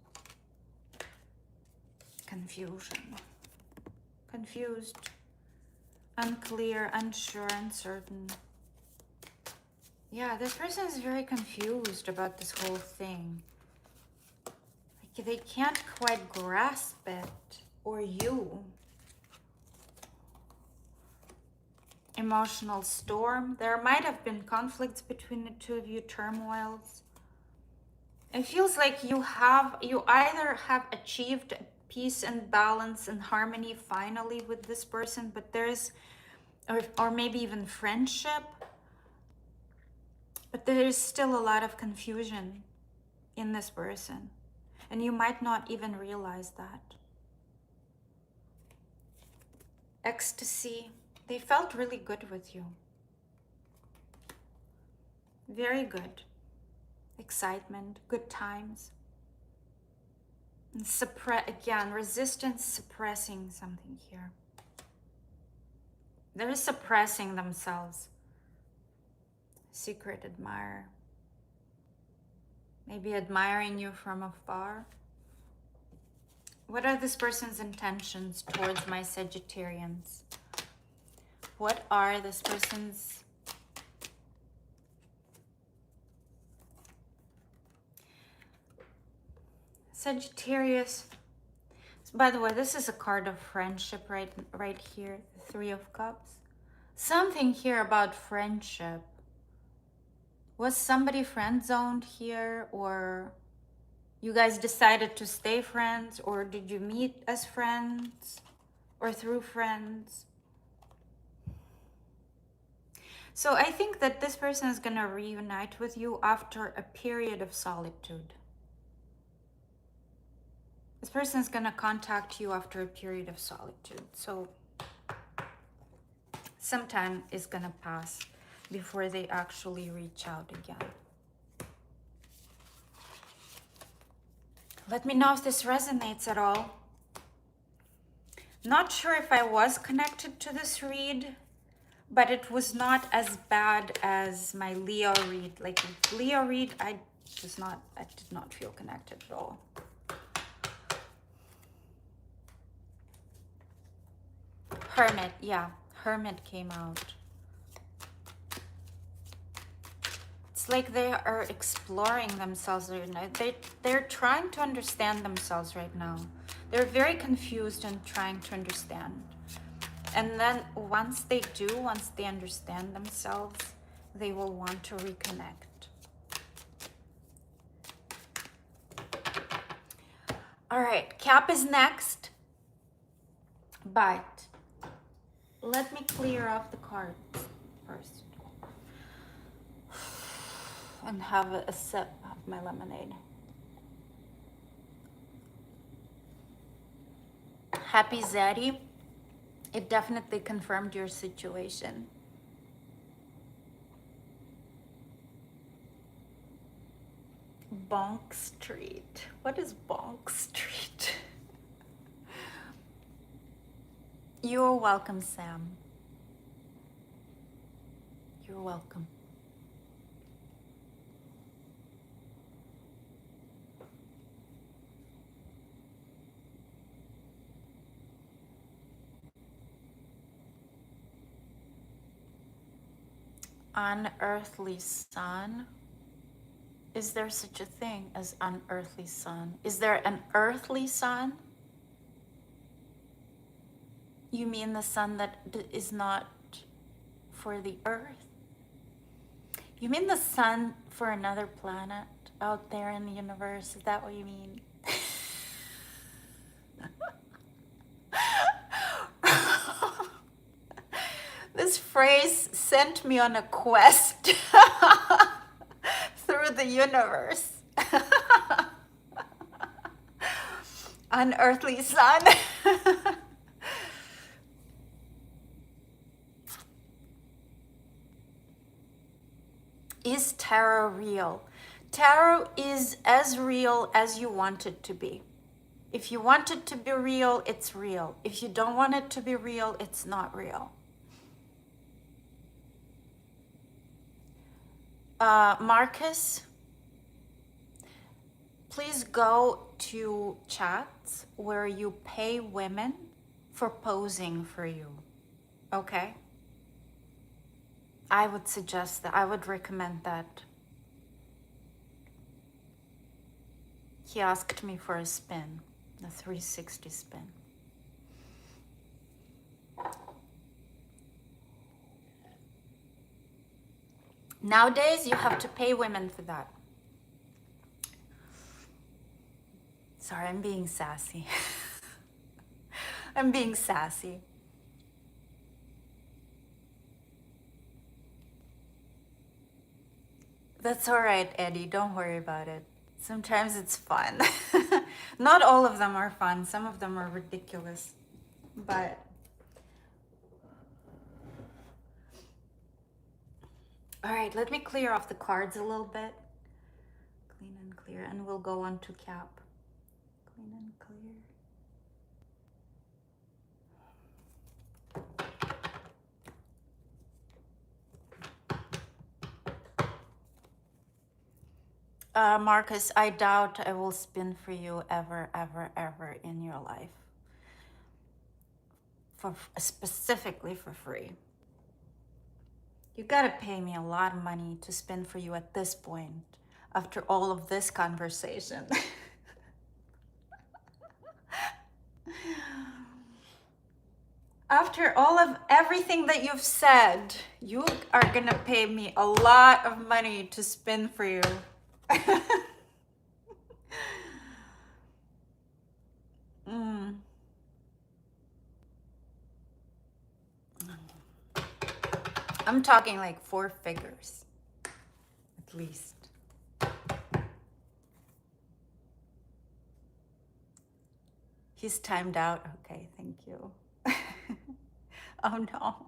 Confusion. Confused. Unclear, unsure, uncertain. Yeah, this person is very confused about this whole thing. Like they can't quite grasp it, or you. Emotional storm. There might have been conflicts between the two of you, turmoils. It feels like you either have achieved peace and balance and harmony finally with this person, but there's, or maybe even friendship, but there's still a lot of confusion in this person, and you might not even realize that. Ecstasy. They felt really good with you. Very good. Excitement, good times. And again, resistance, suppressing something here. They're suppressing themselves. Secret admirer. Maybe admiring you from afar. What are this person's intentions towards my Sagittarians? What are this person's Sagittarius? By the way, this is a card of friendship right here, the Three of Cups. Something here about friendship. Was somebody friend zoned here, or you guys decided to stay friends, or did you meet as friends or through friends? So I think that this person is going to reunite with you after a period of solitude. This person is going to contact you after a period of solitude. So some time is going to pass before they actually reach out again. Let me know if this resonates at all. Not sure if I was connected to this read, but it was not as bad as my Leo read. Like Leo read, I did not feel connected at all. Hermit, yeah, Hermit came out. It's like they are exploring themselves right now. They're trying to understand themselves right now. They're very confused and trying to understand. And then once they do, once they understand themselves, they will want to reconnect. All right, Cap is next. But let me clear off the cards first. And have a sip of my lemonade. Happy Zaddy. It definitely confirmed your situation. Bonk Street. What is Bonk Street? You're welcome, Sam. You're welcome. Unearthly sun. Is there such a thing as unearthly sun? Is there an earthly sun? You mean the sun that is not for the earth? You mean the sun for another planet out there in the universe? Is that what you mean? This phrase sent me on a quest through the universe. Unearthly sun. Is tarot real? Tarot is as real as you want it to be. If you want it to be real, it's real. If you don't want it to be real, it's not real. Marcus, please go to chats where you pay women for posing for you, okay? I would suggest that. I would recommend that. He asked me for a spin, a 360 spin. Nowadays, you have to pay women for that. Sorry, I'm being sassy. I'm being sassy. That's all right, Eddie. Don't worry about it. Sometimes it's fun. Not all of them are fun. Some of them are ridiculous. But all right, let me clear off the cards a little bit. Clean and clear, and we'll go on to Cap. Clean and clear. Marcus, I doubt I will spin for you ever, ever, ever in your life. Specifically for free. You gotta pay me a lot of money to spin for you at this point, after all of this conversation. After all of everything that you've said, you are gonna pay me a lot of money to spin for you. I'm talking like 4 figures, at least. He's timed out. Okay, thank you. Oh no.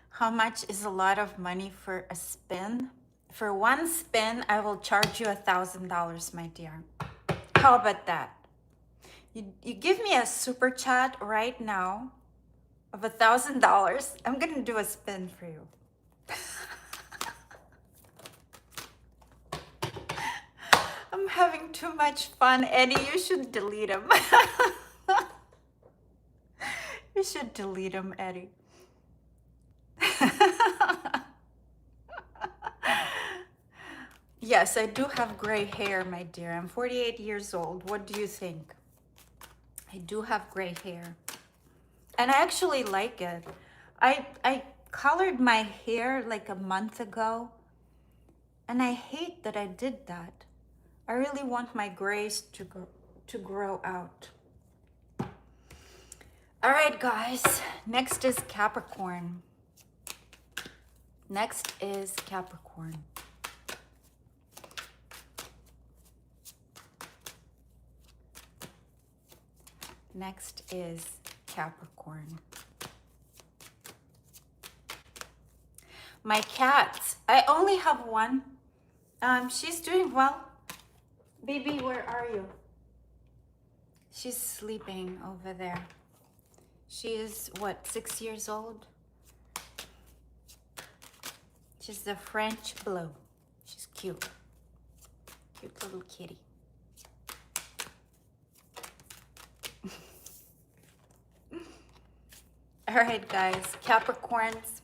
How much is a lot of money for a spin? For one spin, I will charge you $1,000, my dear. How about that? You give me a super chat right now of $1,000. I'm gonna do a spin for you. I'm having too much fun, Eddie. You should delete him. You should delete him, Eddie. Yes, I do have gray hair, my dear. I'm 48 years old. What do you think? I do have gray hair. And I actually like it. I colored my hair like a month ago, and I hate that I did that. I really want my grays to grow out. All right, guys. Next is Capricorn. Next is Capricorn. Next is Capricorn. My cats. I only have one. She's doing well. Baby, where are you? She's sleeping over there. She is, what, 6 years old? She's the French Blue. She's cute. Cute little kitty. All right, guys. Capricorns.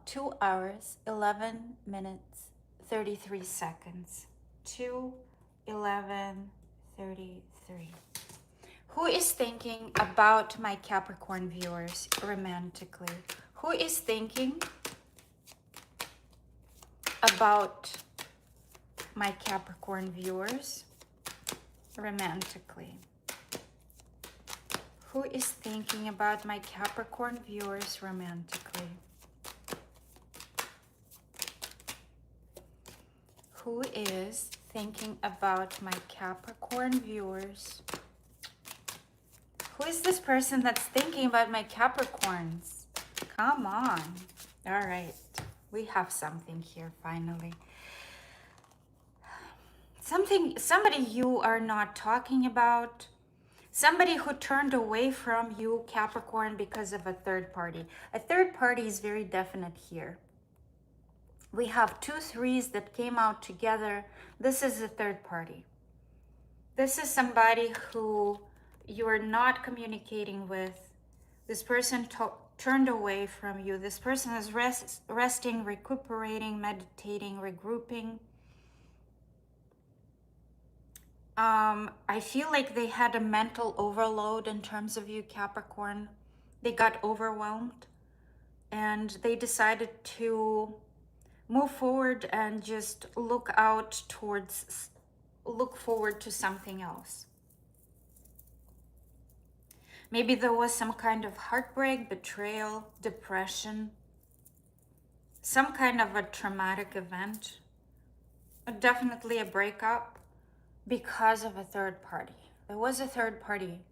2 hours, 11 minutes, 33 seconds. 2:11:33. Who is thinking about my Capricorn viewers romantically? Who is thinking about my Capricorn viewers romantically? Who is thinking about my Capricorn viewers romantically? Who is thinking about my Capricorn viewers? Who is this person that's thinking about my Capricorns? Come on. All right. We have something here finally. Somebody you are not talking about. Somebody who turned away from you, Capricorn, because of a third party. A third party is very definite here. We have 2 threes that came out together. This is a third party. This is somebody who you are not communicating with. This person turned away from you. This person is resting, recuperating, meditating, regrouping. I feel like they had a mental overload in terms of you, Capricorn. They got overwhelmed and they decided to move forward and just look forward to something else. Maybe there was some kind of heartbreak, betrayal, depression, some kind of a traumatic event, definitely a breakup because of a third party. There was a third party.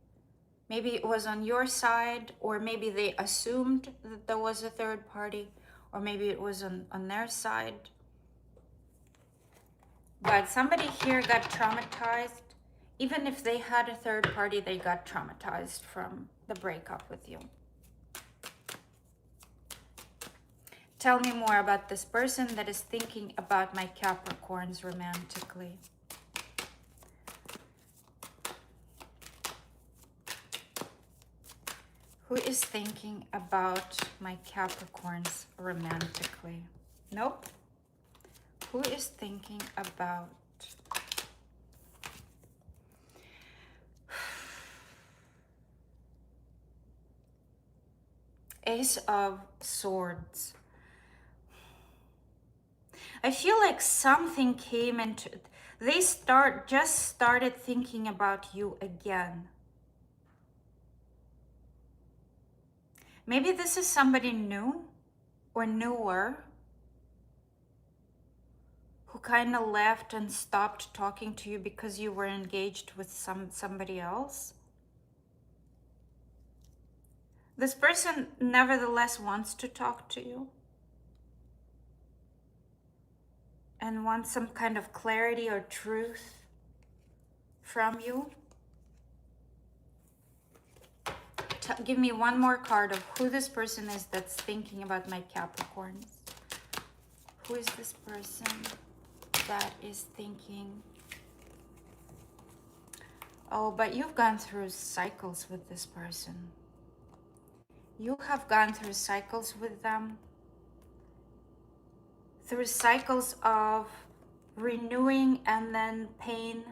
Maybe it was on your side, or maybe they assumed that there was a third party, or maybe it was on their side. But somebody here got traumatized. Even if they had a third party, they got traumatized from the breakup with you. Tell me more about this person that is thinking about my Capricorns romantically. Who is thinking about my Capricorns romantically? Nope. Who is thinking about Ace of Swords? I feel like something came into they just started thinking about you again. Maybe this is somebody new or newer who kind of left and stopped talking to you because you were engaged with somebody else. This person nevertheless wants to talk to you and wants some kind of clarity or truth from you. Give me one more card of who this person is that's thinking about my Capricorns. Who is this person that is thinking? Oh, but you've gone through cycles with this person. You have gone through cycles with them. through cycles of renewing and then pain,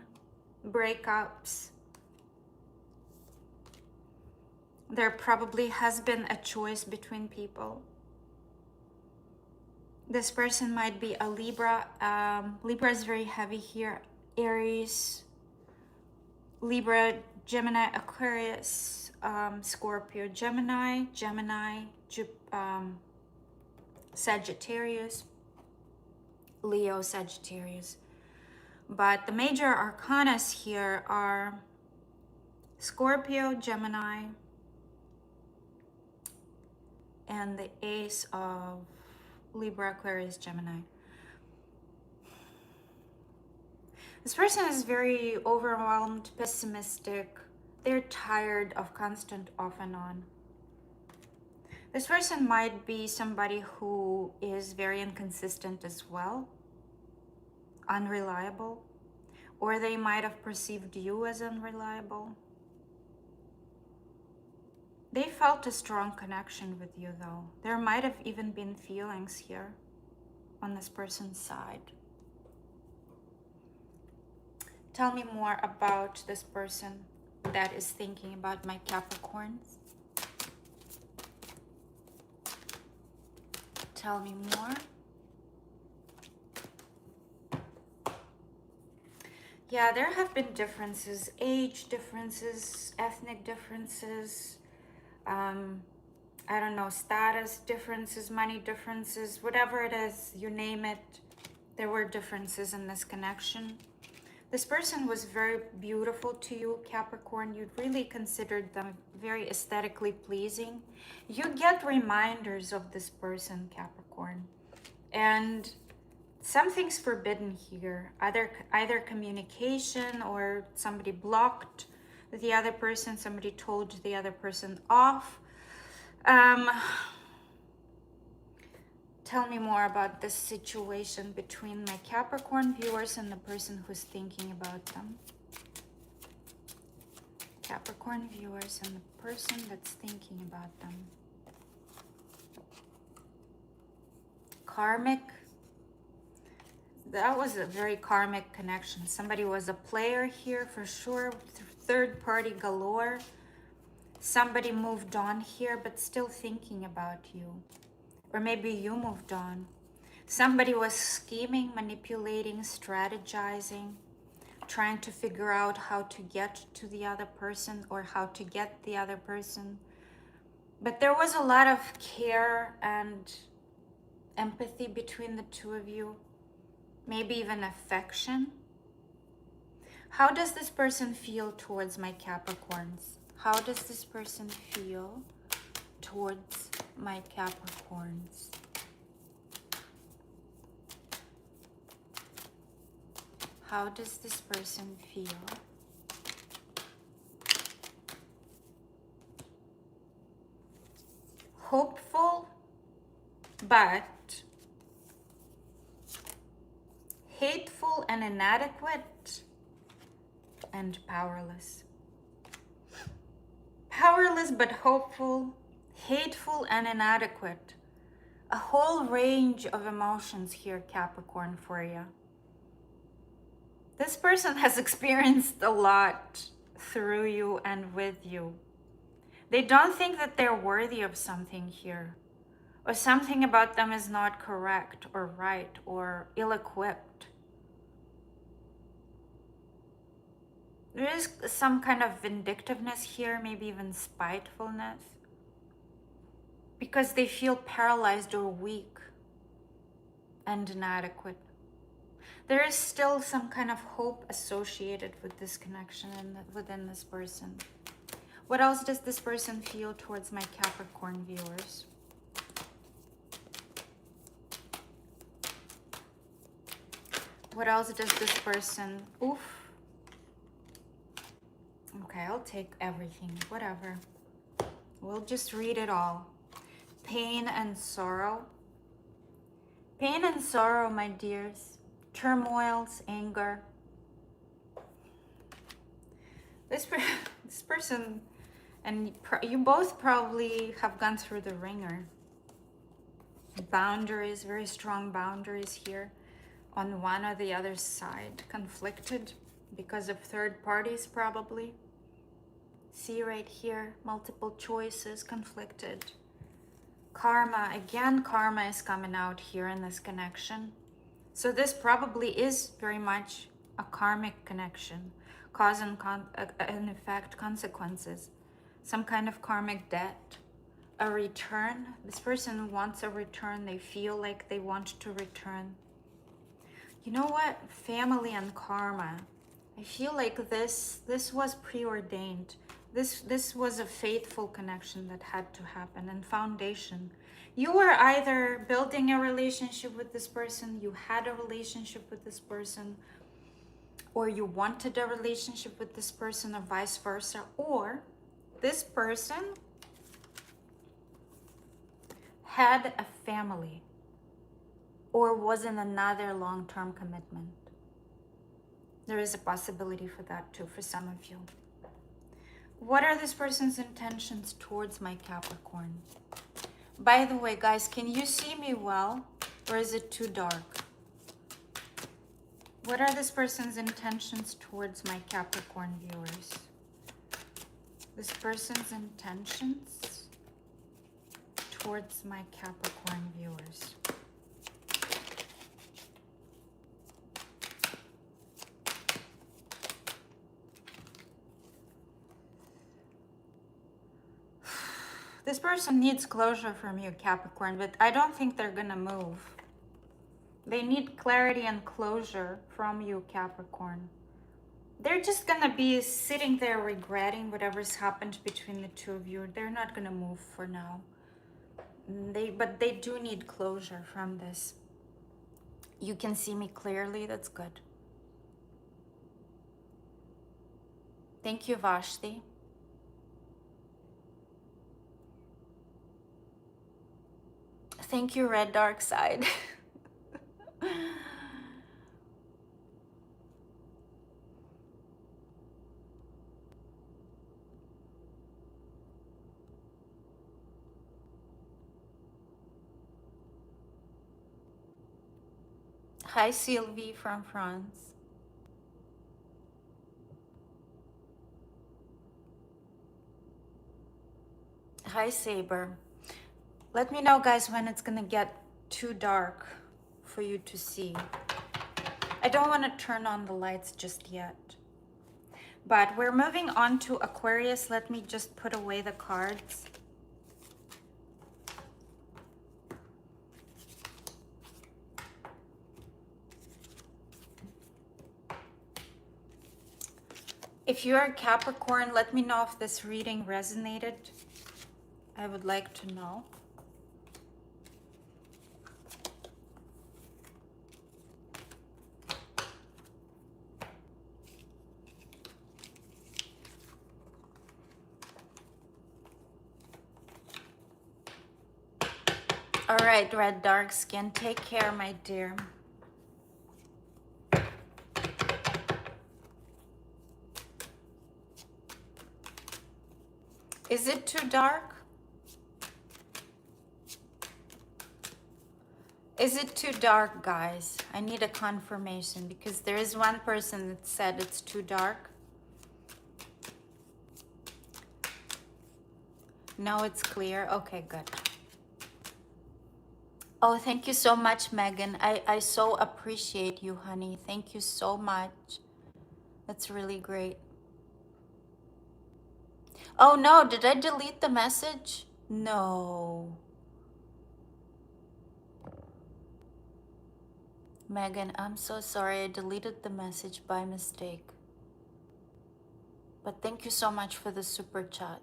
breakups. There probably has been a choice between people. This person might be a Libra. Libra is very heavy here. Aries, Libra, Gemini, Aquarius, Scorpio, Gemini, Sagittarius, Leo, Sagittarius. But the major arcanas here are Scorpio, Gemini, and the Ace of Libra, Aquarius, Gemini. This person is very overwhelmed, pessimistic. They're tired of constant off and on. This person might be somebody who is very inconsistent as well, unreliable, or they might have perceived you as unreliable. They felt a strong connection with you though. There might have even been feelings here on this person's side. Tell me more about this person that is thinking about my Capricorns. Tell me more. Yeah, there have been differences, age differences, ethnic differences, I don't know, status differences, money differences, whatever it is, you name it, there were differences in this connection. This person was very beautiful to you, Capricorn. You really considered them very aesthetically pleasing. You get reminders of this person, Capricorn. And something's forbidden here. Either communication, or somebody blocked the other person, somebody told the other person off. Tell me more about this situation between my Capricorn viewers and the person who's thinking about them. Capricorn viewers and the person that's thinking about them. Karmic. That was a very karmic connection. Somebody was a player here for sure. Third party galore. Somebody moved on here but still thinking about you. Or maybe you moved on. Somebody was scheming, manipulating, strategizing, trying to figure out how to get to the other person or how to get the other person. But there was a lot of care and empathy between the two of you. Maybe even affection. How does this person feel towards my Capricorns? How does this person feel towards my Capricorns? How does this person feel? Hopeful, but hateful and inadequate, and powerless. Powerless but hopeful, hateful and inadequate. A whole range of emotions here, Capricorn, for you. This person has experienced a lot through you and with you. They don't think that they're worthy of something here, or something about them is not correct or right or ill-equipped. There is some kind of vindictiveness here, maybe even spitefulness, because they feel paralyzed or weak and inadequate. There is still some kind of hope associated with this connection and within this person. What else does this person feel towards my Capricorn viewers? What else does this person... Oof. Okay, I'll take everything, whatever. We'll just read it all. Pain and sorrow. Pain and sorrow, my dears. Turmoils, anger. This person, and you both probably have gone through the ringer. Boundaries, very strong boundaries here on one or the other side. Conflicted because of third parties probably. See right here, multiple choices, conflicted. Karma, again, karma is coming out here in this connection. So this probably is very much a karmic connection, cause and effect, consequences, some kind of karmic debt, a return. This person wants a return. They feel like they want to return. You know what? Family and karma. I feel like this was preordained. This was a faithful connection that had to happen, and foundation. You were either building a relationship with this person, you had a relationship with this person, or you wanted a relationship with this person, or vice versa, or this person had a family or was in another long-term commitment. There is a possibility for that too, for some of you. What are this person's intentions towards my Capricorn? By the way, guys, can you see me well, or is it too dark? What are this person's intentions towards my Capricorn viewers? This person's intentions towards my Capricorn viewers. This person needs closure from you, Capricorn, but I don't think they're gonna move. They need clarity and closure from you, Capricorn. They're just gonna be sitting there regretting whatever's happened between the two of you. They're not gonna move for now. But they do need closure from this. You can see me clearly, that's good. Thank you, Vashti. Thank you, Red Dark Side. Hi, Sylvie from France. Hi, Saber. Let me know, guys, when it's gonna get too dark for you to see. I don't want to turn on the lights just yet. But we're moving on to Aquarius. Let me just put away the cards. If you're a Capricorn, let me know if this reading resonated. I would like to know. All right, Red Dark Skin, take care, my dear. Is it too dark? Is it too dark, guys? I need a confirmation because there is one person that said it's too dark. No, it's clear. Okay, good. Oh, thank you so much, Megan. I so appreciate you, honey. Thank you so much. That's really great. Oh no, did I delete the message? No. Megan, I'm so sorry. I deleted the message by mistake. But thank you so much for the super chat.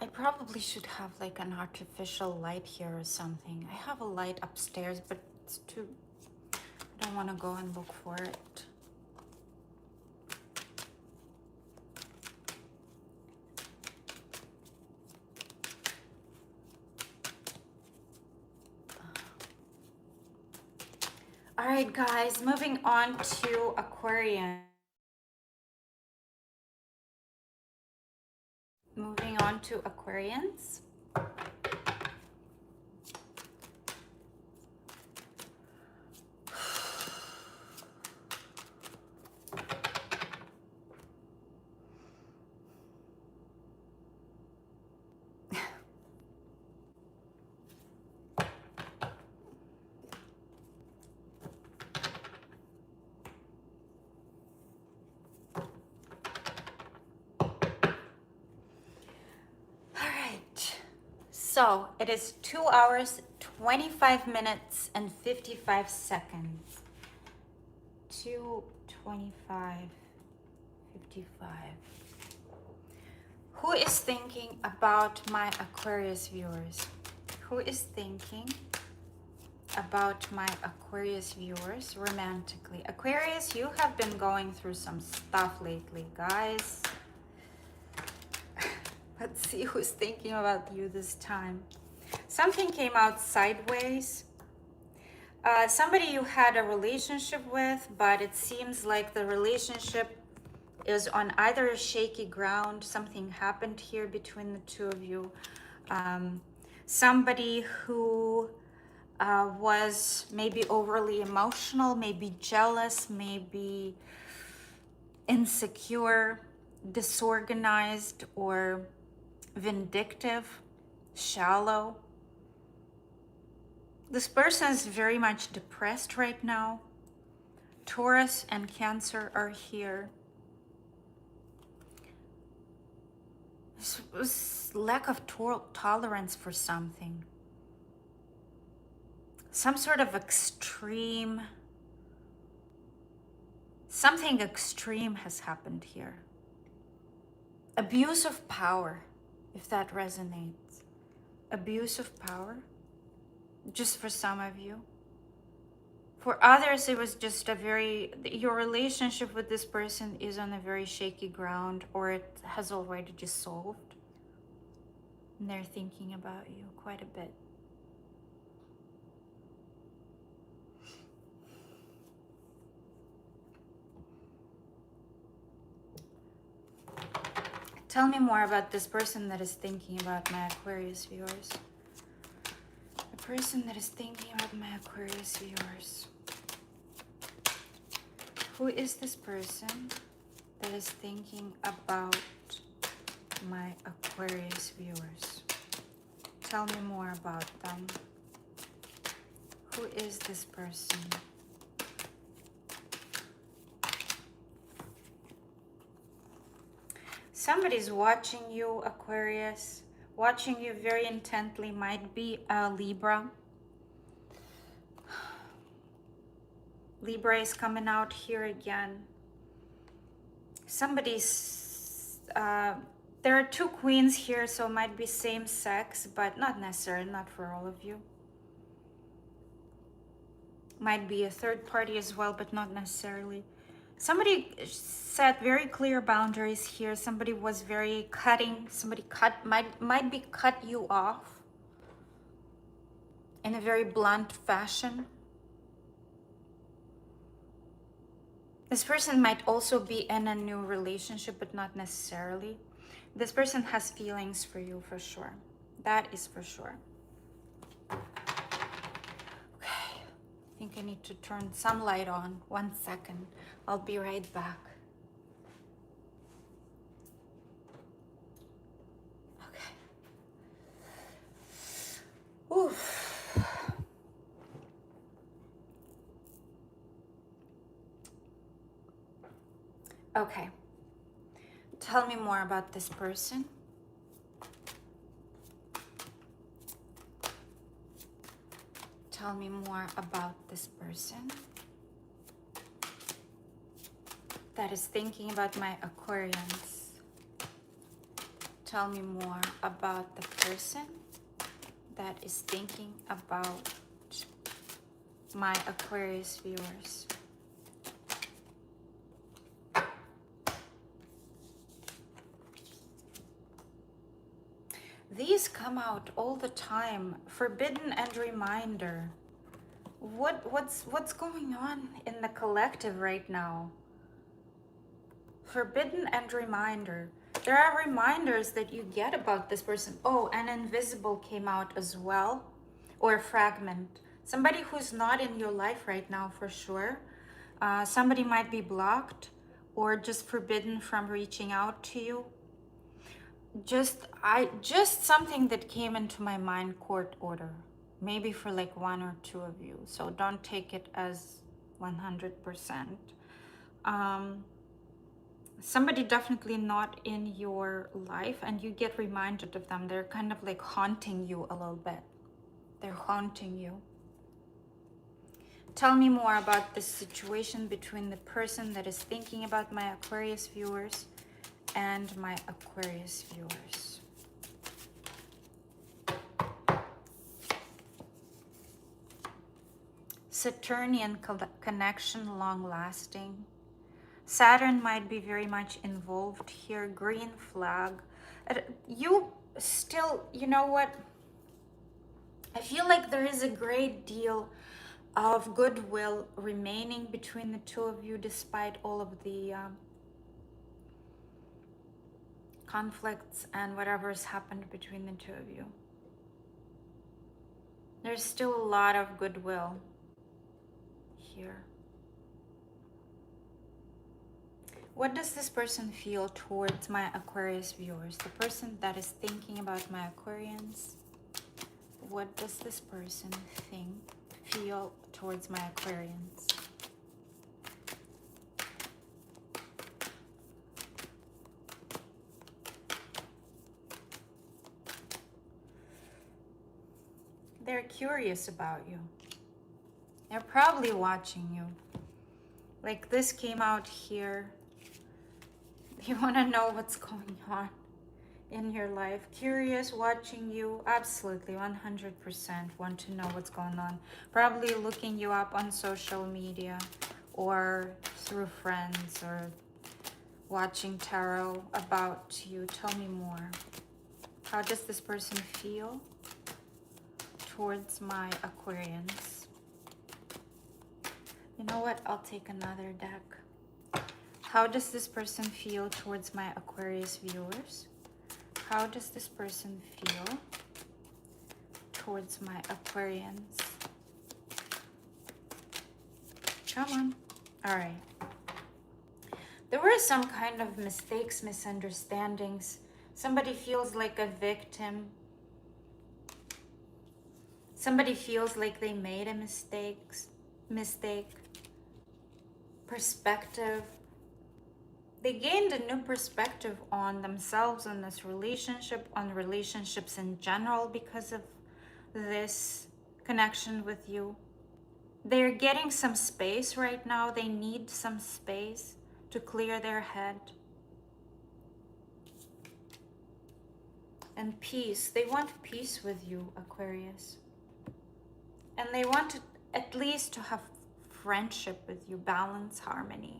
I probably should have like an artificial light here or something. I have a light upstairs, but it's too... I don't want to go and look for it. All right, guys, moving on to Aquarian. Moving on to Aquarians. All right, so it is 2 hours, 25 minutes, and 55 seconds. 2:25, 55. Who is thinking about my Aquarius viewers? Who is thinking about my Aquarius viewers romantically? Aquarius, you have been going through some stuff lately, guys. Let's see who's thinking about you this time. Something came out sideways. Somebody you had a relationship with, but it seems like the relationship is on either a shaky ground. Something happened here between the two of you. Somebody who was maybe overly emotional, maybe jealous, maybe insecure, disorganized, or vindictive, shallow. This person is very much depressed right now. Taurus and Cancer are here. This lack of tolerance for something. Some sort of extreme, something extreme has happened here. Abuse of power, if that resonates. Abuse of power, just for some of you. For others, it was just your relationship with this person is on a very shaky ground, or it has already dissolved. And they're thinking about you quite a bit. Tell me more about this person that is thinking about my Aquarius viewers. The person that is thinking about my Aquarius viewers. Who is this person that is thinking about my Aquarius viewers? Tell me more about them. Who is this person? Somebody's watching you, Aquarius. Watching you very intently. Might be a Libra. Libra is coming out here again. Somebody's... there are two queens here, so it might be same sex, but not necessarily, not for all of you. Might be a third party as well, but not necessarily. Somebody set very clear boundaries here. Somebody was very cutting. Somebody might be cut you off in a very blunt fashion. This person might also be in a new relationship, but not necessarily. This person has feelings for you for sure. That is for sure. Okay, I think I need to turn some light on. 1 second. I'll be right back. Okay. Oof. Okay. Tell me more about this person. Tell me more about this person that is thinking about my Aquarians. Tell me more about the person that is thinking about my Aquarius viewers. These come out all the time. Forbidden and reminder. What's going on in the collective right now? Forbidden and reminder. There are reminders that you get about this person. Oh, and invisible came out as well, or fragment. Somebody who's not in your life right now for sure. Somebody might be blocked or just forbidden from reaching out to you. Just something that came into my mind, court order. Maybe for like one or two of you. So don't take it as 100%. Somebody definitely not in your life, and you get reminded of them. They're kind of like haunting you a little bit. They're haunting you. Tell me more about this situation between the person that is thinking about my Aquarius viewers and my Aquarius viewers. Saturnian connection, long lasting. Saturn might be very much involved here. Green flag. You still, you know what? I feel like there is a great deal of goodwill remaining between the two of you despite all of the conflicts and whatever's happened between the two of you. There's still a lot of goodwill here. What does this person feel towards my Aquarius viewers? The person that is thinking about my Aquarians. What does this person feel towards my Aquarians? They're curious about you. They're probably watching you. Like this came out here. They want to know what's going on in your life. Curious, watching you, absolutely 100% want to know what's going on. Probably looking you up on social media or through friends or watching tarot about you. Tell me more. How does this person feel towards my Aquarians? You know what? I'll take another deck. How does this person feel towards my Aquarius viewers? How does this person feel towards my Aquarians? Come on. All right. There were some kind of mistakes, misunderstandings. Somebody feels like a victim. Somebody feels like they made a mistake. Perspective. They gained a new perspective on themselves, on this relationship, on relationships in general because of this connection with you. They're getting some space right now. They need some space to clear their head. And peace. They want peace with you, Aquarius. And they want at least to have friendship with you, balance, harmony.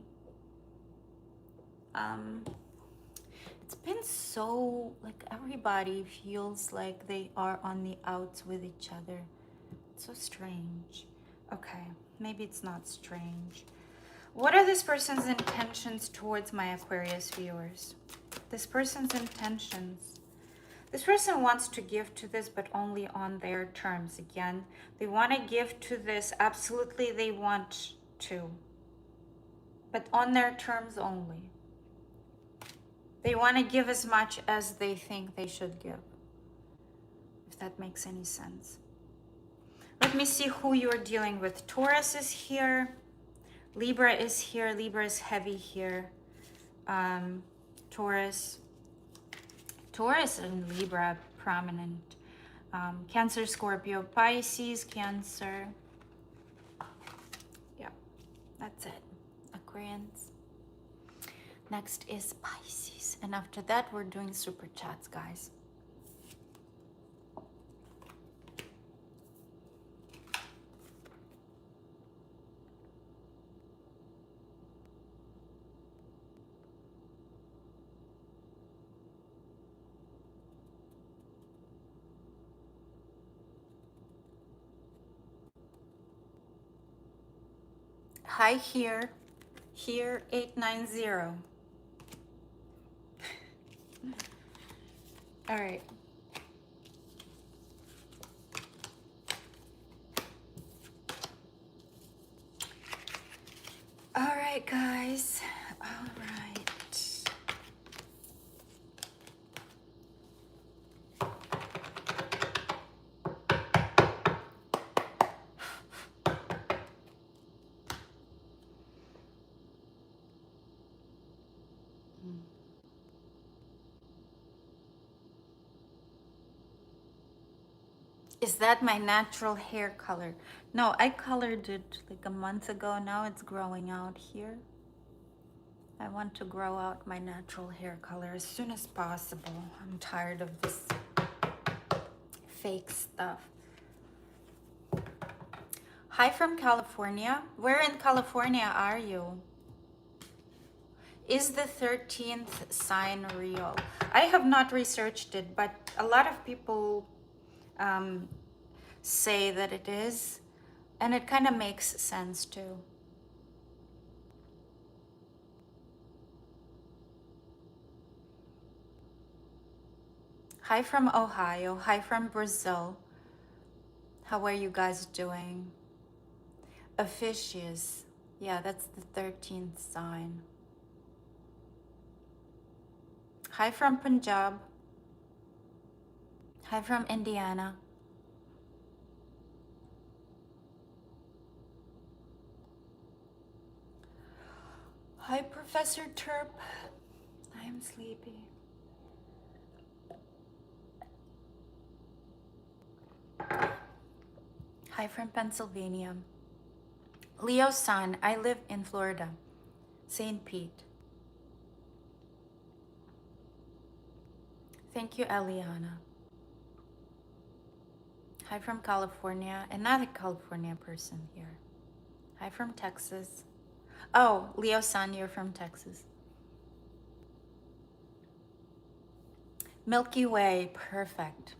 It's been so, like, everybody feels like they are on the outs with each other. It's so strange. Okay, maybe it's not strange. What are this person's intentions towards my Aquarius viewers? This person's intentions. This person wants to give to this, but only on their terms. Again, they want to give to this. Absolutely, they want to. But on their terms only. They want to give as much as they think they should give. If that makes any sense. Let me see who you're dealing with. Taurus is here. Libra is here. Libra is heavy here. Taurus and Libra prominent. Cancer, Scorpio, Pisces, Cancer. Yeah, that's it. Aquarians. Next is Pisces. And after that, we're doing super chats, guys. Hi here. Here 890. All right. All right, guys. All right. Is that my natural hair color? No, I colored it like a month ago. Now it's growing out here. I want to grow out my natural hair color as soon as possible. I'm tired of this fake stuff. Hi from California. Where in California are you? Is the 13th sign real? I have not researched it, but a lot of people say that it is, and it kind of makes sense too. Hi from Ohio. Hi from Brazil. How are you guys doing? Officious. Yeah, that's the 13th sign. Hi from Punjab. Hi from Indiana. Hi, Professor Terp. I am sleepy. Hi from Pennsylvania. Leo Sun, I live in Florida, St. Pete. Thank you, Eliana. Hi from California, another California person here. Hi from Texas. Oh, Leo Sun, you're from Texas. Milky Way, perfect.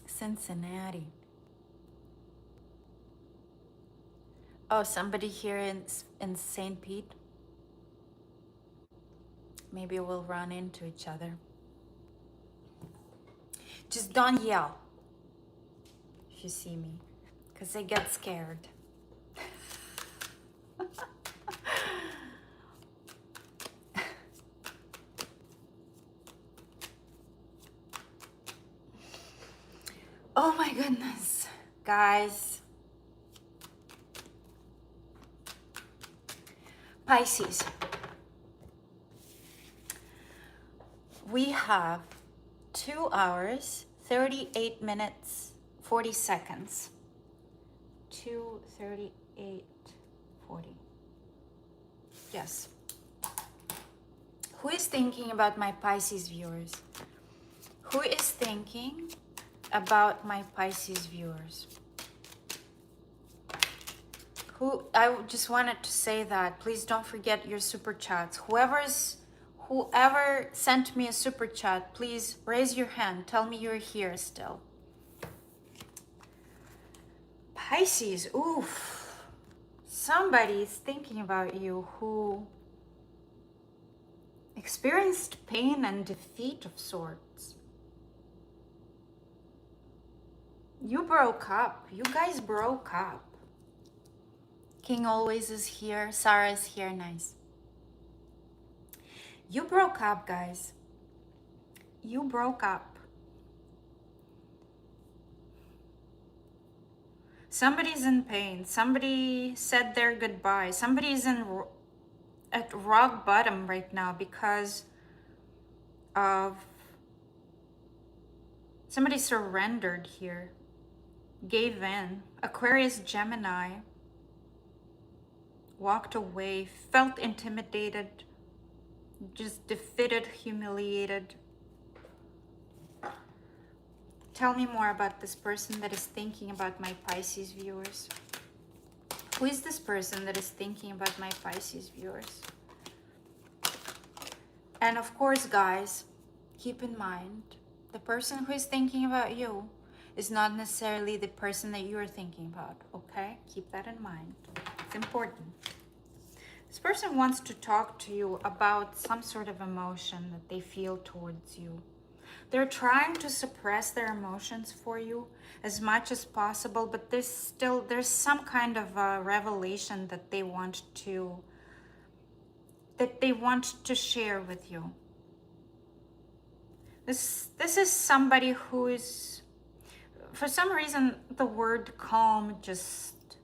Cincinnati. Oh, somebody here in St. Pete? Maybe we'll run into each other. Just don't yell if you see me, because I get scared. Oh my goodness, guys. Pisces. We have 2 hours, 38 minutes, 40 seconds. 2:38:40. Yes. Who is thinking about my Pisces viewers? Who is thinking about my Pisces viewers? I just wanted to say that please don't forget your super chats. Whoever sent me a super chat, please raise your hand. Tell me you're here still. Pisces, oof. Somebody is thinking about you who experienced pain and defeat of sorts. You broke up. You guys broke up. King always is here. Sarah is here. Nice. You broke up, guys. You broke up. Somebody's in pain. Somebody said their goodbye. Somebody's at rock bottom right now because of somebody surrendered here, gave in. Aquarius, Gemini, walked away, felt intimidated, just defeated, humiliated. Tell me more about this person that is thinking about my Pisces viewers. Who is this person that is thinking about my Pisces viewers? And of course, guys, keep in mind, the person who is thinking about you is not necessarily the person that you're thinking about, okay? Keep that in mind. It's important. This person wants to talk to you about some sort of emotion that they feel towards you. They're trying to suppress their emotions for you as much as possible, but there's some kind of a revelation that they want to share with you. This is somebody who is, for some reason, the word calm just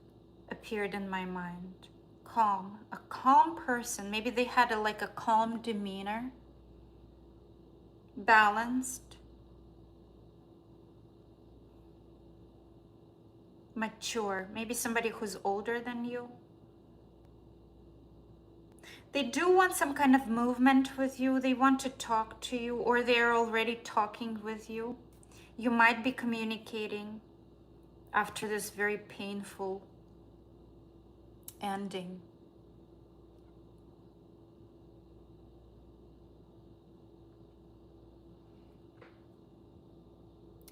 appeared in my mind. Calm, a calm person. Maybe they had like a calm demeanor, balanced, mature. Maybe somebody who's older than you. They do want some kind of movement with you. They want to talk to you, or they're already talking with you. You might be communicating after this very painful ending.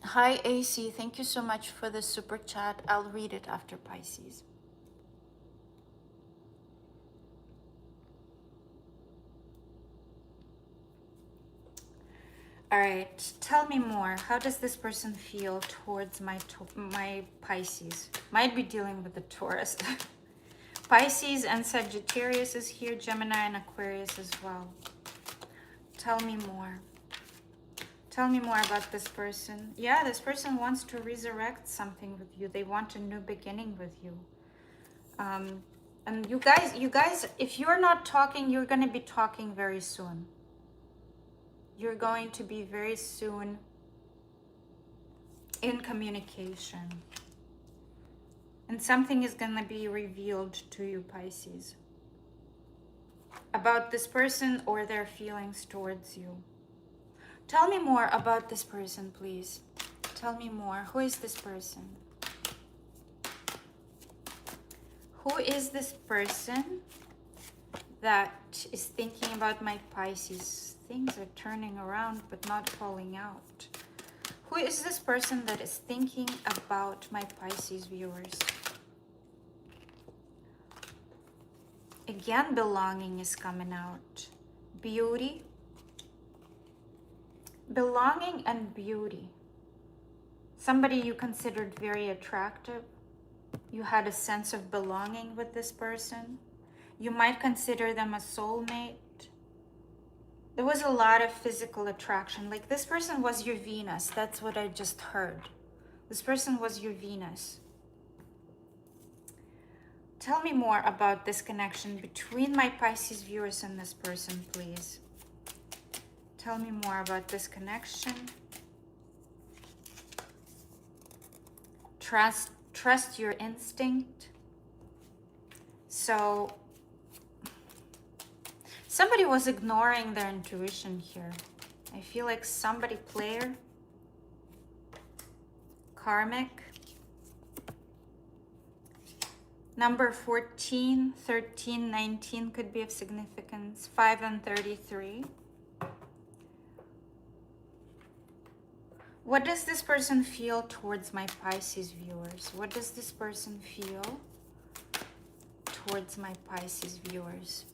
Hi AC, thank you so much for the super chat. I'll read it after Pisces. All right, tell me more. How does this person feel towards my Pisces? Might be dealing with the Taurus. Pisces and Sagittarius is here, Gemini and Aquarius as well. Tell me more. Tell me more about this person. Yeah, this person wants to resurrect something with you. They want a new beginning with you. And you guys, if you're not talking, you're going to be talking very soon. You're going to be very soon in communication. And something is going to be revealed to you, Pisces, about this person or their feelings towards you. Tell me more about this person, please. Tell me more. Who is this person? Who is this person that is thinking about my Pisces? Things are turning around but not falling out. Who is this person that is thinking about my Pisces viewers? Again, belonging is coming out. Beauty. Belonging and beauty. Somebody you considered very attractive. You had a sense of belonging with this person. You might consider them a soulmate. There was a lot of physical attraction. Like this person was your Venus. That's what I just heard. This person was your Venus. Tell me more about this connection between my Pisces viewers and this person, please. Tell me more about this connection. Trust your instinct. So somebody was ignoring their intuition here. I feel like somebody, player, karmic. Number 14, 13, 19 could be of significance. 5 and 33. What does this person feel towards my Pisces viewers? What does this person feel towards my Pisces viewers?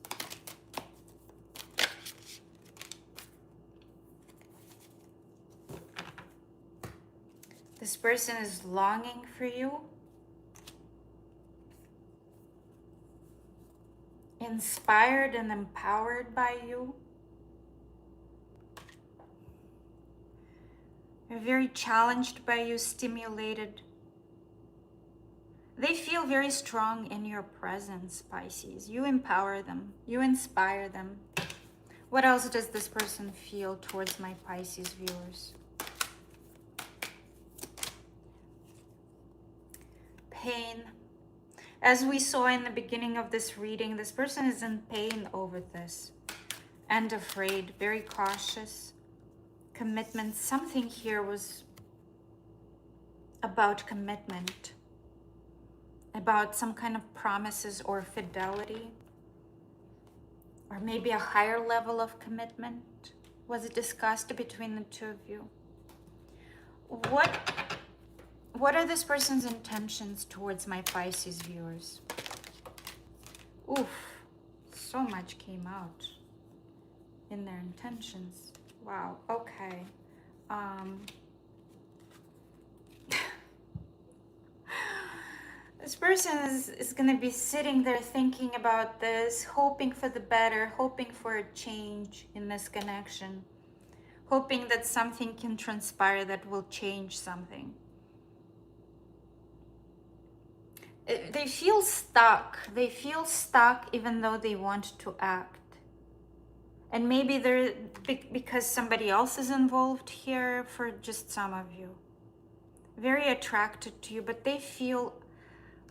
This person is longing for you. Inspired and empowered by you. They're very challenged by you, stimulated. They feel very strong in your presence, Pisces. You empower them. You inspire them. What else does this person feel towards my Pisces viewers? Pain. As we saw in the beginning of this reading, this person is in pain over this and afraid, very cautious. Commitment. Something here was about commitment, about some kind of promises or fidelity or maybe a higher level of commitment was discussed between the two of you. What are this person's intentions towards my Pisces viewers? Oof, so much came out in their intentions. Wow, okay. This person is going to be sitting there thinking about this, hoping for the better, hoping for a change in this connection, hoping that something can transpire that will change something. They feel stuck. They feel stuck even though they want to act. And maybe they're because somebody else is involved here, for just some of you. Very attracted to you, but they feel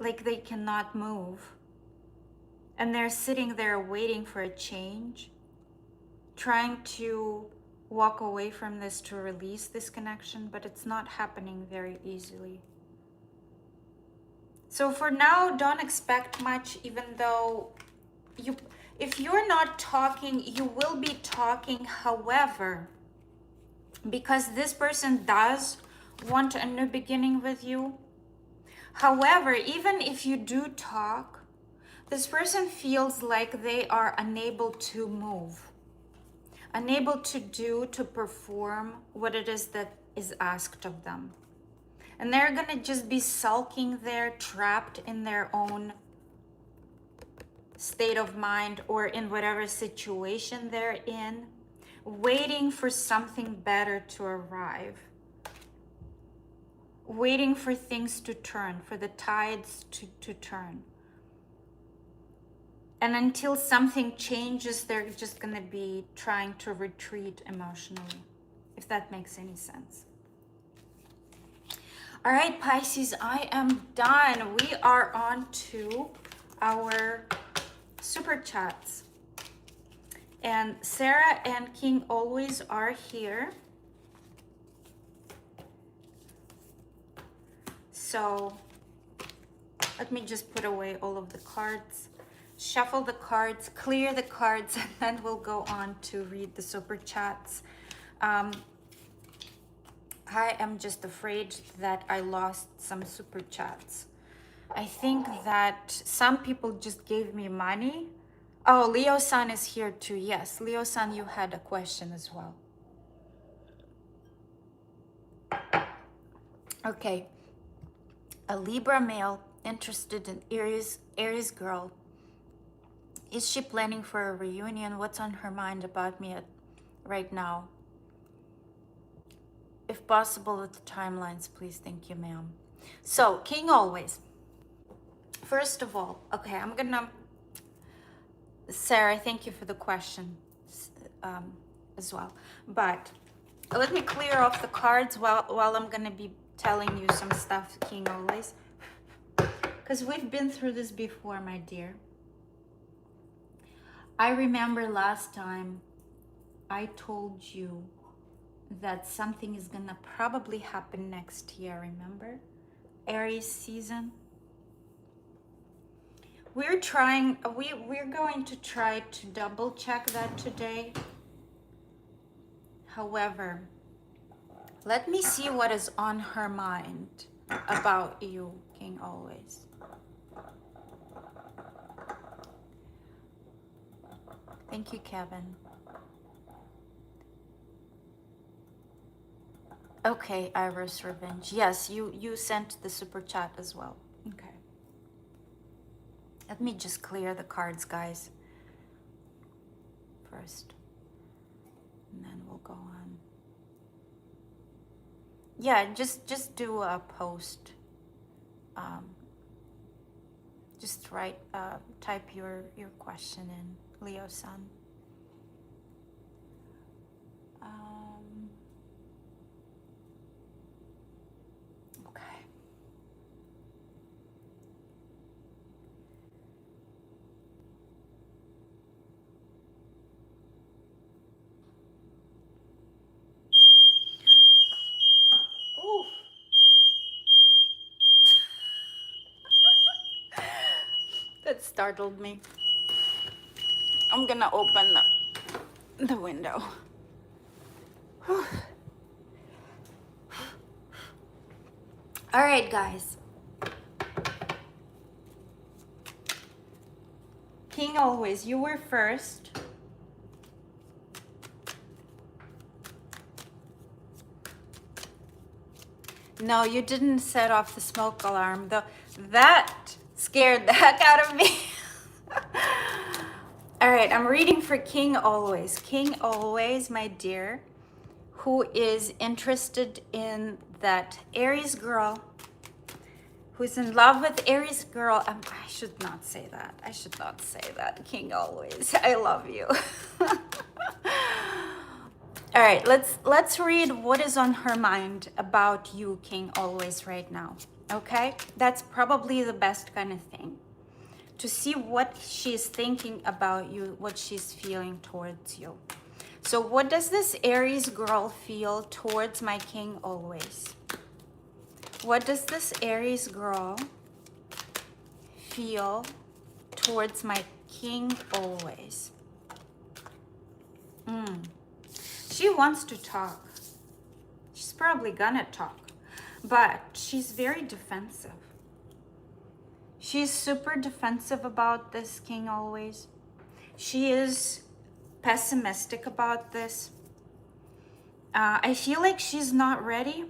like they cannot move. And they're sitting there waiting for a change, trying to walk away from this to release this connection, but it's not happening very easily. So for now, don't expect much, even though if you're not talking, you will be talking. However, because this person does want a new beginning with you. However, even if you do talk, this person feels like they are unable to move, unable to perform what it is that is asked of them. And they're gonna just be sulking there, trapped in their own state of mind or in whatever situation they're in, waiting for something better to arrive, waiting for things to turn, for the tides to turn. And until something changes, they're just gonna be trying to retreat emotionally, if that makes any sense. All right, Pisces, I am done. We are on to our super chats. And Sarah and King Always are here. So let me just put away all of the cards, shuffle the cards, clear the cards, and then we'll go on to read the super chats. I am just afraid that I lost some super chats. I think that some people just gave me money. Oh, Leo-san is here too. Yes, Leo-san, you had a question as well. Okay. A Libra male interested in Aries girl. Is she planning for a reunion? What's on her mind about me right now? If possible, with the timelines, please. Thank you, ma'am. So, King Always. First of all, okay, I'm gonna... Sarah, thank you for the question as well. But let me clear off the cards while I'm gonna be telling you some stuff, King Always. Because we've been through this before, my dear. I remember last time I told you that something is gonna probably happen next year, remember? Aries season. We're going to try to double check that today. However, let me see what is on her mind about you, King Always. Thank you, Kevin. Okay, Iris Revenge. Yes, you sent the super chat as well. Okay. Let me just clear the cards, guys, first. And then we'll go on. Yeah, just do a post. Just write, type your question in, Leo-san. Okay. Ooh. That startled me. I'm gonna open the window. Whew. All right, guys. King always, you were first. No, you didn't set off the smoke alarm, though. That scared the heck out of me. All right, I'm reading for King always. King always, my dear, who is interested in that Aries girl, who's in love with Aries girl. I should not say that. I should not say that. King always, I love you. All right, let's read what is on her mind about you, King always, right now. Okay, that's probably the best kind of thing, to see what she's thinking about you, what she's feeling towards you. So what does this Aries girl feel towards my King always? What does this Aries girl feel towards my King always? She wants to talk. She's probably gonna talk, but she's very defensive. She's super defensive about this, King always. She is pessimistic about this. I feel like she's not ready.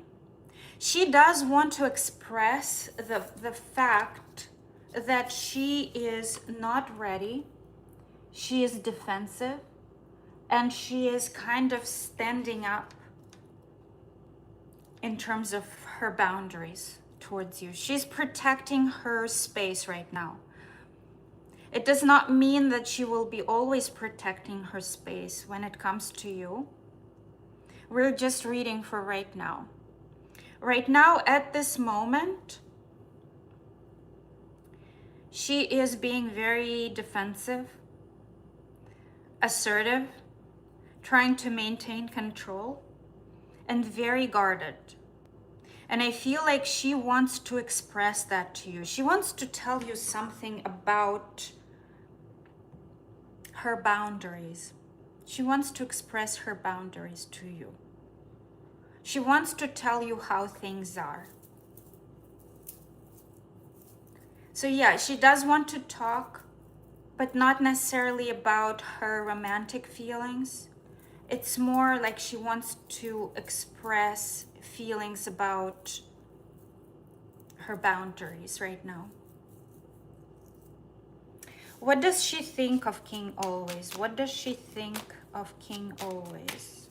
She does want to express the fact that she is not ready. She is defensive, and she is kind of standing up in terms of her boundaries towards you. She's protecting her space right now. It does not mean that she will be always protecting her space when it comes to you. We're just reading for right now. Right now, at this moment, she is being very defensive, assertive, trying to maintain control, and very guarded. And I feel like she wants to express that to you. She wants to tell you something about her boundaries. She wants to express her boundaries to you. She wants to tell you how things are. So yeah, she does want to talk, but not necessarily about her romantic feelings. It's more like she wants to express feelings about her boundaries right now. What does she think of King always? What does she think of King always?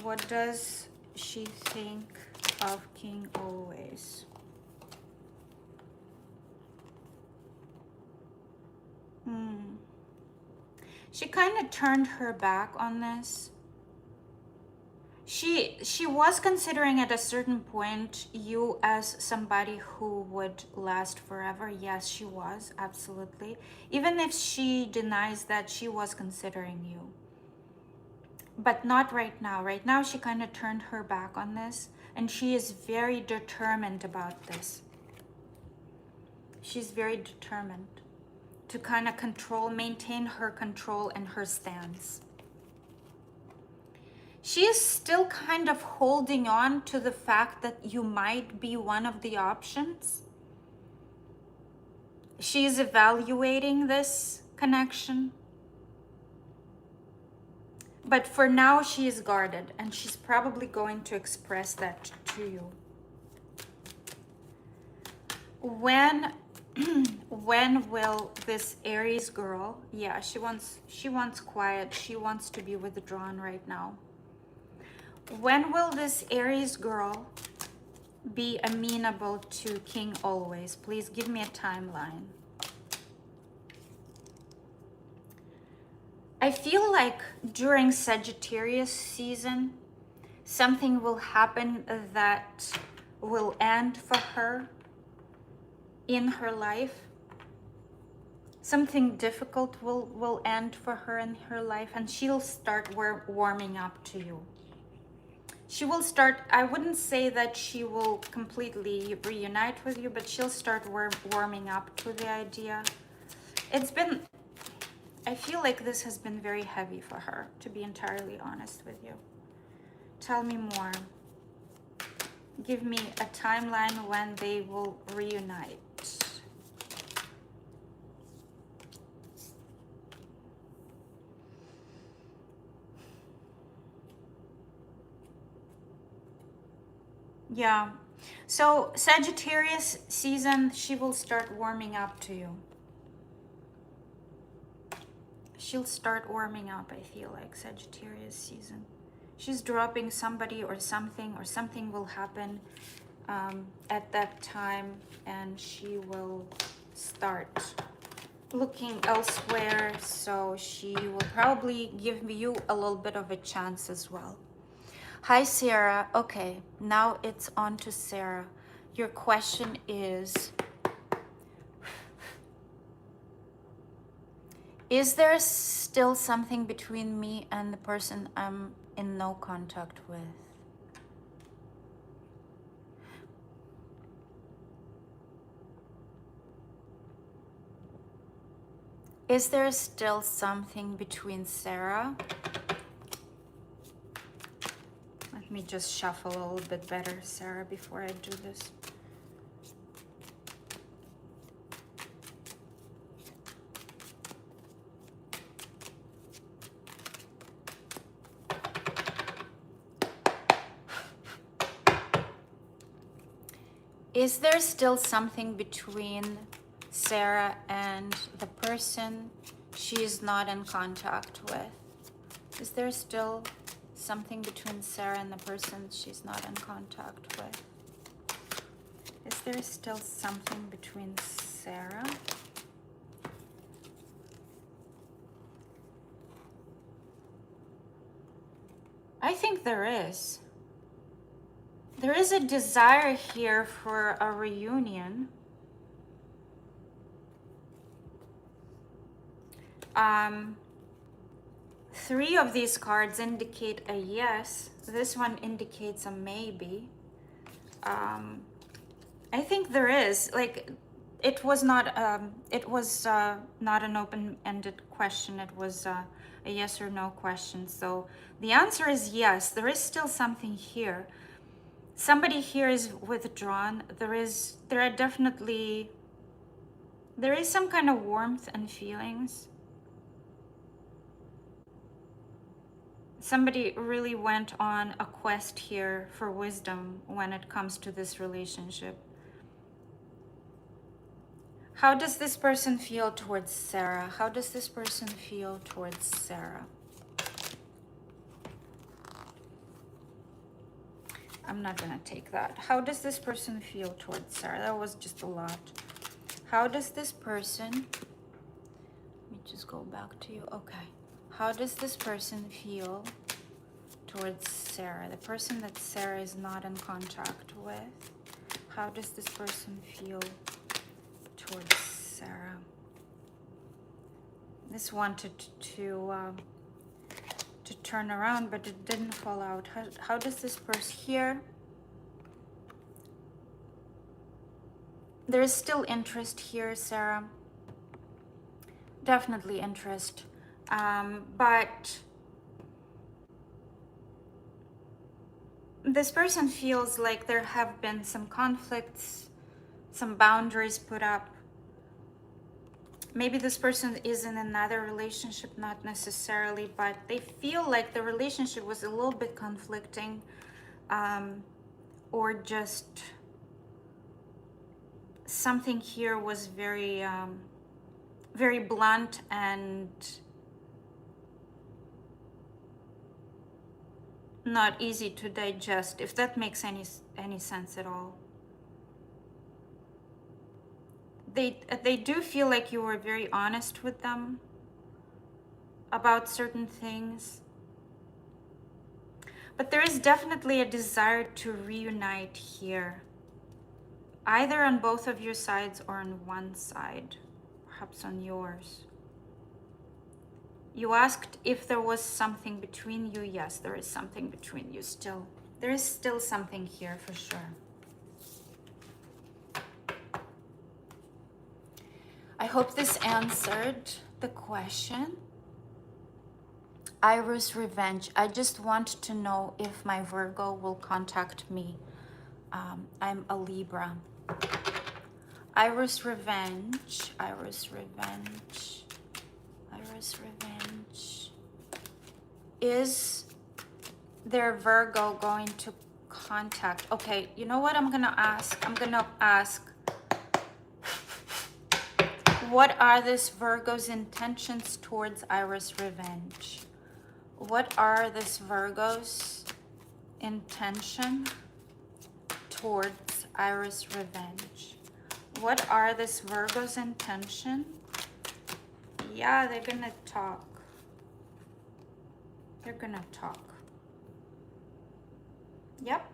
What does she think of King always? She kind of turned her back on this. She was considering at a certain point you as somebody who would last forever. Yes, she was, absolutely. Even if she denies that, she was considering you. But not right now. Right now, she kind of turned her back on this, and she is very determined about this. She's very determined to kind of maintain her control and her stance. She is still kind of holding on to the fact that you might be one of the options. She is evaluating this connection. But for now, she is guarded, and she's probably going to express that to you. When will this Aries girl, yeah, she wants quiet. She wants to be withdrawn right now. When will this Aries girl be amenable to King always? Please give me a timeline. I feel like during Sagittarius season, something will happen that will end for her in her life. Something difficult will end for her in her life, and she'll start warming up to you. She will start, I wouldn't say that she will completely reunite with you, but she'll start warming up to the idea. It's been, I feel like this has been very heavy for her, to be entirely honest with you. Tell me more. Give me a timeline when they will reunite. Yeah. So Sagittarius season, she will start warming up to you. She'll start warming up, I feel like, Sagittarius season. She's dropping somebody or something will happen at that time, and she will start looking elsewhere. So she will probably give you a little bit of a chance as well. Hi, Sarah. Okay, now it's on to Sarah. Your question is there still something between me and the person I'm in no contact with? Is there still something between Sarah? Let me just shuffle a little bit better, Sarah, before I do this. Is there still something between Sarah and the person she is not in contact with? Is there still something between Sarah and the person she's not in contact with? Is there still something between Sarah? I think there is. There is a desire here for a reunion. Three of these cards indicate a yes. This one indicates a maybe. I think there is. Like, it was not not an open-ended question. It was a yes or no question. So the answer is yes. There is still something here. Somebody here is withdrawn. There is some kind of warmth and feelings. Somebody really went on a quest here for wisdom when it comes to this relationship. How does this person feel towards Sarah? How does this person feel towards Sarah? I'm not gonna take that. How does this person feel towards Sarah? That was just a lot. How does this person, let me just go back to you. Okay. How does this person feel towards Sarah? The person that Sarah is not in contact with. How does this person feel towards Sarah? This wanted to turn around, but it didn't fall out. How does this person here? There is still interest here, Sarah. Definitely interest. But this person feels like there have been some conflicts, some boundaries put up. Maybe this person is in another relationship, not necessarily, but they feel like the relationship was a little bit conflicting, or just something here was very, very blunt and not easy to digest, if that makes any sense at all. They do feel like you were very honest with them about certain things. But there is definitely a desire to reunite here, either on both of your sides or on one side, perhaps on yours. You asked if there was something between you. Yes, there is something between you still. There is still something here for sure. I hope this answered the question. Iris Revenge. I just want to know if my Virgo will contact me. I'm a Libra. Iris Revenge. Iris Revenge. Iris Revenge. Is their Virgo going to contact? Okay, you know what I'm gonna ask? I'm gonna ask, what are this Virgo's intentions towards Iris Revenge? What are this Virgo's intention towards Iris Revenge? What are this Virgo's intention? Yeah, they're gonna talk. They're gonna talk. Yep.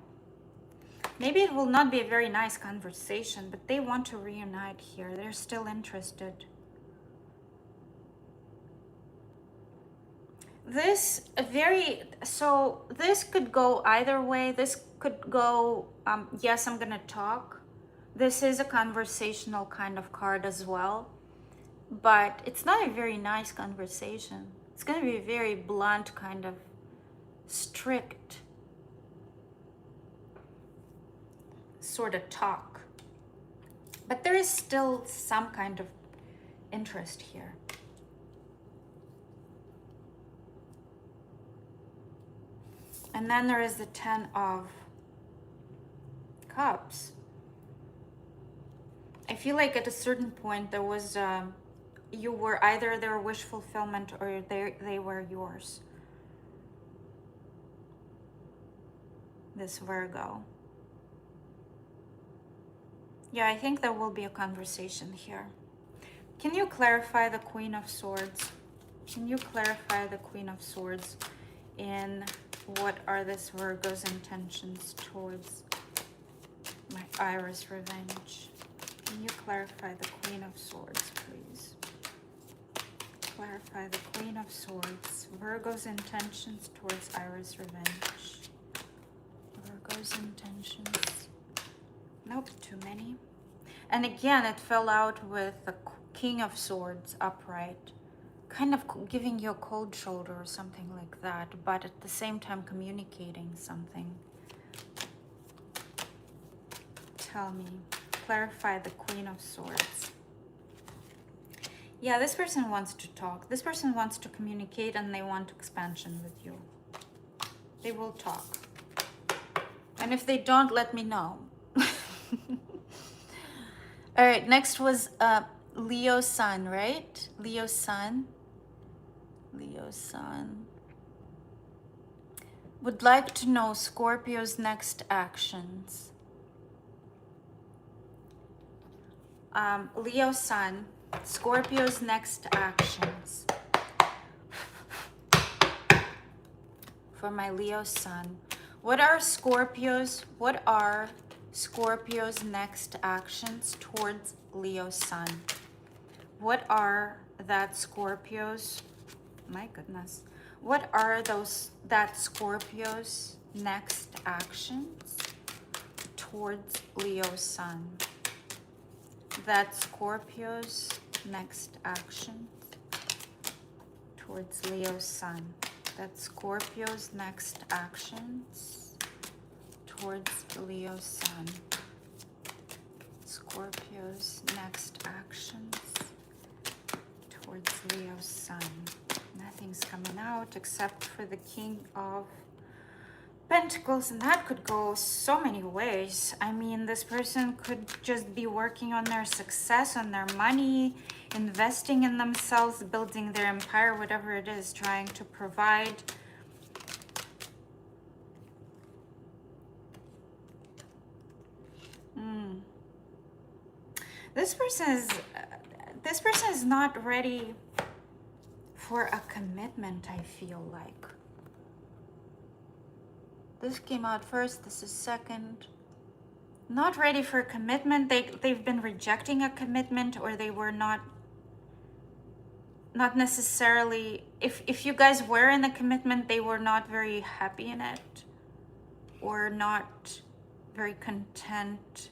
Maybe it will not be a very nice conversation, but they want to reunite here. They're still interested. This could go either way. This could go, yes, I'm gonna talk. This is a conversational kind of card as well, but it's not a very nice conversation. It's gonna be a very blunt, kind of strict sort of talk. But there is still some kind of interest here. And then there is the 10 of Cups. I feel like at a certain point there was, you were either their wish fulfillment or they were yours. This Virgo. Yeah, I think there will be a conversation here. Can you clarify the Queen of Swords? Can you clarify the Queen of Swords in what are this Virgo's intentions towards my Iris Revenge? Can you clarify the Queen of Swords, please? Clarify the Queen of Swords. Virgo's intentions towards Iris Revenge. Virgo's intentions. Nope, too many. And again, it fell out with the King of Swords upright. Kind of giving you a cold shoulder or something like that, but at the same time communicating something. Tell me. Clarify the Queen of Swords. Yeah, this person wants to talk. This person wants to communicate and they want expansion with you. They will talk. And if they don't, let me know. All right, next was Leo Sun, right? Leo Sun. Leo Sun. Would like to know Scorpio's next actions. Leo Sun, Scorpio's next actions. For my Leo Sun. What are Scorpio's next actions towards Leo Sun? What are that Scorpio's, my goodness, what are that Scorpio's next actions towards Leo Sun? That Scorpio's next actions towards Leo Sun. That Scorpio's next actions towards Leo Sun. Scorpio's next actions towards Leo Sun. Nothing's coming out except for the King of Pentacles, and that could go so many ways. I mean, this person could just be working on their success, on their money, investing in themselves, building their empire, whatever it is, trying to provide. This person is not ready for a commitment, I feel like. This came out first, this is second. Not ready for a commitment. They've been rejecting a commitment, or they were not necessarily, if you guys were in a commitment, they were not very happy in it. or not very content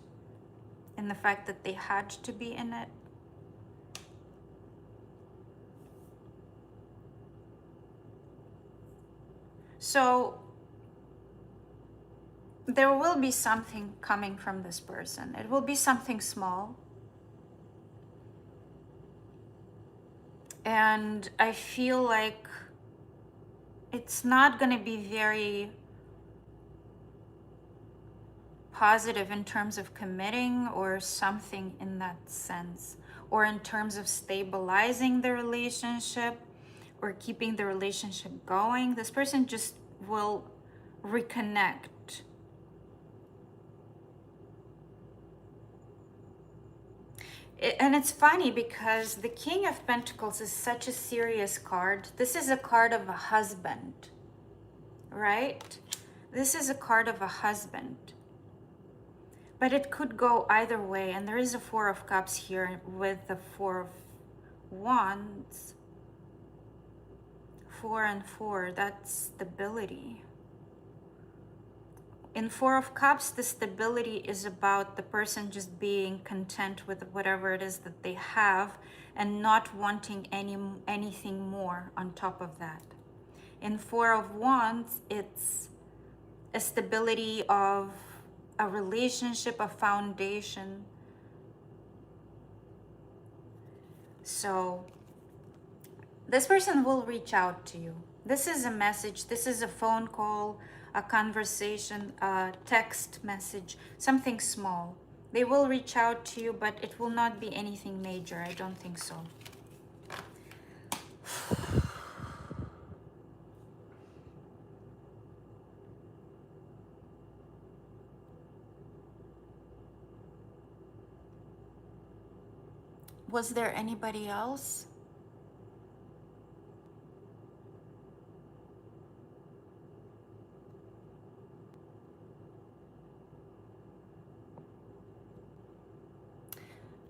in the fact that they had to be in it. So there will be something coming from this person. It will be something small. And I feel like it's not going to be very positive in terms of committing or something in that sense, or in terms of stabilizing the relationship or keeping the relationship going. This person just will reconnect. And it's funny because the King of Pentacles is such a serious card. This is a card of a husband, right? This is a card of a husband. But it could go either way. And there is a Four of Cups here with the Four of Wands. 4 and 4, that's stability. In Four of Cups, the stability is about the person just being content with whatever it is that they have and not wanting anything more on top of that. In Four of Wands, it's a stability of a relationship, a foundation. So this person will reach out to you. This is a message, this is a phone call, a conversation, a text message, something small. They will reach out to you, but it will not be anything major. I don't think so. Was there anybody else?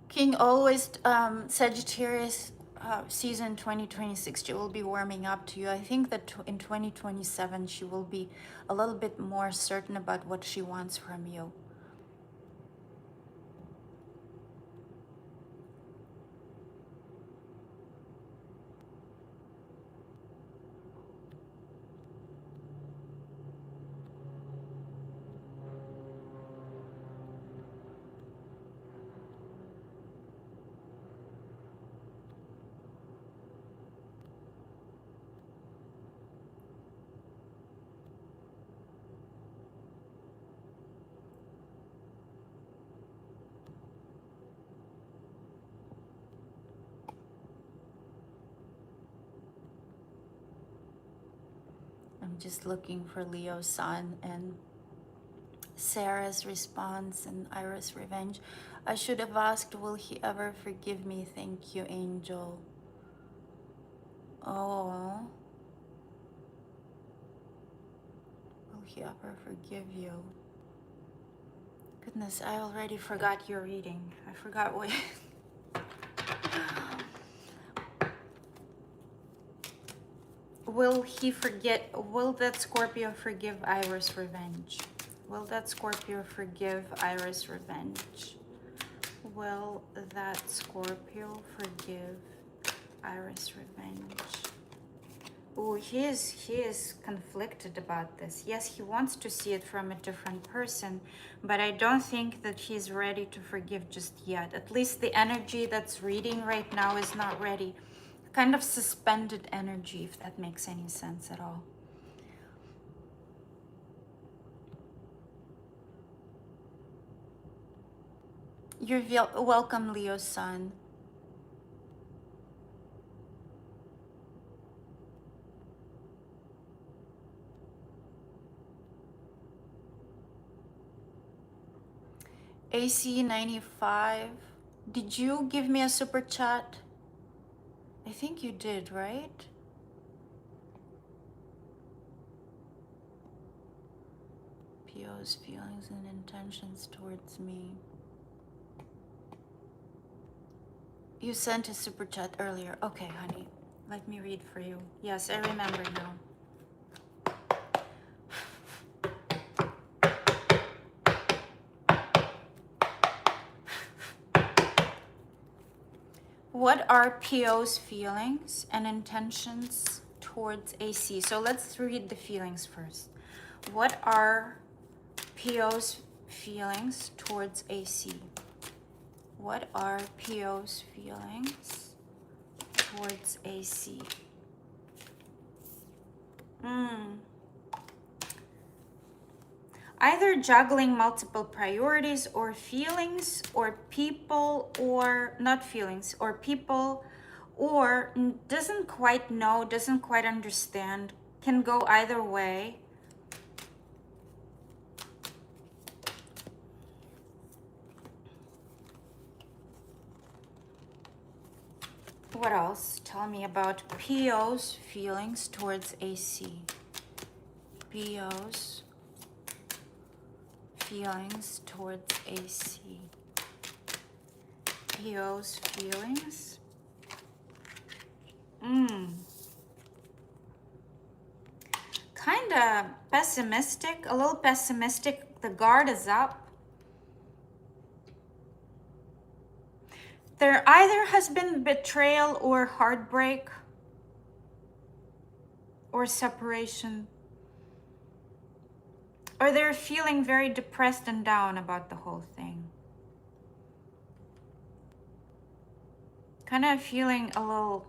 King always, Sagittarius season 2026, she will be warming up to you. I think that in 2027, she will be a little bit more certain about what she wants from you. I'm just looking for Leo Sun and Sarah's response and Iris revenge. I should have asked, will he ever forgive me? Thank you, Angel. Oh. Will he ever forgive you? Goodness, I already forgot your reading. I forgot what... Will he forget? Will that Scorpio forgive Iris revenge? Will that Scorpio forgive Iris revenge? Will that Scorpio forgive Iris revenge? Oh, he is conflicted about this. Yes, he wants to see it from a different person, but I don't think that he's ready to forgive just yet. At least the energy that's reading right now is not ready. Kind of suspended energy, if that makes any sense at all. You're welcome, Leo Sun. AC 95. Did you give me a super chat? I think you did, right? PO's feelings and intentions towards me. You sent a super chat earlier. Okay, honey. Let me read for you. Yes, I remember now. What are PO's feelings and intentions towards AC? So let's read the feelings first. What are PO's feelings towards AC? What are PO's feelings towards AC? Either juggling multiple priorities or feelings or people, or not feelings or people, or doesn't quite know, doesn't quite understand, can go either way. What else? Tell me about PO's feelings towards AC. PO's feelings towards AC. PO's feelings. Kind of pessimistic, a little pessimistic. The guard is up. There either has been betrayal or heartbreak or separation, or they're feeling very depressed and down about the whole thing. Kind of feeling a little,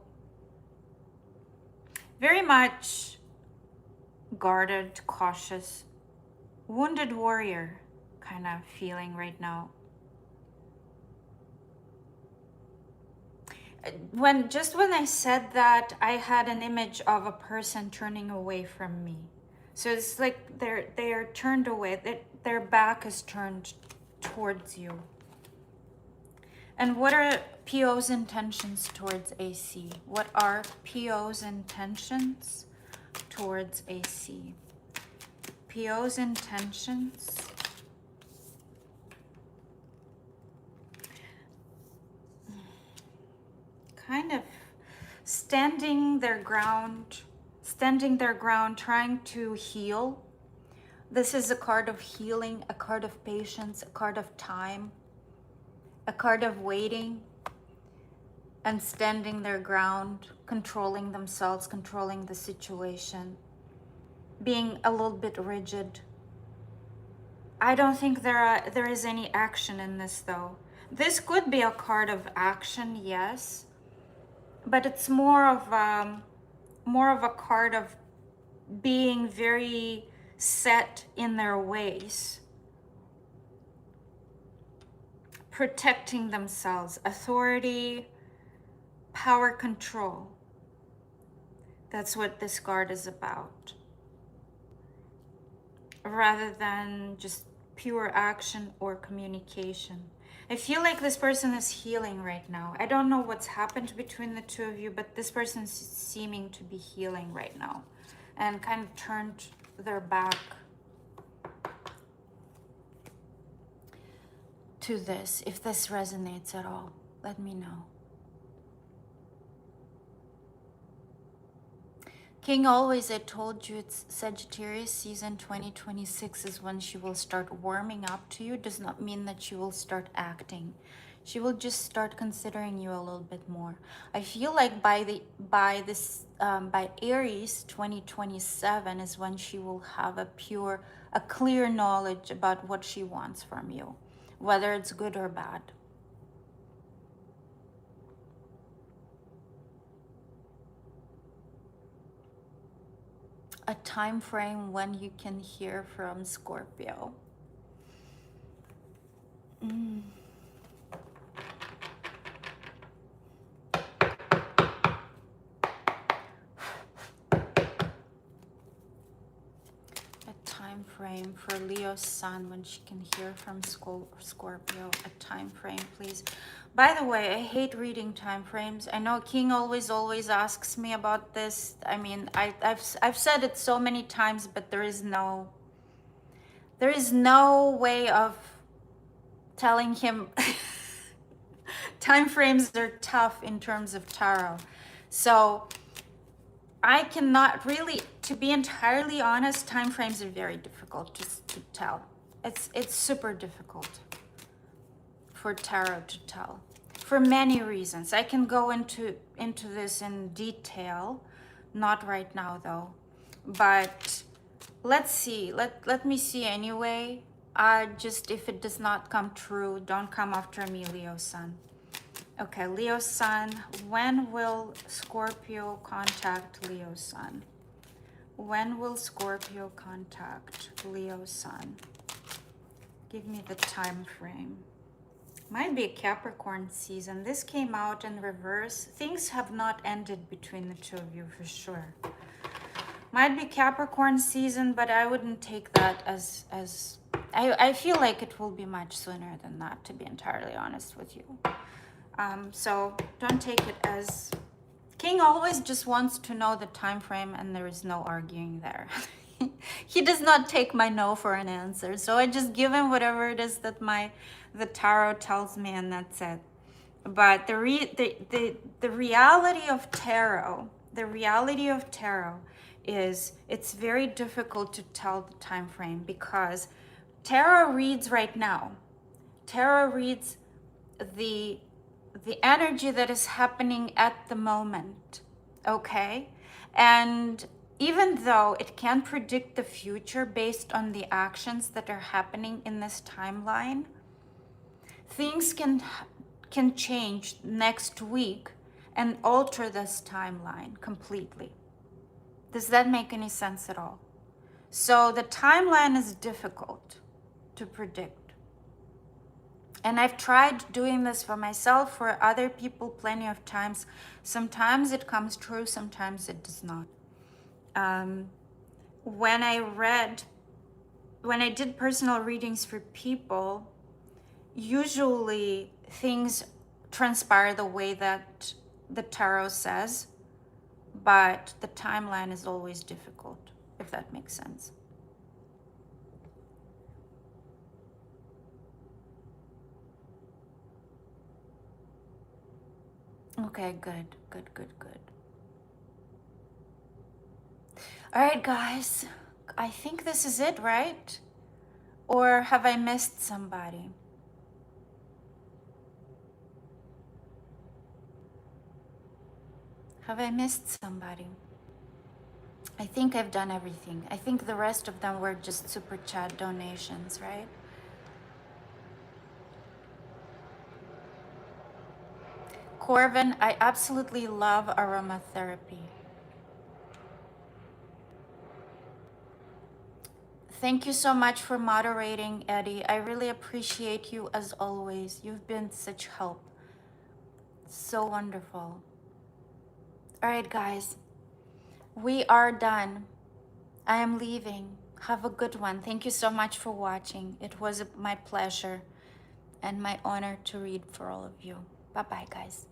very much guarded, cautious, wounded warrior kind of feeling right now. When I said that, I had an image of a person turning away from me. So it's like they are turned away, their back is turned towards you. And what are PO's intentions towards AC? What are PO's intentions towards AC? PO's intentions. Kind of standing their ground, trying to heal. This is a card of healing, a card of patience, a card of time, a card of waiting and standing their ground, controlling themselves, controlling the situation, being a little bit rigid. I don't think there is any action in this though. This could be a card of action, yes, but it's more of a card of being very set in their ways, protecting themselves, authority, power, control. That's what this card is about, rather than just pure action or communication. I feel like this person is healing right now. I don't know what's happened between the two of you, but this person is seeming to be healing right now and kind of turned their back to this. If this resonates at all, let me know. King, always, I told you it's Sagittarius season 2026 is when she will start warming up to you. Does not mean that she will start acting. She will just start considering you a little bit more. I feel like by Aries 2027 is when she will have a clear knowledge about what she wants from you, whether it's good or bad. A time frame when you can hear from Scorpio. Time frame for Leo's sun when she can hear from Scorpio. A time frame, please. By the way, I hate reading time frames. I know King always asks me about this. I mean, I've said it so many times, but there is no way of telling him. Time frames are tough in terms of tarot, so I cannot really, to be entirely honest, time frames are very difficult to tell. It's super difficult for tarot to tell. for many reasons. I can go into this in detail, not right now though. But let's see. Let me see anyway. Just if it does not come true, don't come after me, Leo Sun. Okay, Leo Sun, when will Scorpio contact Leo Sun? When will Scorpio contact Leo Sun? Give me the time frame. Might be a Capricorn season. This came out in reverse. Things have not ended between the two of you for sure. Might be Capricorn season, but I wouldn't take that as I feel like it will be much sooner than that, to be entirely honest with you. So don't take it as... King always just wants to know the time frame, and there is no arguing there. He does not take my no for an answer, so I just give him whatever it is that the tarot tells me, and that's it. But the reality of tarot, is it's very difficult to tell the time frame, because tarot reads right now. Tarot reads the energy that is happening at the moment, okay? And even though it can predict the future based on the actions that are happening in this timeline, things can change next week and alter this timeline completely. Does that make any sense at all? So the timeline is difficult to predict. And I've tried doing this for myself, for other people, plenty of times. Sometimes it comes true, sometimes it does not. When I did personal readings for people, usually things transpire the way that the tarot says, but the timeline is always difficult, if that makes sense. Okay, good. All right, guys, I think this is it, right? Or have I missed somebody? Have I missed somebody? I think I've done everything. I think the rest of them were just super chat donations, right? Corvin, I absolutely love aromatherapy. Thank you so much for moderating, Eddie. I really appreciate you as always. You've been such help. So wonderful. All right, guys, we are done. I am leaving. Have a good one. Thank you so much for watching. It was my pleasure and my honor to read for all of you. Bye-bye, guys.